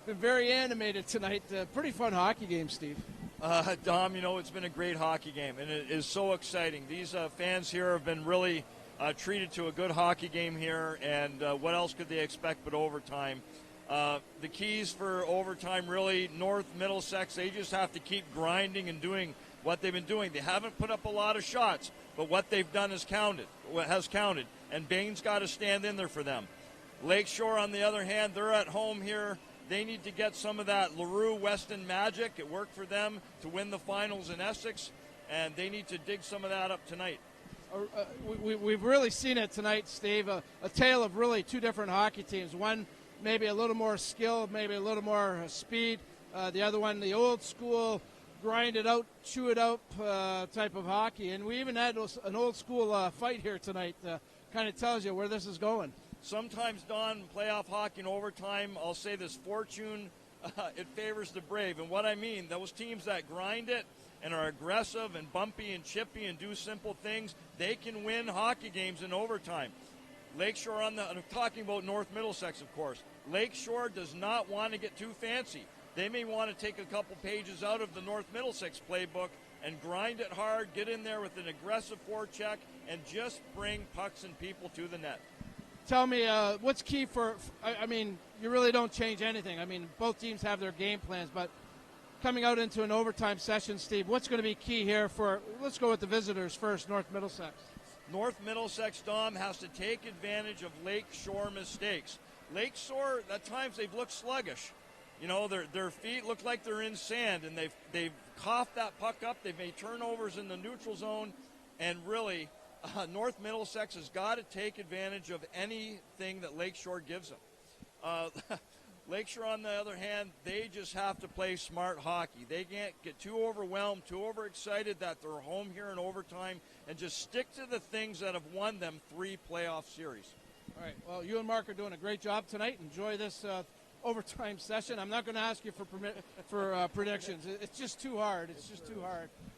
been very animated tonight. Pretty fun hockey game, Steve. Dom, it's been a great hockey game, and it is so exciting. These fans here have been really treated to a good hockey game here, and what else could they expect but overtime? The keys for overtime, really, North Middlesex, they just have to keep grinding and doing what they've been doing. They haven't put up a lot of shots, but what they've done has counted, and Bain's got to stand in there for them. Lakeshore, on the other hand, they're at home here. They need to get some of that LaRue Weston magic. It worked for them to win the finals in Essex, and they need to dig some of that up tonight. We've really seen it tonight, Steve, a tale of really two different hockey teams. One maybe a little more skill, maybe a little more speed. The other one, the old school, grind it out, chew it out type of hockey. And we even had an old school fight here tonight. Kind of tells you where this is going. Sometimes, Don, playoff hockey in overtime, I'll say this, fortune, it favors the brave. And what I mean, those teams that grind it and are aggressive and bumpy and chippy and do simple things, they can win hockey games in overtime. Lakeshore I'm talking about North Middlesex, of course. Lakeshore does not want to get too fancy. They may want to take a couple pages out of the North Middlesex playbook and grind it hard, get in there with an aggressive forecheck, and just bring pucks and people to the net. Tell me, what's key for, I mean, you really don't change anything. I mean, both teams have their game plans, but coming out into an overtime session, Steve, what's going to be key here for, let's go with the visitors first, North Middlesex. North Middlesex, Dom, has to take advantage of Lakeshore mistakes. Lakeshore, at times they've looked sluggish. Their feet look like they're in sand, and they've coughed that puck up. They've made turnovers in the neutral zone, and really, North Middlesex has got to take advantage of anything that Lakeshore gives them. Lakeshore, on the other hand, they just have to play smart hockey. They can't get too overwhelmed, too overexcited that they're home here in overtime, and just stick to the things that have won them 3 playoff series. All right. Well, you and Mark are doing a great job tonight. Enjoy this overtime session. I'm not going to ask you for predictions. It's just too hard.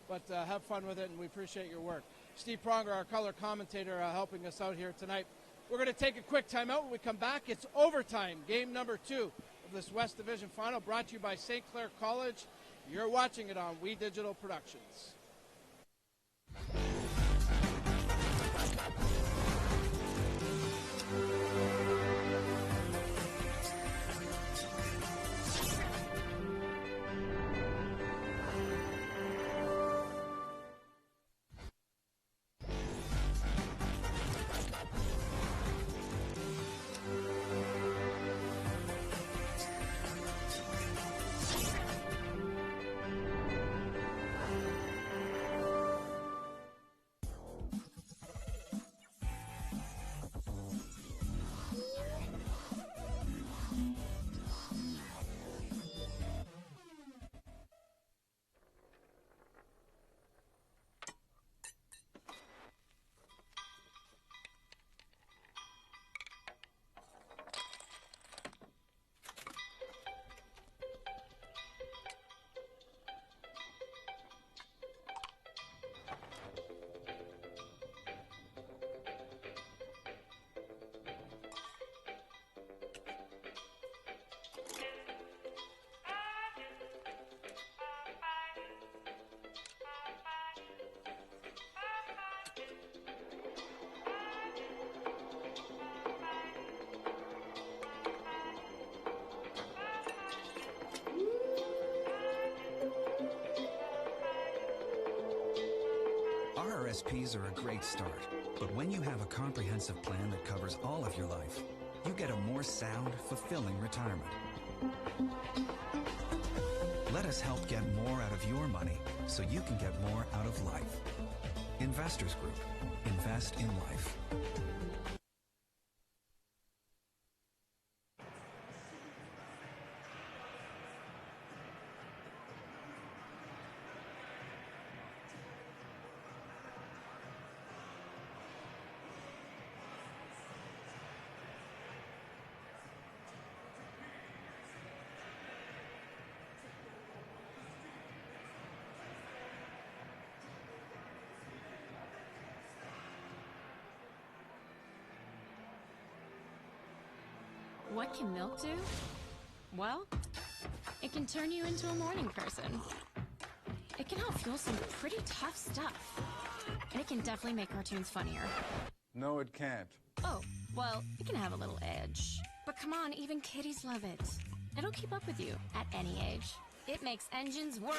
But have fun with it, and we appreciate your work. Steve Pronger, our color commentator, helping us out here tonight. We're going to take a quick timeout. When we come back, it's overtime, game number 2 of this West Division Final, brought to you by St. Clair College. You're watching it on We Digital Productions. RSPs are a great start, but when you have a comprehensive plan that covers all of your life, you get a more sound, fulfilling retirement. Let us help get more out of your money so you can get more out of life. Investors Group. Invest in life. What can milk do? Well, it can turn you into a morning person. It can help fuel some pretty tough stuff. And it can definitely make cartoons funnier. No, it can't. Oh, well, it can have a little edge. But come on, even kiddies love it. It'll keep up with you at any age. It makes engines whir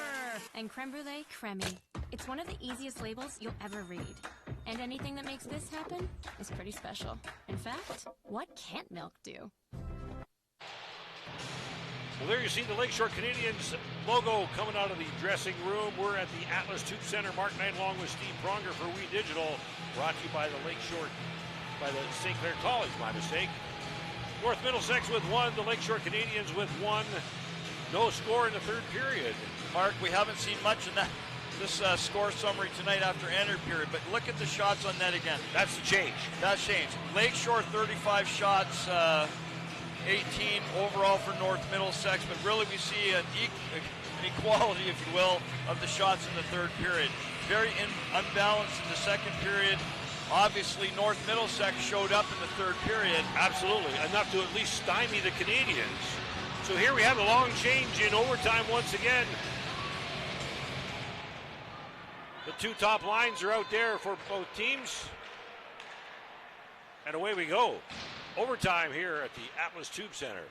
and creme brulee creamy. It's one of the easiest labels you'll ever read. And anything that makes this happen is pretty special. In fact, what can't milk do? Well, there you see the Lakeshore Canadiens logo coming out of the dressing room. We're at the Atlas Tube Center. Mark Knight along with Steve Pronger for We Digital. Brought to you by the Lakeshore, by the St. Clair College, my mistake. North Middlesex with 1, the Lakeshore Canadiens with 1. No score in the third period. Mark, we haven't seen much in this score summary tonight after entry period, but look at the shots on net again. That's the change. That's changed. Lakeshore 35 shots, 18 overall for North Middlesex, but really we see an equality, if you will, of the shots in the third period. Very unbalanced in the second period. Obviously, North Middlesex showed up in the third period. Absolutely, enough to at least stymie the Canadiens. So here we have a long change in overtime once again. The two top lines are out there for both teams. And away we go. Overtime here at the Atlas Tube Center.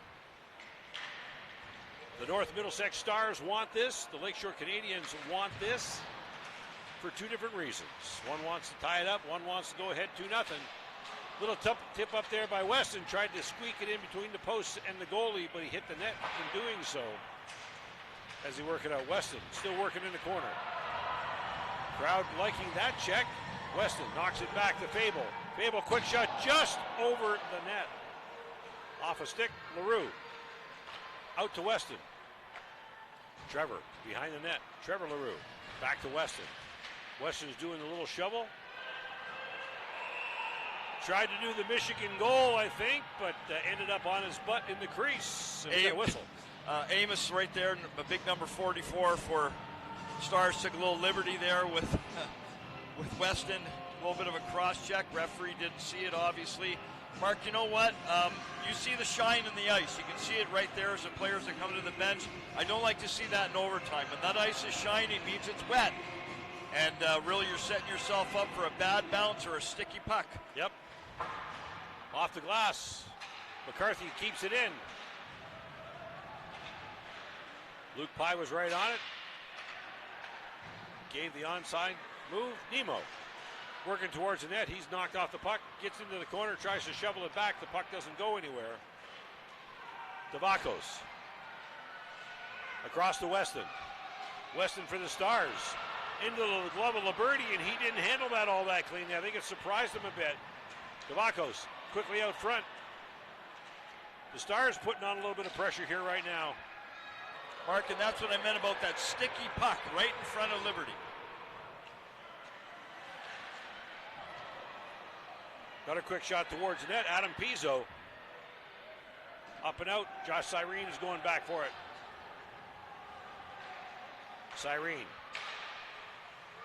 The North Middlesex Stars want this. The Lakeshore Canadiens want this for two different reasons. One wants to tie it up. One wants to go ahead 2-0. Little tip up there by Weston. Tried to squeak it in between the posts and the goalie, but he hit the net in doing so. As he worked it out, Weston still working in the corner. Crowd liking that check. Weston knocks it back to Fable. Fable, quick shot just over the net. Off a stick, LaRue. Out to Weston. Trevor behind the net. Trevor LaRue back to Weston. Weston's doing the little shovel. Tried to do the Michigan goal, I think, but ended up on his butt in the crease. And whistle. Amos right there, a big number 44 for Stars, took a little liberty there with Weston. A little bit of a cross-check. Referee didn't see it, obviously. Mark, you know what? You see the shine in the ice. You can see it right there as the players that come to the bench. I don't like to see that in overtime. When that ice is shining, it means it's wet. And really, you're setting yourself up for a bad bounce or a sticky puck. Yep. Off the glass. McCarthy keeps it in. Luke Pye was right on it. Gave the onside move. Nemo working towards the net. He's knocked off the puck. Gets into the corner. Tries to shovel it back. The puck doesn't go anywhere. Devakos. Across to Weston. Weston for the Stars. Into the glove of Liberty, and he didn't handle that all that cleanly. I think it surprised him a bit. Devakos quickly out front. The Stars putting on a little bit of pressure here right now. Mark, and that's what I meant about that sticky puck right in front of Liberty. Got a quick shot towards the net. Adam Pizzo. Up and out. Josh Cyrene is going back for it. Cyrene.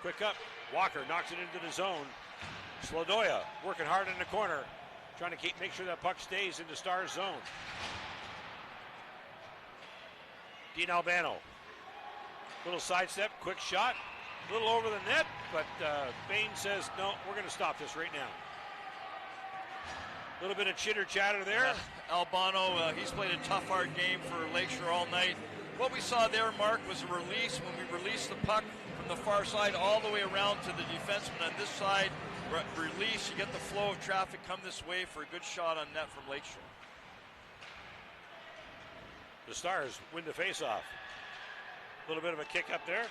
Quick up. Walker knocks it into the zone. Slodoya working hard in the corner. Trying to make sure that puck stays in the Stars zone. Dean Albano. Little sidestep, quick shot. A little over the net, but Bain says, no, we're going to stop this right now. A little bit of chitter chatter there. Albano, he's played a tough, hard game for Lakeshore all night. What we saw there, Mark, was a release when we released the puck from the far side all the way around to the defenseman on this side. Release, you get the flow of traffic come this way for a good shot on net from Lakeshore. The Stars win the face-off. A little bit of a kick up there.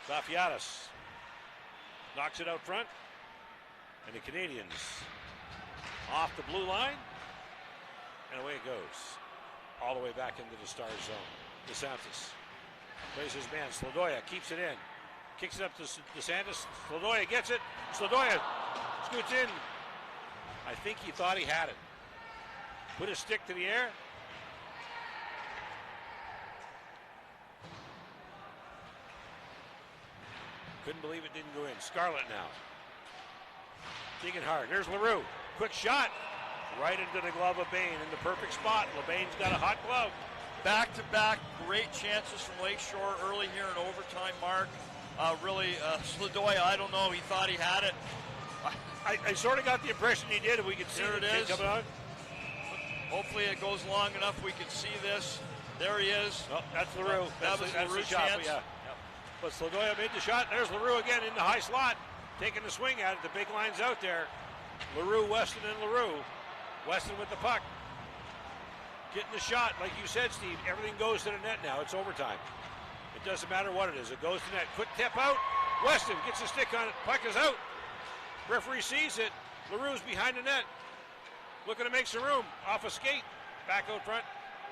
Zafiatis knocks it out front. And the Canadiens off the blue line. And away it goes. All the way back into the Stars zone. DeSantis plays his man. Slodoya keeps it in. Kicks it up to DeSantis. Slodoya gets it. Slodoya scoots in. I think he thought he had it. Put his stick to the air. Couldn't believe it didn't go in. Scarlett now. Digging hard. There's LaRue. Quick shot. Right into the glove of Bain in the perfect spot. LeBain's got a hot glove. Back-to-back great chances from Lakeshore early here in overtime, Mark. Slodoya, I don't know. He thought he had it. I sort of got the impression he did. If we could see there it is. Coming out. Hopefully it goes long enough we can see this. There he is. Oh, that's LaRue. That's LaRue the shot. chance. Yeah. Yep. But Slodoya made the shot. There's LaRue again in the high slot. Taking the swing at it. The big line's out there. LaRue, Weston, and LaRue. Weston with the puck. Getting the shot. Like you said, Steve, everything goes to the net now. It's overtime. It doesn't matter what it is. It goes to net. Quick tip out. Weston gets a stick on it. Puck is out. Referee sees it. LaRue's behind the net. Looking to make some room. Off a skate. Back out front.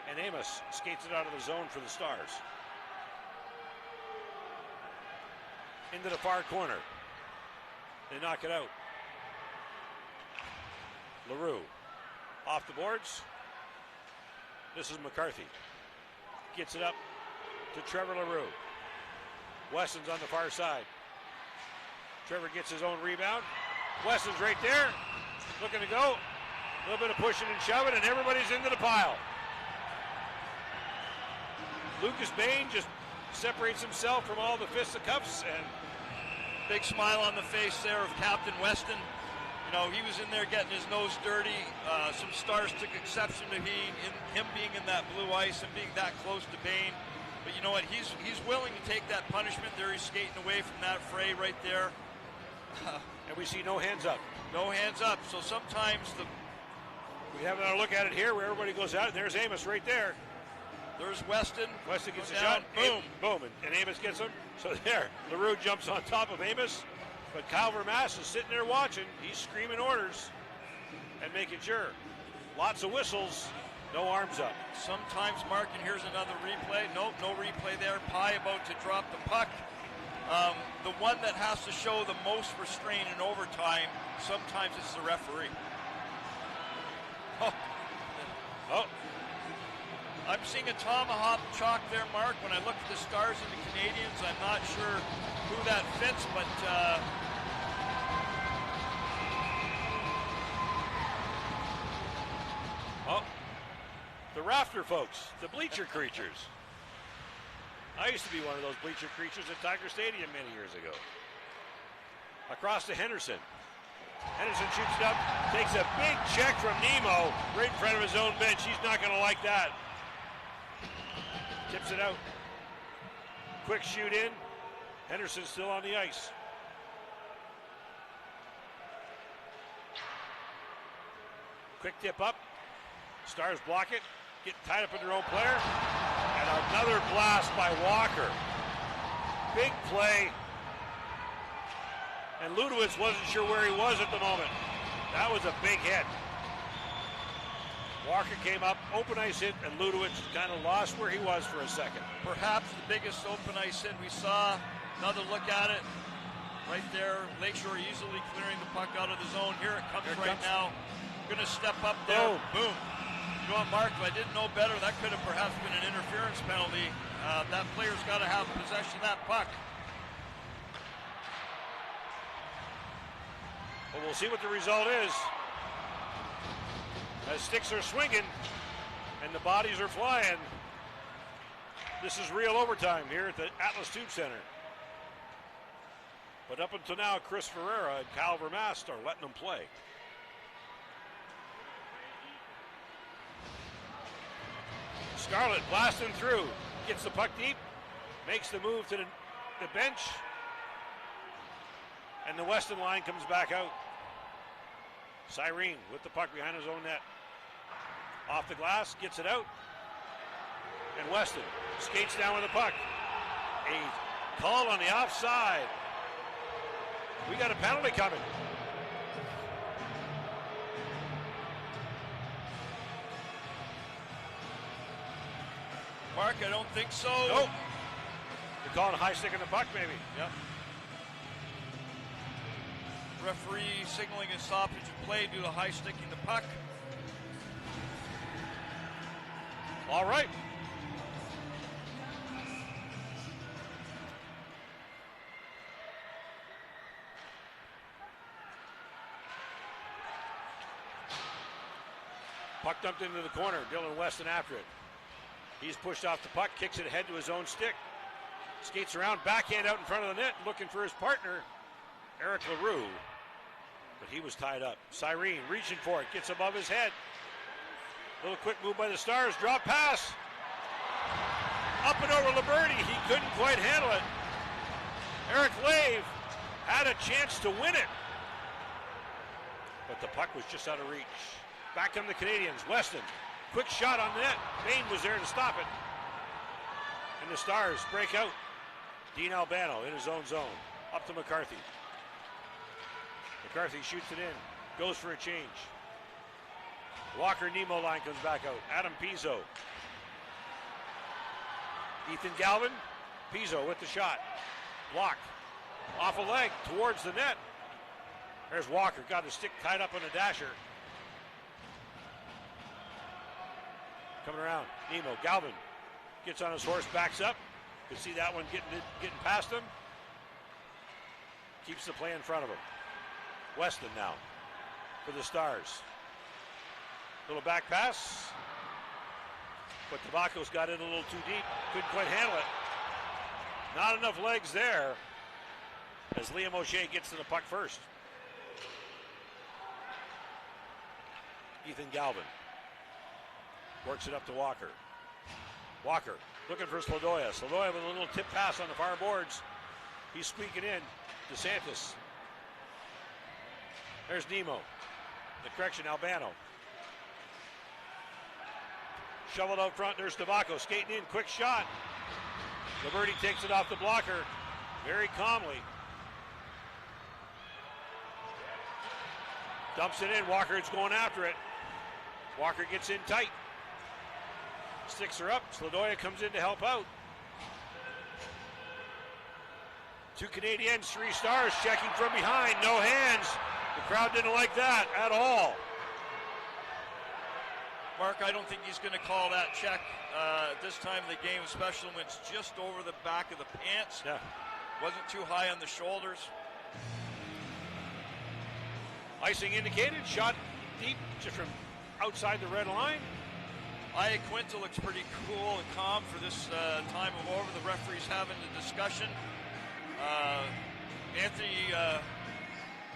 And Amos skates it out of the zone for the Stars. Into the far corner. They knock it out. LaRue off the boards. This is McCarthy. Gets it up to Trevor LaRue. Weston's on the far side. Trevor gets his own rebound. Weston's right there. Looking to go. A little bit of pushing and shoving, and everybody's into the pile. Lucas Bain just separates himself from all the fisticuffs, and big smile on the face there of Captain Weston. You know, he was in there getting his nose dirty. Some Stars took exception to him being in that blue ice and being that close to Bain. But you know what? He's willing to take that punishment there. He's skating away from that fray right there. And we see no hands up. No hands up. So sometimes we have another look at it here where everybody goes out, and there's Amos right there. There's Weston. Weston gets a shot. Boom. Boom. And Amos gets him. So there, LaRue jumps on top of Amos. But Kyle Vermaas is sitting there watching. He's screaming orders and making sure. Lots of whistles. No arms up. Sometimes, Mark, and here's another replay. Nope, no replay there. Pye about to drop the puck. The one that has to show the most restraint in overtime, sometimes it's the referee. Oh. I'm seeing a tomahawk chalk there, Mark. When I look at the Stars and the Canadiens, I'm not sure who that fits, but the rafter folks, the bleacher creatures. I used to be one of those bleacher creatures at Tiger Stadium many years ago. Across to Henderson. Henderson shoots it up, takes a big check from Nemo right in front of his own bench. He's not going to like that. Tips it out. Quick shoot in. Henderson's still on the ice. Quick tip up. Stars block it. Getting tied up in their own player. And another blast by Walker. Big play. And Ludowitz wasn't sure where he was at the moment. That was a big hit. Walker came up, open ice hit, and Ludowitz kind of lost where he was for a second. Perhaps the biggest open ice hit we saw. Another look at it. Right there, Lakeshore easily clearing the puck out of the zone. Here it comes now. Going to step up there. Boom. You know what, Mark, if I didn't know better, that could have perhaps been an interference penalty. That player's got to have possession of that puck. Well, we'll see what the result is. As sticks are swinging and the bodies are flying. This is real overtime here at the Atlas Tube Center. But up until now, Chris Ferreira and Kyle Vermaas are letting them play. Scarlett blasting through, gets the puck deep, makes the move to the the bench. And the Weston line comes back out. Cyrene with the puck behind his own net. Off the glass, gets it out. And Weston skates down with the puck. A call on the offside. We got a penalty coming. Mark, I don't think so. Nope. They're calling a high stick on the puck, maybe. Yep. Referee signaling a stoppage of play due to high sticking the puck. All right. Puck dumped into the corner. Dylan Weston after it. He's pushed off the puck, kicks it ahead to his own stick. Skates around, backhand out in front of the net, looking for his partner, Eric LaRue. But he was tied up. Cyrene reaching for it, gets above his head. Little quick move by the Stars, drop pass. Up and over Liberty, he couldn't quite handle it. Eric Lave had a chance to win it. But the puck was just out of reach. Back come the Canadiens, Weston. Quick shot on the net. Bain was there to stop it. And the Stars break out. Dean Albano in his own zone. Up to McCarthy. McCarthy shoots it in. Goes for a change. Walker Nemo line comes back out. Adam Pizzo. Ethan Galvin. Pizzo with the shot. Blocked. Off a leg towards the net. There's Walker. Got his stick tied up on a dasher. Coming around, Nemo, Galvin gets on his horse, backs up. You can see that one getting past him. Keeps the play in front of him. Weston now for the Stars. Little back pass. But Tobacco's got it a little too deep. Couldn't quite handle it. Not enough legs there as Liam O'Shea gets to the puck first. Ethan Galvin. Works it up to Walker. Walker looking for Slodoya. Slodoya with a little tip pass on the far boards. He's squeaking in. DeSantis. There's Nemo. The correction, Albano. Shoveled out front. There's Tobacco skating in. Quick shot. Liberty takes it off the blocker very calmly. Dumps it in. Walker's going after it. Walker gets in tight. Sticks her up. Slodoya comes in to help out. 2 Canadiens, 3 Stars checking from behind. No hands. The crowd didn't like that at all. Mark, I don't think he's going to call that check at this time of the game, especially when it's just over the back of the pants. Yeah. Wasn't too high on the shoulders. Icing indicated. Shot deep just from outside the red line. Quinta looks pretty cool and calm for this time of over. The referee's having the discussion. Anthony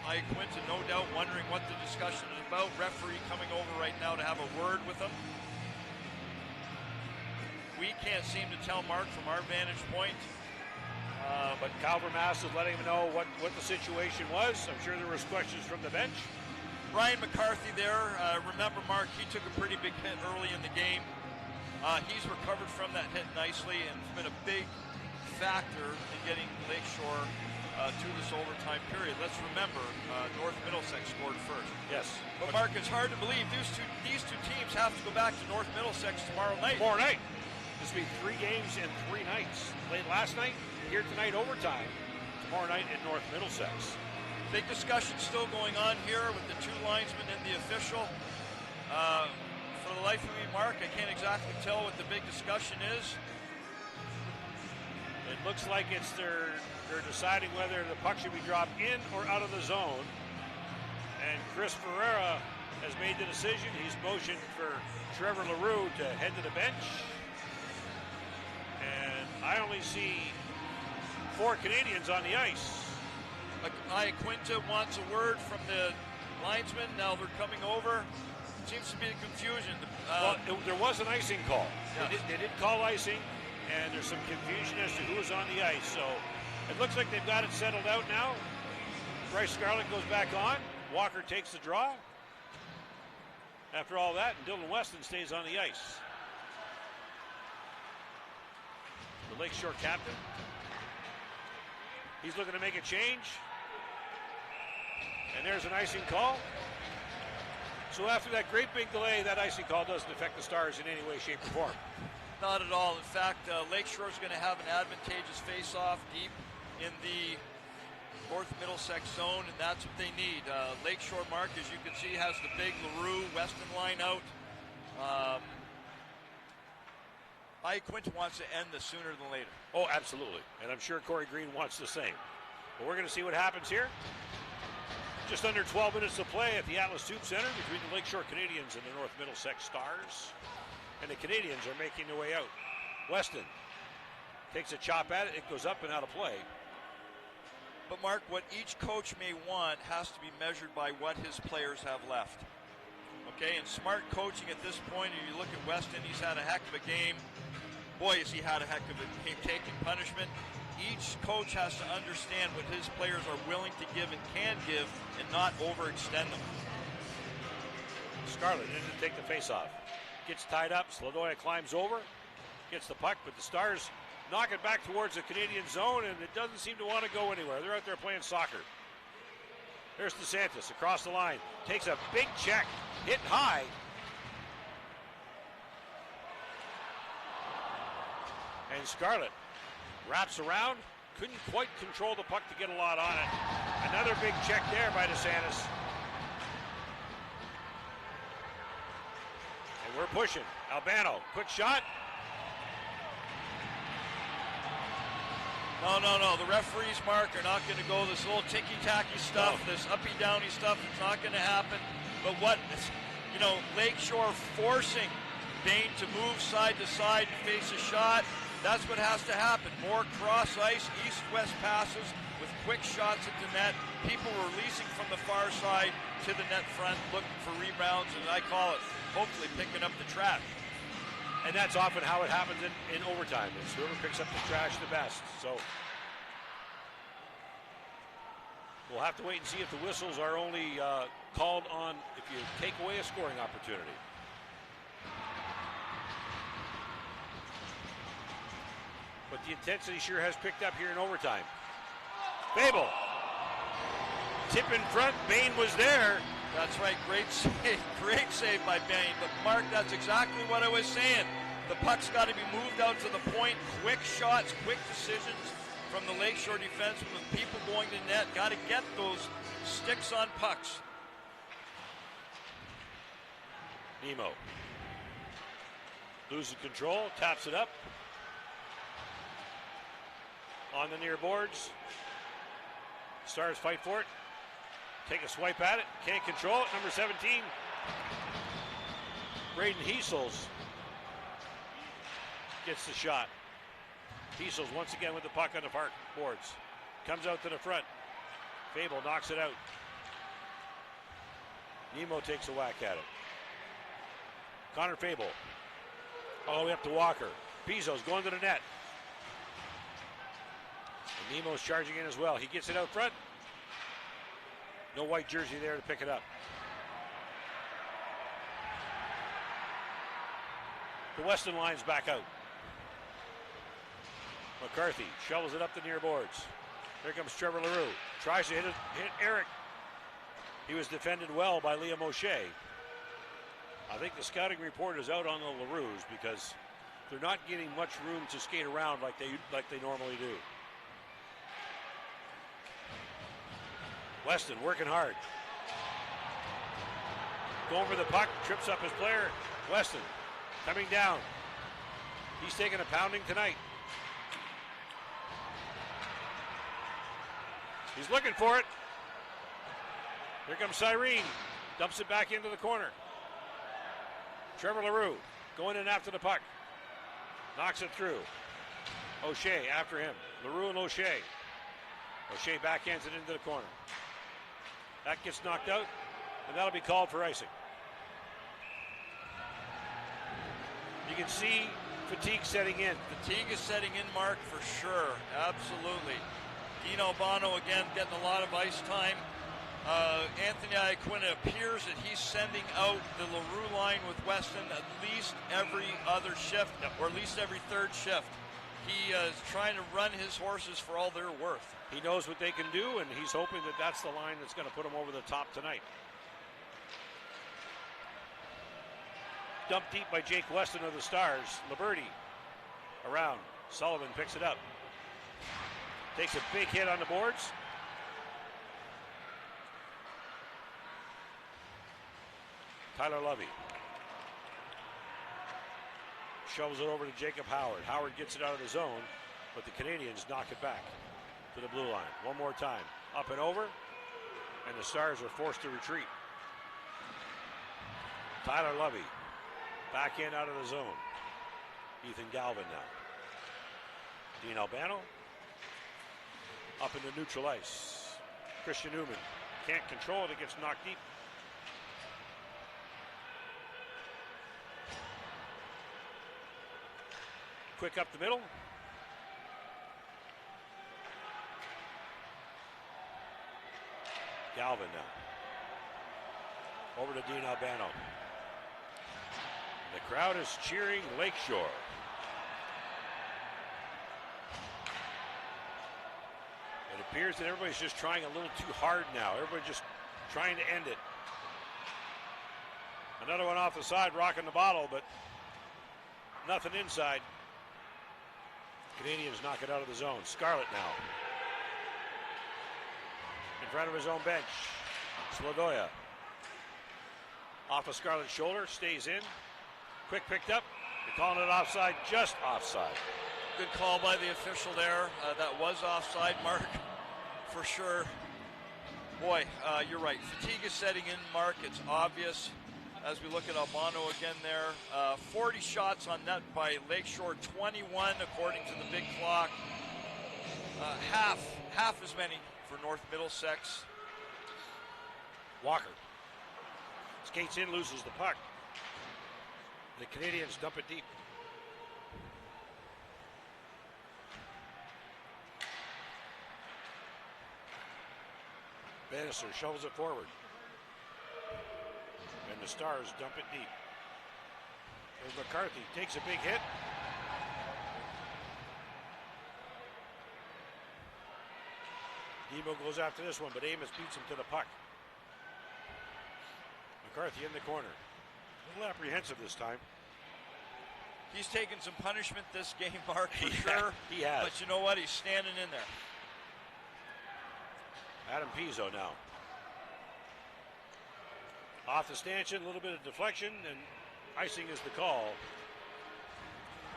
Quinta, no doubt, wondering what the discussion is about. Referee coming over right now to have a word with him. We can't seem to tell Mark from our vantage point. But Calvin Mass is letting him know what the situation was. I'm sure there was questions from the bench. Ryan McCarthy there. Remember, Mark, he took a pretty big hit early in the game. He's recovered from that hit nicely and it's been a big factor in getting Lakeshore to this overtime period. Let's remember, North Middlesex scored first. Yes. But Mark, it's hard to believe these two teams have to go back to North Middlesex tomorrow night. Tomorrow night. This will be 3 games in 3 nights. Played last night, here tonight overtime. Tomorrow night in North Middlesex. Big discussion still going on here with the 2 linesmen and the official. For the life of me, Mark, I can't exactly tell what the big discussion is. It looks like they're deciding whether the puck should be dropped in or out of the zone. And Chris Ferreira has made the decision. He's motioned for Trevor LaRue to head to the bench. And I only see 4 Canadiens on the ice. Quinta wants a word from the linesman. Now they're coming over. Seems to be a confusion. There was an icing call. Yes. They did call icing, and there's some confusion as to who was on the ice. So It looks like they've got it settled out now. Bryce Scarlett goes back on. Walker takes the draw. After all that, and Dylan Weston stays on the ice. The Lakeshore captain. He's looking to make a change. And there's an icing call. So after that great big delay, that icing call doesn't affect the Stars in any way, shape, or form. Not at all. In fact, Lakeshore is going to have an advantageous face-off deep in the North Middlesex zone, and that's what they need. Lakeshore, Mark, as you can see, has the big LaRue Weston line out. Quinton wants to end this sooner than later. Oh, absolutely. And I'm sure Corey Green wants the same. But we're going to see what happens here. Just under 12 minutes to play at the Atlas Tube Center between the Lakeshore Canadiens and the North Middlesex Stars. And the Canadiens are making their way out. Weston takes a chop at it. It goes up and out of play. But Mark, what each coach may want has to be measured by what his players have left. Okay, and smart coaching at this point, if you look at Weston, he's had a heck of a game. Boy, has he had a heck of a game taking punishment. Each coach has to understand what his players are willing to give and can give and not overextend them. Scarlett in to take the face-off. Gets tied up. Sladoya climbs over. Gets the puck, but the Stars knock it back towards the Canadian zone, and it doesn't seem to want to go anywhere. They're out there playing soccer. There's DeSantis across the line. Takes a big check. Hit high. And Scarlett wraps around. Couldn't quite control the puck to get a lot on it. Another big check there by DeSantis. And we're pushing. Albano, quick shot. No. The referees, Mark, are not going to go this little ticky-tacky stuff, this uppy-downy stuff. It's not going to happen. But Lakeshore forcing Bain to move side to side and face a shot. That's what has to happen. More cross-ice, east-west passes with quick shots at the net. People releasing from the far side to the net front, looking for rebounds, and I call it, hopefully, picking up the trash. And that's often how it happens in overtime. It's whoever picks up the trash the best. So we'll have to wait and see if the whistles are only called on if you take away a scoring opportunity. But the intensity sure has picked up here in overtime. Fable. Tip in front. Bain was there. That's right. Great save by Bain. But Mark, that's exactly what I was saying. The puck's got to be moved out to the point. Quick shots, quick decisions from the Lakeshore defense with people going to net. Got to get those sticks on pucks. Nemo loses control, taps it up. On the near boards. Stars fight for it. Take a swipe at it. Can't control it. Number 17. Braden Heesels gets the shot. Heesels once again with the puck on the far boards. Comes out to the front. Fable knocks it out. Nemo takes a whack at it. Connor Fable. All the way up to Walker. Pizzo's going to the net. And Nemo's charging in as well. He gets it out front. No white jersey there to pick it up. The Weston line's back out. McCarthy shovels it up the near boards. Here comes Trevor LaRue. Tries to hit Eric. He was defended well by Liam O'Shea. I think the scouting report is out on the LaRues because they're not getting much room to skate around like they normally do. Weston working hard. Going for the puck, trips up his player. Weston coming down. He's taking a pounding tonight. He's looking for it. Here comes Cyrene. Dumps it back into the corner. Trevor LaRue going in after the puck. Knocks it through. O'Shea after him. LaRue and O'Shea. O'Shea backhands it into the corner. That gets knocked out, and that'll be called for icing. You can see fatigue setting in. Fatigue is setting in, Mark, for sure. Absolutely. Dean Albano again getting a lot of ice time. Anthony Iaquinta appears that he's sending out the LaRue line with Weston at least every other shift, or at least every third shift. He is trying to run his horses for all they're worth. He knows what they can do, and he's hoping that that's the line that's going to put him over the top tonight. Dumped deep by Jake Weston of the Stars. Liberty around. Sullivan picks it up. Takes a big hit on the boards. Tyler Lovey shovels it over to Jacob Howard. Howard gets it out of the zone, but the Canadiens knock it back to the blue line. One more time. Up and over, and the Stars are forced to retreat. Tyler Lovey back in out of the zone. Ethan Galvin now. Dean Albano up into neutral ice. Christian Newman can't control it. It gets knocked deep. Quick up the middle. Galvin now. Over to Dean Albano. The crowd is cheering Lakeshore. It appears that everybody's just trying a little too hard now. Everybody's just trying to end it. Another one off the side, rocking the bottle, but nothing inside. Canadiens knock it out of the zone. Scarlett now. In front of his own bench. Slodoya. Off of Scarlett's shoulder, stays in. Quick picked up. They're calling it offside, just offside. Good call by the official there. That was offside, Mark, for sure. Boy, you're right. Fatigue is setting in, Mark. It's obvious as we look at Albano again there. 40 shots on net by Lakeshore, 21 according to the big clock. Half as many for North Middlesex. Walker skates in, loses the puck. The Canadiens dump it deep. Bannister shovels it forward. And the Stars dump it deep. There's McCarthy, takes a big hit. Demo goes after this one, but Amos beats him to the puck. McCarthy in the corner. A little apprehensive this time. He's taken some punishment this game, Mark, for sure. He has. But you know what? He's standing in there. Adam Pizzo now. Off the stanchion, a little bit of deflection, and icing is the call.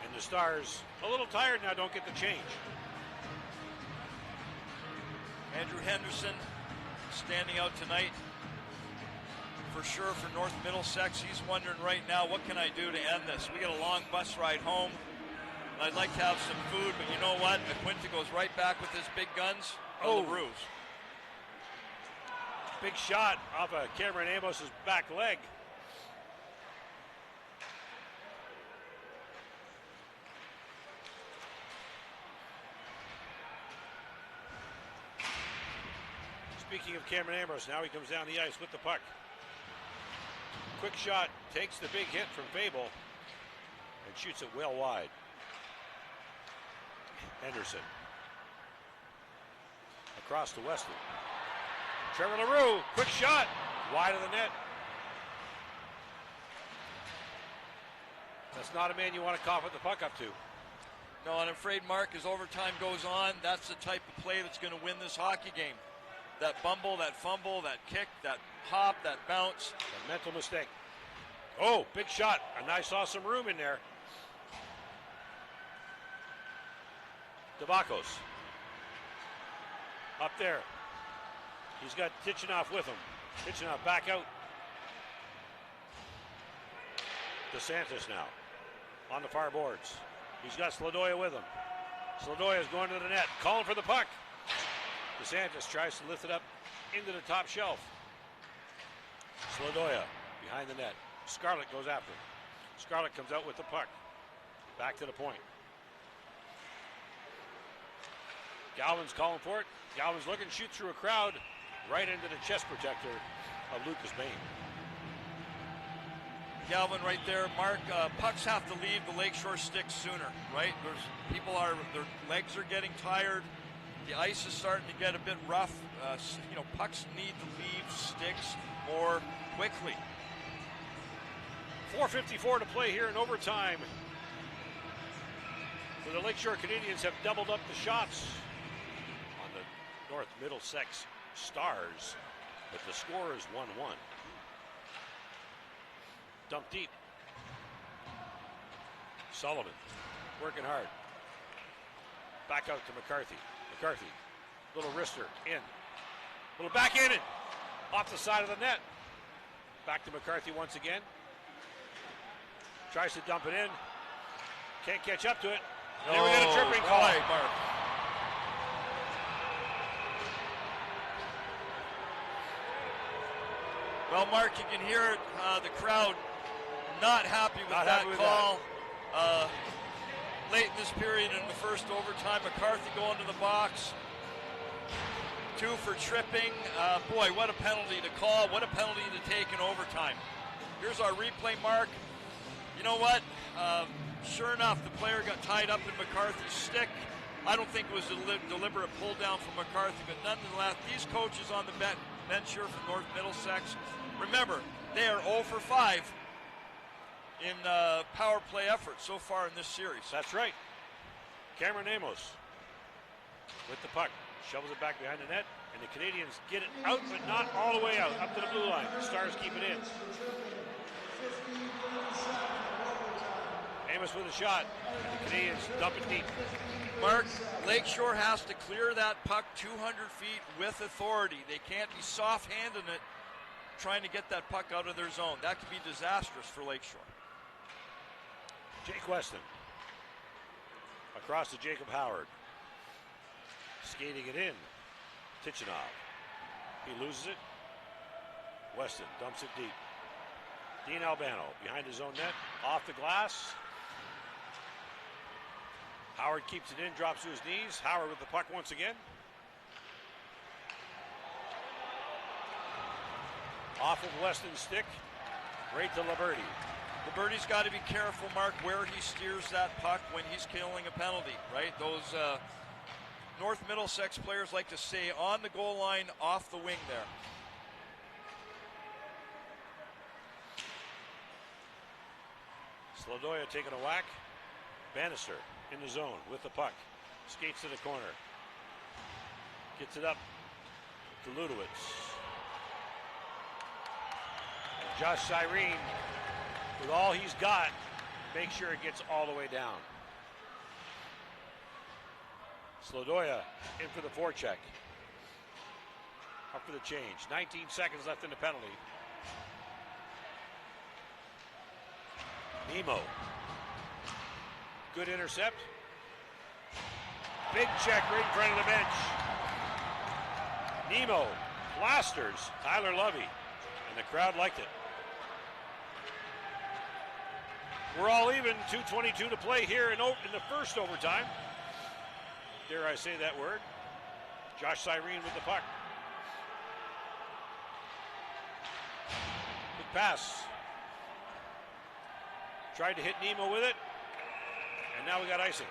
And the Stars, a little tired now, don't get the change. Andrew Henderson standing out tonight. For sure for North Middlesex. He's wondering right now, what can I do to end this? We got a long bus ride home, and I'd like to have some food, but you know what? McQuinta goes right back with his big guns. LaRue. Big shot off of Cameron Amos's back leg. Speaking of Cameron Amos, now he comes down the ice with the puck. Quick shot, takes the big hit from Fable and shoots it well wide. Henderson. Across to Weston. Trevor LaRue, quick shot, wide of the net. That's not a man you want to cough the puck up to. No, and I'm afraid, Mark, as overtime goes on, that's the type of play that's going to win this hockey game. That bumble, that fumble, that kick, that hop, that bounce. A mental mistake. Oh, big shot, and I saw some room in there. Devakos. Up there. He's got Tichinoff with him. Tichinoff back out. DeSantis now on the far boards. He's got Slodoya with him. Slodoya's going to the net, calling for the puck. DeSantis tries to lift it up into the top shelf. Slodoya behind the net. Scarlett goes after him. Scarlett comes out with the puck. Back to the point. Galvin's calling for it. Galvin's looking, shoot through a crowd, right into the chest protector of Lucas Bain. Galvin right there. Mark, pucks have to leave the Lakeshore sticks sooner, right? Their legs are getting tired. The ice is starting to get a bit rough. Pucks need to leave sticks more quickly. 4:54 to play here in overtime. So the Lakeshore Canadiens have doubled up the shots on the North Middlesex Stars, but the score is 1-1. Dump deep. Sullivan working hard. Back out to McCarthy. McCarthy, little wrister in. Little back in it. Off the side of the net. Back to McCarthy once again. Tries to dump it in. Can't catch up to it. There we get a tripping call. Mark. Well, Mark, you can hear it. The crowd not happy with that call. Late in this period in the first overtime, McCarthy going to the box. 2 for tripping. Boy, what a penalty to call. What a penalty to take in overtime. Here's our replay, Mark. You know what? Sure enough, the player got tied up in McCarthy's stick. I don't think it was a deliberate pull down from McCarthy, but nonetheless, these coaches on the bench here from North Middlesex, remember, they are 0 for 5 in power play efforts so far in this series. That's right. Cameron Amos with the puck. Shovels it back behind the net, and the Canadiens get it out, but not all the way out, up to the blue line. The Stars keep it in. Amos with a shot, and the Canadiens dump it deep. Mark, Lakeshore has to clear that puck 200 feet with authority. They can't be soft-handing it, trying to get that puck out of their zone. That could be disastrous for Lakeshore. Jake Weston across to Jacob Howard. Skating it in. Tichenov. He loses it. Weston dumps it deep. Dean Albano behind his own net. Off the glass. Howard keeps it in, drops to his knees. Howard with the puck once again. Off of Weston's stick. Right to Liberty. Liberty's got to be careful, Mark, where he steers that puck when he's killing a penalty, right? Those North Middlesex players like to stay on the goal line, off the wing there. Slodoya taking a whack. Bannister in the zone with the puck. Skates to the corner. Gets it up to Ludowitz. And Josh Cyrene, with all he's got, makes sure it gets all the way down. Slodoya in for the forecheck. Up for the change. 19 seconds left in the penalty. Nemo. Good intercept. Big check right in front of the bench. Nemo blasters Tyler Lovey, and the crowd liked it. We're all even, 2:22 to play here in the first overtime. Dare I say that word? Josh Cyrene with the puck. Good pass. Tried to hit Nemo with it, and now we got icing.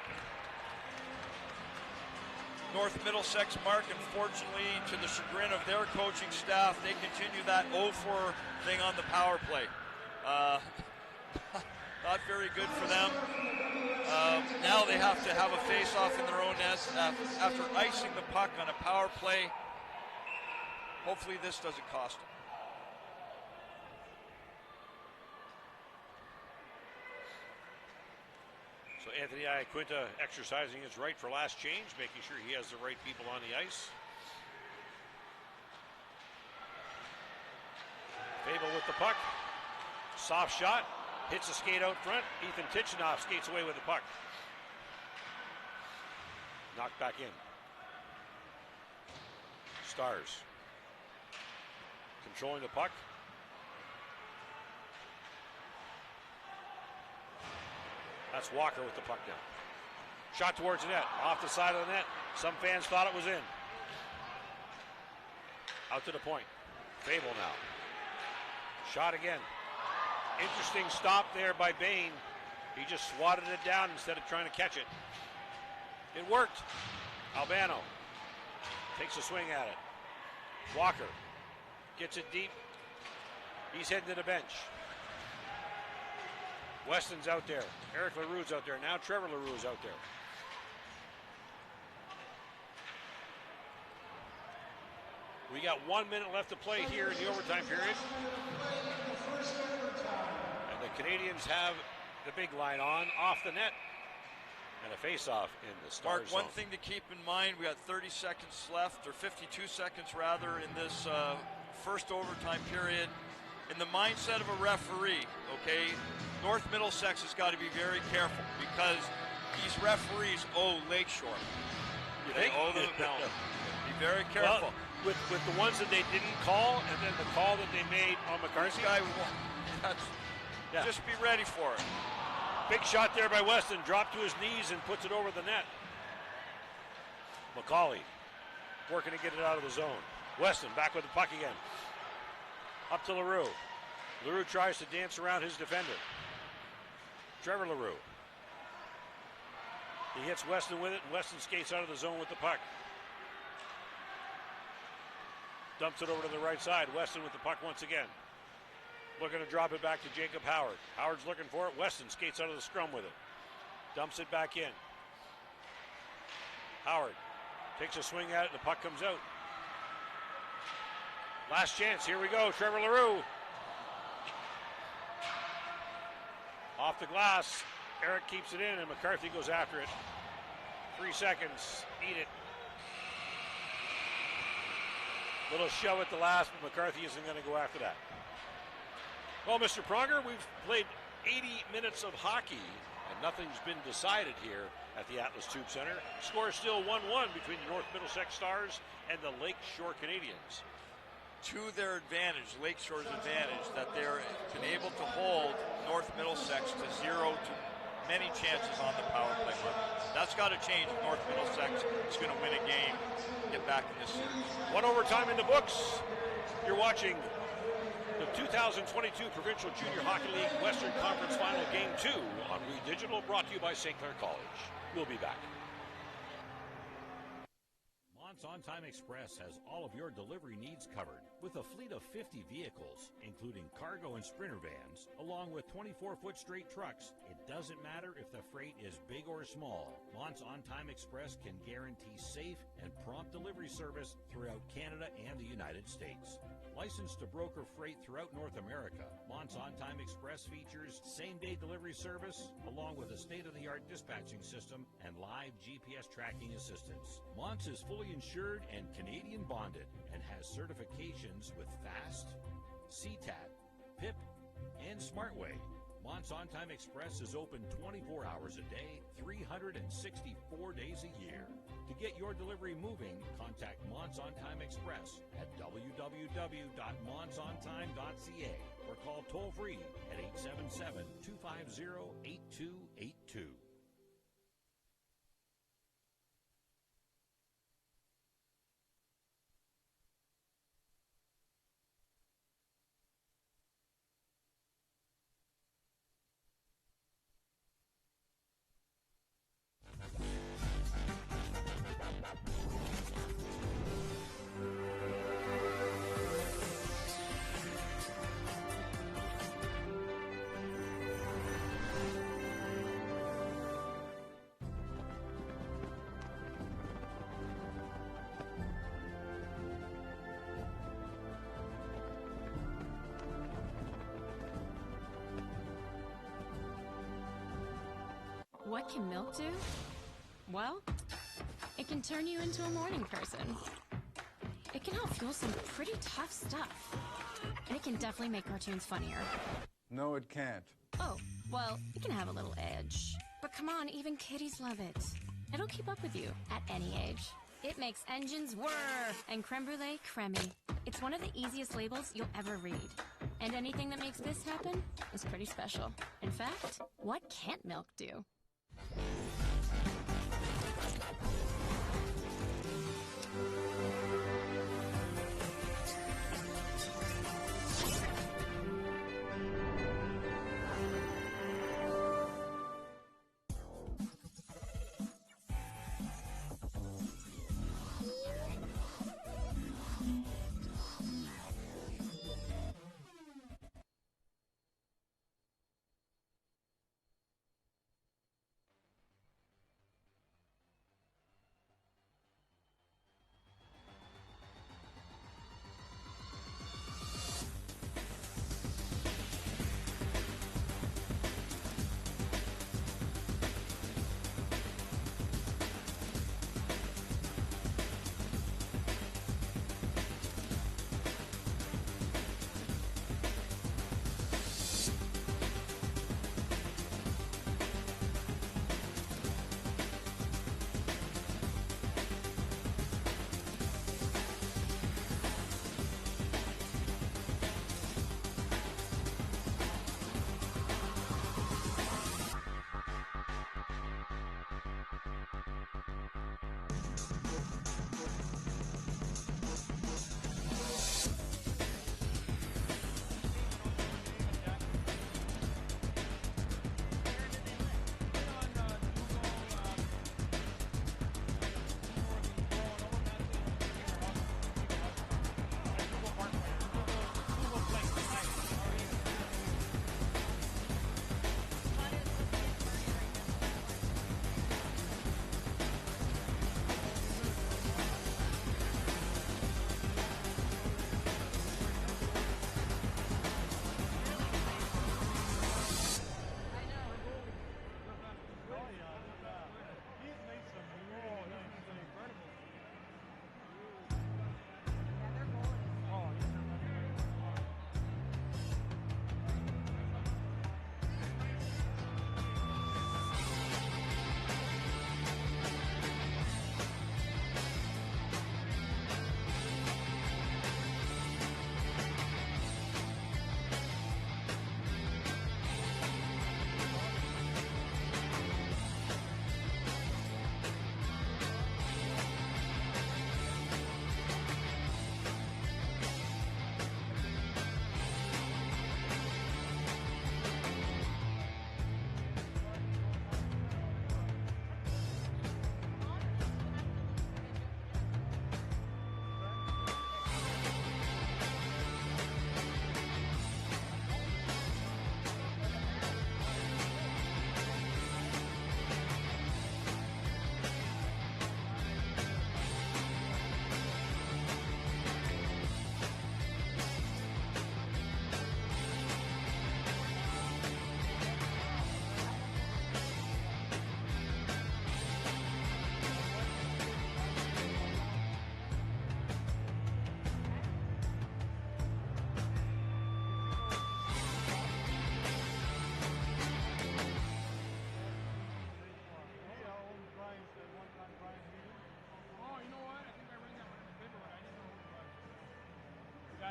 North Middlesex, Mark, unfortunately, to the chagrin of their coaching staff, they continue that 0-4 thing on the power play. Not very good for them. Now they have to have a face-off in their own nest after icing the puck on a power play. Hopefully this doesn't cost them. So Anthony Iaquinta exercising his right for last change, making sure he has the right people on the ice. Fable with the puck. Soft shot. Hits a skate out front. Ethan Tichenov skates away with the puck. Knocked back in. Stars. Controlling the puck. That's Walker with the puck now. Shot towards the net, off the side of the net. Some fans thought it was in. Out to the point. Fable now. Shot again. Interesting stop there by Bain. He just swatted it down instead of trying to catch it. It worked. Albano takes a swing at it. Walker gets it deep. He's heading to the bench. Weston's out there. Eric LaRue's out there. Now Trevor LaRue's out there. We got 1 minute left to play here in the overtime period. And the Canadiens have the big line on, off the net. And a face-off in the Stars zone. Mark, one thing to keep in mind, we got 30 seconds left, or 52 seconds rather, in this first overtime period. In the mindset of a referee, okay, North Middlesex has got to be very careful because these referees owe Lakeshore. They owe them a penalty. Be very careful. Well, with the ones that they didn't call, and then the call that they made on McCarthy. Just be ready for it. Big shot there by Weston, dropped to his knees and puts it over the net. McCauley working to get it out of the zone. Weston back with the puck again. Up to LaRue. LaRue tries to dance around his defender. Trevor LaRue. He hits Weston with it, and Weston skates out of the zone with the puck. Dumps it over to the right side. Weston with the puck once again. Looking to drop it back to Jacob Howard. Howard's looking for it. Weston skates out of the scrum with it. Dumps it back in. Howard takes a swing at it, and the puck comes out. Last chance. Here we go. Trevor LaRue. Off the glass. Eric keeps it in, and McCarthy goes after it. 3 seconds. Eat it. Little shove at the last, but McCarthy isn't going to go after that. Well, Mr. Pronger, we've played 80 minutes of hockey, and nothing's been decided here at the Atlas Tube Center. Score is still 1-1 between the North Middlesex Stars and the Lakeshore Canadiens. To their advantage, Lakeshore's advantage, that they're been able to hold North Middlesex to 0 to many chances on the power play. That's got to change if North Middlesex is going to win a game, get back in this series. One overtime in the books. You're watching the 2022 Provincial Junior Hockey League Western Conference Final Game 2 on We Digital, brought to you by St. Clair College. We'll be back. On Time Express has all of your delivery needs covered with a fleet of 50 vehicles, including cargo and sprinter vans, along with 24-foot straight trucks. It doesn't matter if the freight is big or small. Mont's On Time Express can guarantee safe and prompt delivery service throughout Canada and the United States. Licensed to broker freight throughout North America, Mont's On Time Express features same-day delivery service, along with a state-of-the-art dispatching system and live GPS tracking assistance. Mont's is fully insured and Canadian bonded and has certifications with FAST, CTAT, PIP, and SmartWay. Mont's On Time Express is open 24 hours a day, 364 days a year. To get your delivery moving, contact Mont's On Time Express at www.montsontime.ca or call toll-free at 877-250-8282. What can milk do? Well, it can turn you into a morning person. It can help fuel some pretty tough stuff. And it can definitely make cartoons funnier. No, it can't. Oh, well, it can have a little edge. But come on, even kiddies love it. It'll keep up with you at any age. It makes engines whir and creme brulee creamy. It's one of the easiest labels you'll ever read. And anything that makes this happen is pretty special. In fact, what can't milk do?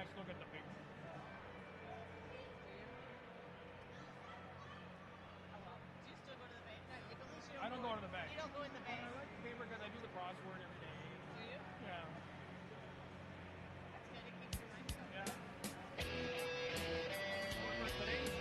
I still get the paper. Do you still go to the bank? No, at least you I don't go to the bank. You don't go in the bank. I like the paper because I do the crossword every day. Do you? Yeah. That's good. It keeps your mind going. Yeah. For today's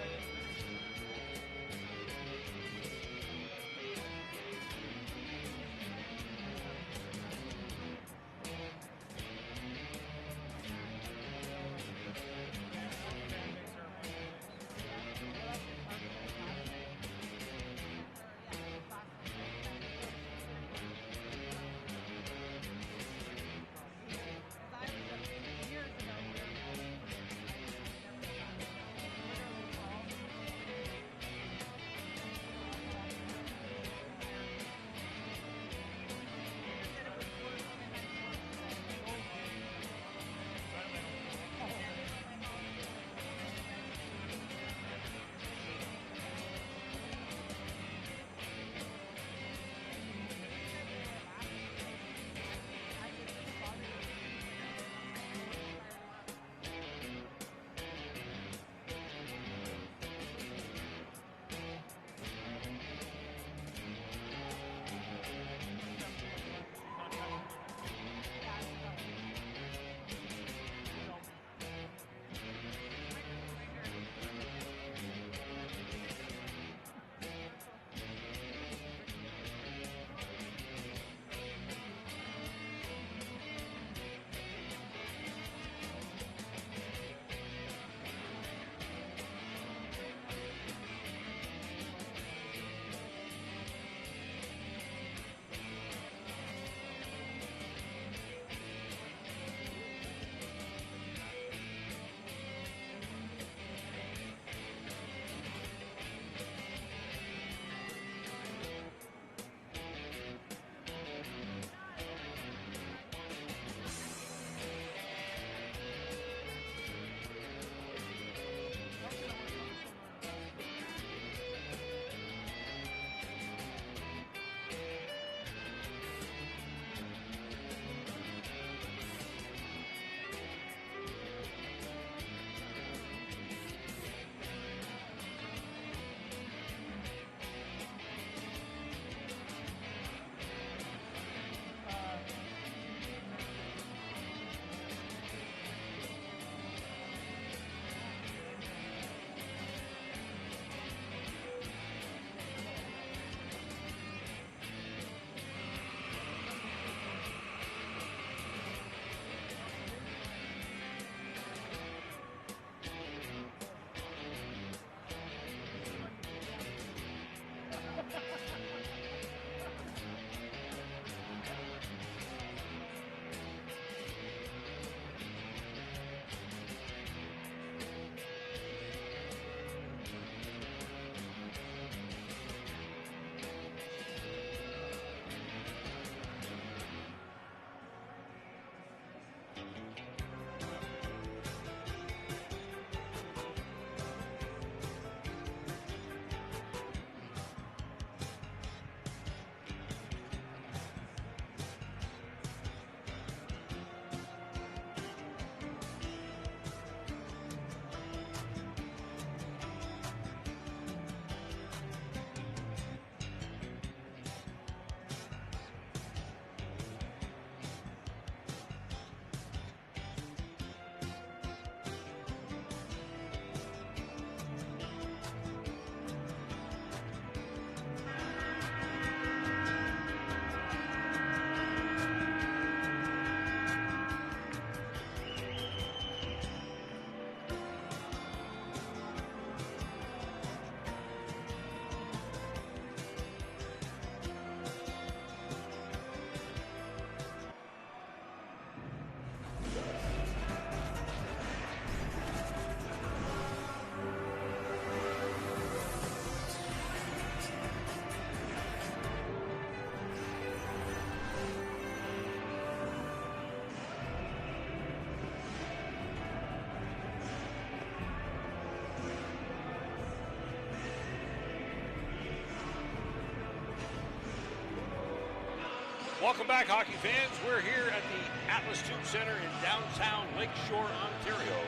Welcome back, hockey fans. We're here at the Atlas Tube Center in downtown Lakeshore, Ontario.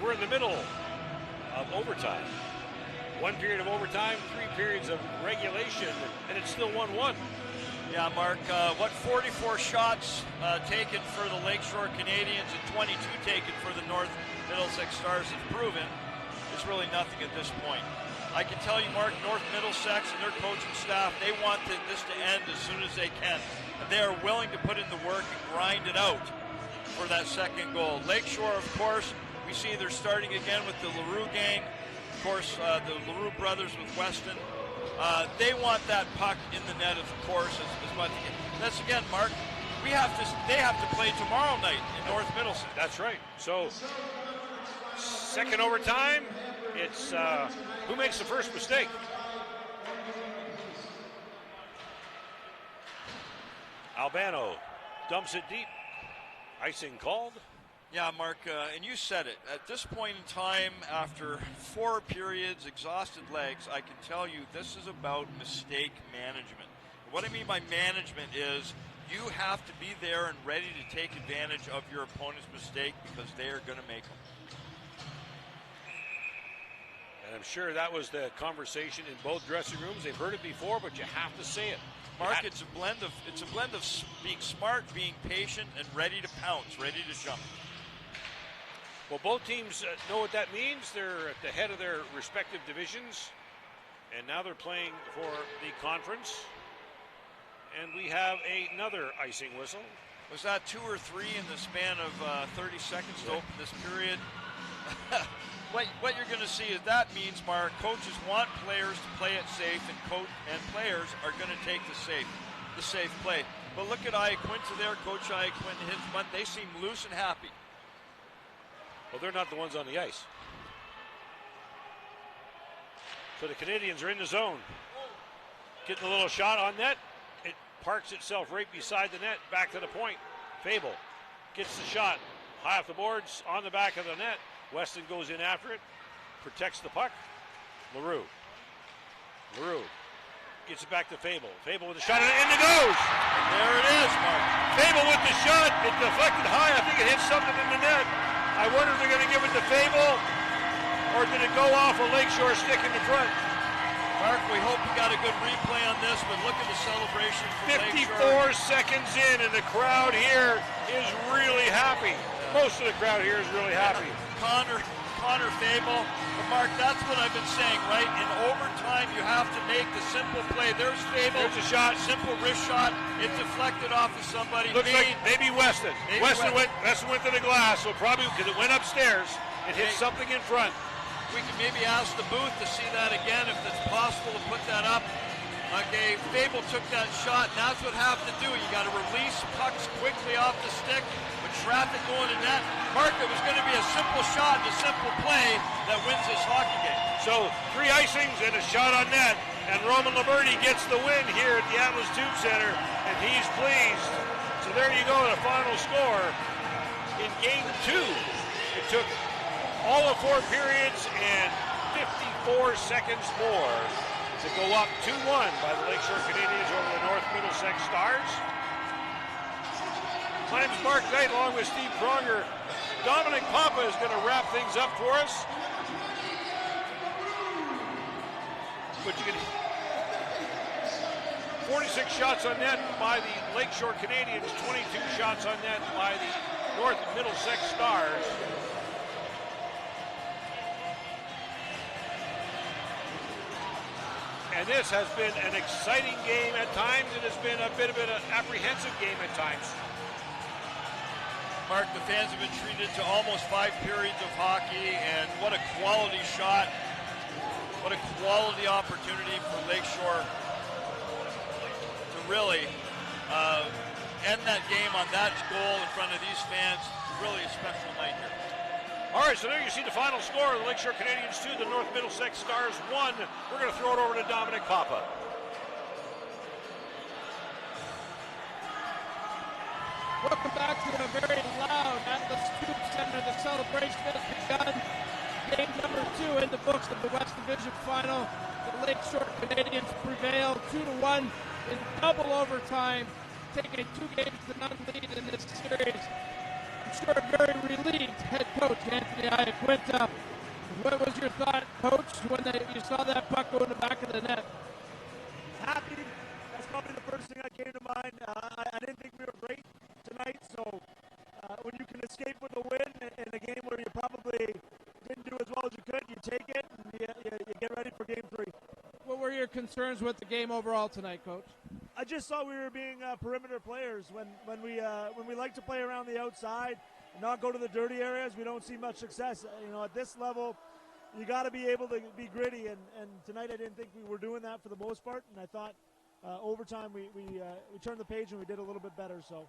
We're in the middle of overtime. 1 period of overtime, 3 periods of regulation, and it's still 1-1. Yeah, Mark, 44 shots taken for the Lakeshore Canadiens and 22 taken for the North Middlesex Stars has proven it's really nothing at this point. I can tell you, Mark, North Middlesex and their coaching staff, they want this to end as soon as they can. And they are willing to put in the work and grind it out for that second goal. Lakeshore, of course, we see they're starting again with the LaRue gang. Of course, the LaRue brothers with Weston. They want that puck in the net, of course, as much. That's again, Mark. They have to play tomorrow night in North Middlesex. That's right. So, second overtime. It's who makes the first mistake? Albano dumps it deep. Icing called. Yeah, Mark, and you said it. At this point in time, after 4 periods, exhausted legs, I can tell you this is about mistake management. What I mean by management is you have to be there and ready to take advantage of your opponent's mistake because they are going to make them. And I'm sure that was the conversation in both dressing rooms. They've heard it before, but you have to say it. Mark, it's a blend of being smart, being patient, and ready to pounce, ready to jump. Well, both teams know what that means. They're at the head of their respective divisions, and now they're playing for the conference. And we have another icing whistle. Was that 2 or 3 in the span of 30 seconds to open this period? What you're going to see is that means, Mark, coaches want players to play it safe, and players are going to take the safe play. But look at Iaquinta there, Coach Iaquinta, his bunt. They seem loose and happy. Well, they're not the ones on the ice. So the Canadiens are in the zone. Getting a little shot on net. It parks itself right beside the net, back to the point. Fable gets the shot. High off the boards, on the back of the net. Weston goes in after it, protects the puck. LaRue gets it back to Fable. Fable with the shot, and in it goes! There it is, Mark. Fable with the shot. It deflected high. I think it hit something in the net. I wonder if they're going to give it to Fable, or did it go off a Lakeshore stick in the front? Mark, we hope you got a good replay on this, but look at the celebration for 54 seconds in, and the crowd here is really happy. Most of the crowd here is really happy. Connor Fable. But Mark, that's what I've been saying, right? In overtime, you have to make the simple play. There's Fable. There's a shot. Simple wrist shot. It deflected off of somebody. Looks like maybe Weston. Weston went to the glass, so probably because it went upstairs, it hit something in front. We can maybe ask the booth to see that again if it's possible to put that up. Okay, Fable took that shot, and that's what you have to do. You got to release pucks quickly off the stick with traffic going in net. Mark, it was going to be a simple shot and a simple play that wins this hockey game. So 3 icings and a shot on net, and Roman Liberty gets the win here at the Atlas Tube Center, and he's pleased. So there you go, the final score in Game 2. It took all of 4 periods and 54 seconds more to go up 2-1 by the Lakeshore Canadiens over the North Middlesex Stars. My name's Mark Knight, along with Steve Pronger. Dominic Papa is going to wrap things up for us. But you can 46 shots on net by the Lakeshore Canadiens, 22 shots on net by the North Middlesex Stars. And this has been an exciting game at times. It has been a bit of an apprehensive game at times. Mark, the fans have been treated to almost 5 periods of hockey, and what a quality shot. What a quality opportunity for Lakeshore to really end that game on that goal in front of these fans. Really a special night here. All right, so there you see the final score. The Lakeshore Canadiens 2, the North Middlesex Stars 1. We're going to throw it over to Dominic Papa. Welcome back to a very loud Atlas Tube Center. The celebration has begun. Game number 2 in the books of the West Division Final. The Lakeshore Canadiens prevail 2-1 in double overtime. take a 2-games-to-none lead in this series. I'm sure very relieved head coach Anthony Iaquinta. What was your thought, coach, when you saw that puck go in the back of the net? Happy. That's probably the first thing that came to mind. I didn't think we were great tonight, so when you can escape with a win in a game where you probably didn't do as well as you could, you take it and you get ready for game 3. What were your concerns with the game overall tonight, coach? I just thought we were being perimeter players. When we like to play around the outside and not go to the dirty areas, we don't see much success. At this level, you got to be able to be gritty, and tonight I didn't think we were doing that for the most part, and I thought overtime we turned the page and we did a little bit better. So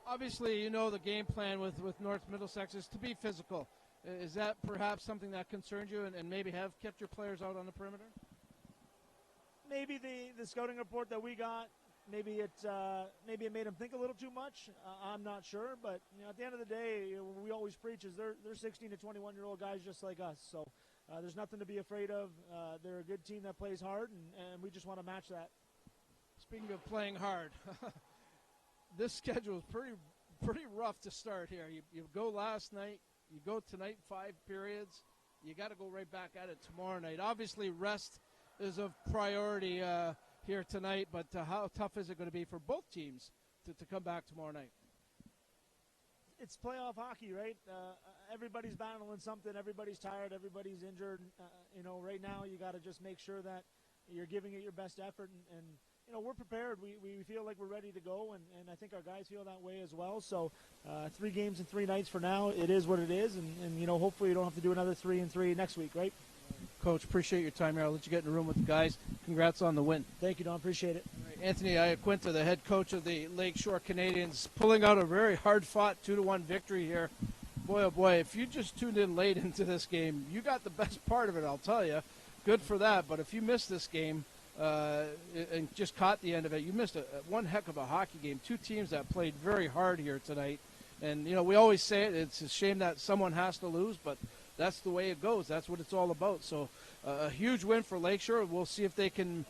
obviously, the game plan with North Middlesex is to be physical. Is that perhaps something that concerns you and maybe have kept your players out on the perimeter? Maybe the scouting report that we got, maybe it made them think a little too much. I'm not sure, but at the end of the day, we always preach is they're 16 to 21-year-old guys just like us. So there's nothing to be afraid of. They're a good team that plays hard, and we just want to match that. Speaking of playing hard, this schedule is pretty rough to start here. You go last night, you go tonight, 5 periods. You got to go right back at it tomorrow night. Obviously, rest is of priority here tonight, but how tough is it going to be for both teams to come back tomorrow night? It's playoff hockey, right? Everybody's battling something. Everybody's tired. Everybody's injured. Right now you got to just make sure that you're giving it your best effort, and we're prepared. We feel like we're ready to go, and I think our guys feel that way as well. So 3 games in 3 nights for now. It is what it is, and hopefully you don't have to do another 3 and 3 next week, right? Coach, appreciate your time here. I'll let you get in the room with the guys. Congrats on the win. Thank you, Don. Appreciate it. Right, Anthony Iaquinta, the head coach of the Lakeshore Canadiens, pulling out a very hard-fought 2-1 victory here. Boy, oh boy, if you just tuned in late into this game, you got the best part of it, I'll tell you. Good for that. But if you missed this game and just caught the end of it, you missed one heck of a hockey game. 2 teams that played very hard here tonight. And, we always say it's a shame that someone has to lose, but that's the way it goes. That's what it's all about. So a huge win for Lakeshore. We'll see if they can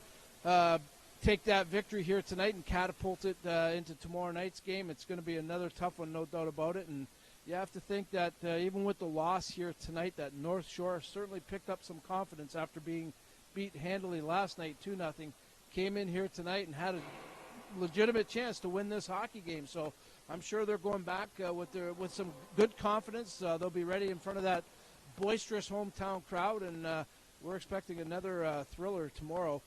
take that victory here tonight and catapult it into tomorrow night's game. It's going to be another tough one, no doubt about it. And you have to think that even with the loss here tonight, that North Shore certainly picked up some confidence after being beat handily last night 2-0. Came in here tonight and had a legitimate chance to win this hockey game. So I'm sure they're going back with some good confidence. They'll be ready in front of that boisterous hometown crowd, and we're expecting another thriller tomorrow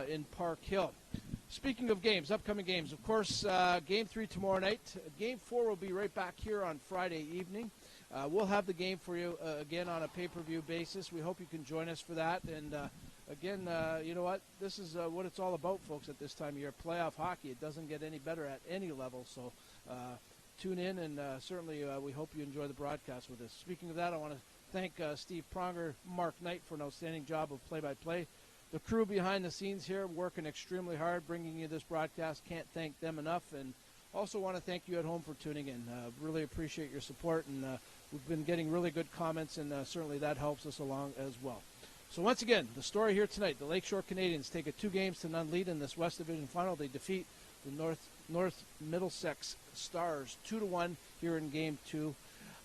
in Park Hill. Speaking of games, upcoming games, of course, Game 3 tomorrow night. Game 4 will be right back here on Friday evening. We'll have the game for you again on a pay-per-view basis. We hope you can join us for that. And again, you know what? This is what it's all about, folks, at this time of year. Playoff hockey. It doesn't get any better at any level. So tune in, and certainly we hope you enjoy the broadcast with us. Speaking of that, I want to thank Steve Pronger, Mark Knight for an outstanding job of play-by-play. The crew behind the scenes here working extremely hard, bringing you this broadcast. Can't thank them enough. And also want to thank you at home for tuning in. Really appreciate your support, and we've been getting really good comments, and certainly that helps us along as well. So once again, the story here tonight, the Lakeshore Canadiens take a 2-0 lead in this West Division final. They defeat the North Middlesex Stars 2-1 here in Game 2.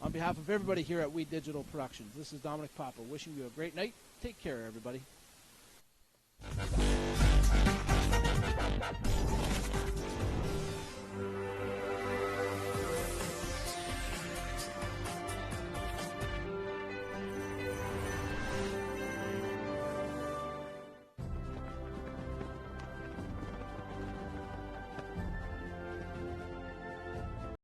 On behalf of everybody here at We Digital Productions, this is Dominic Papa wishing you a great night. Take care, everybody.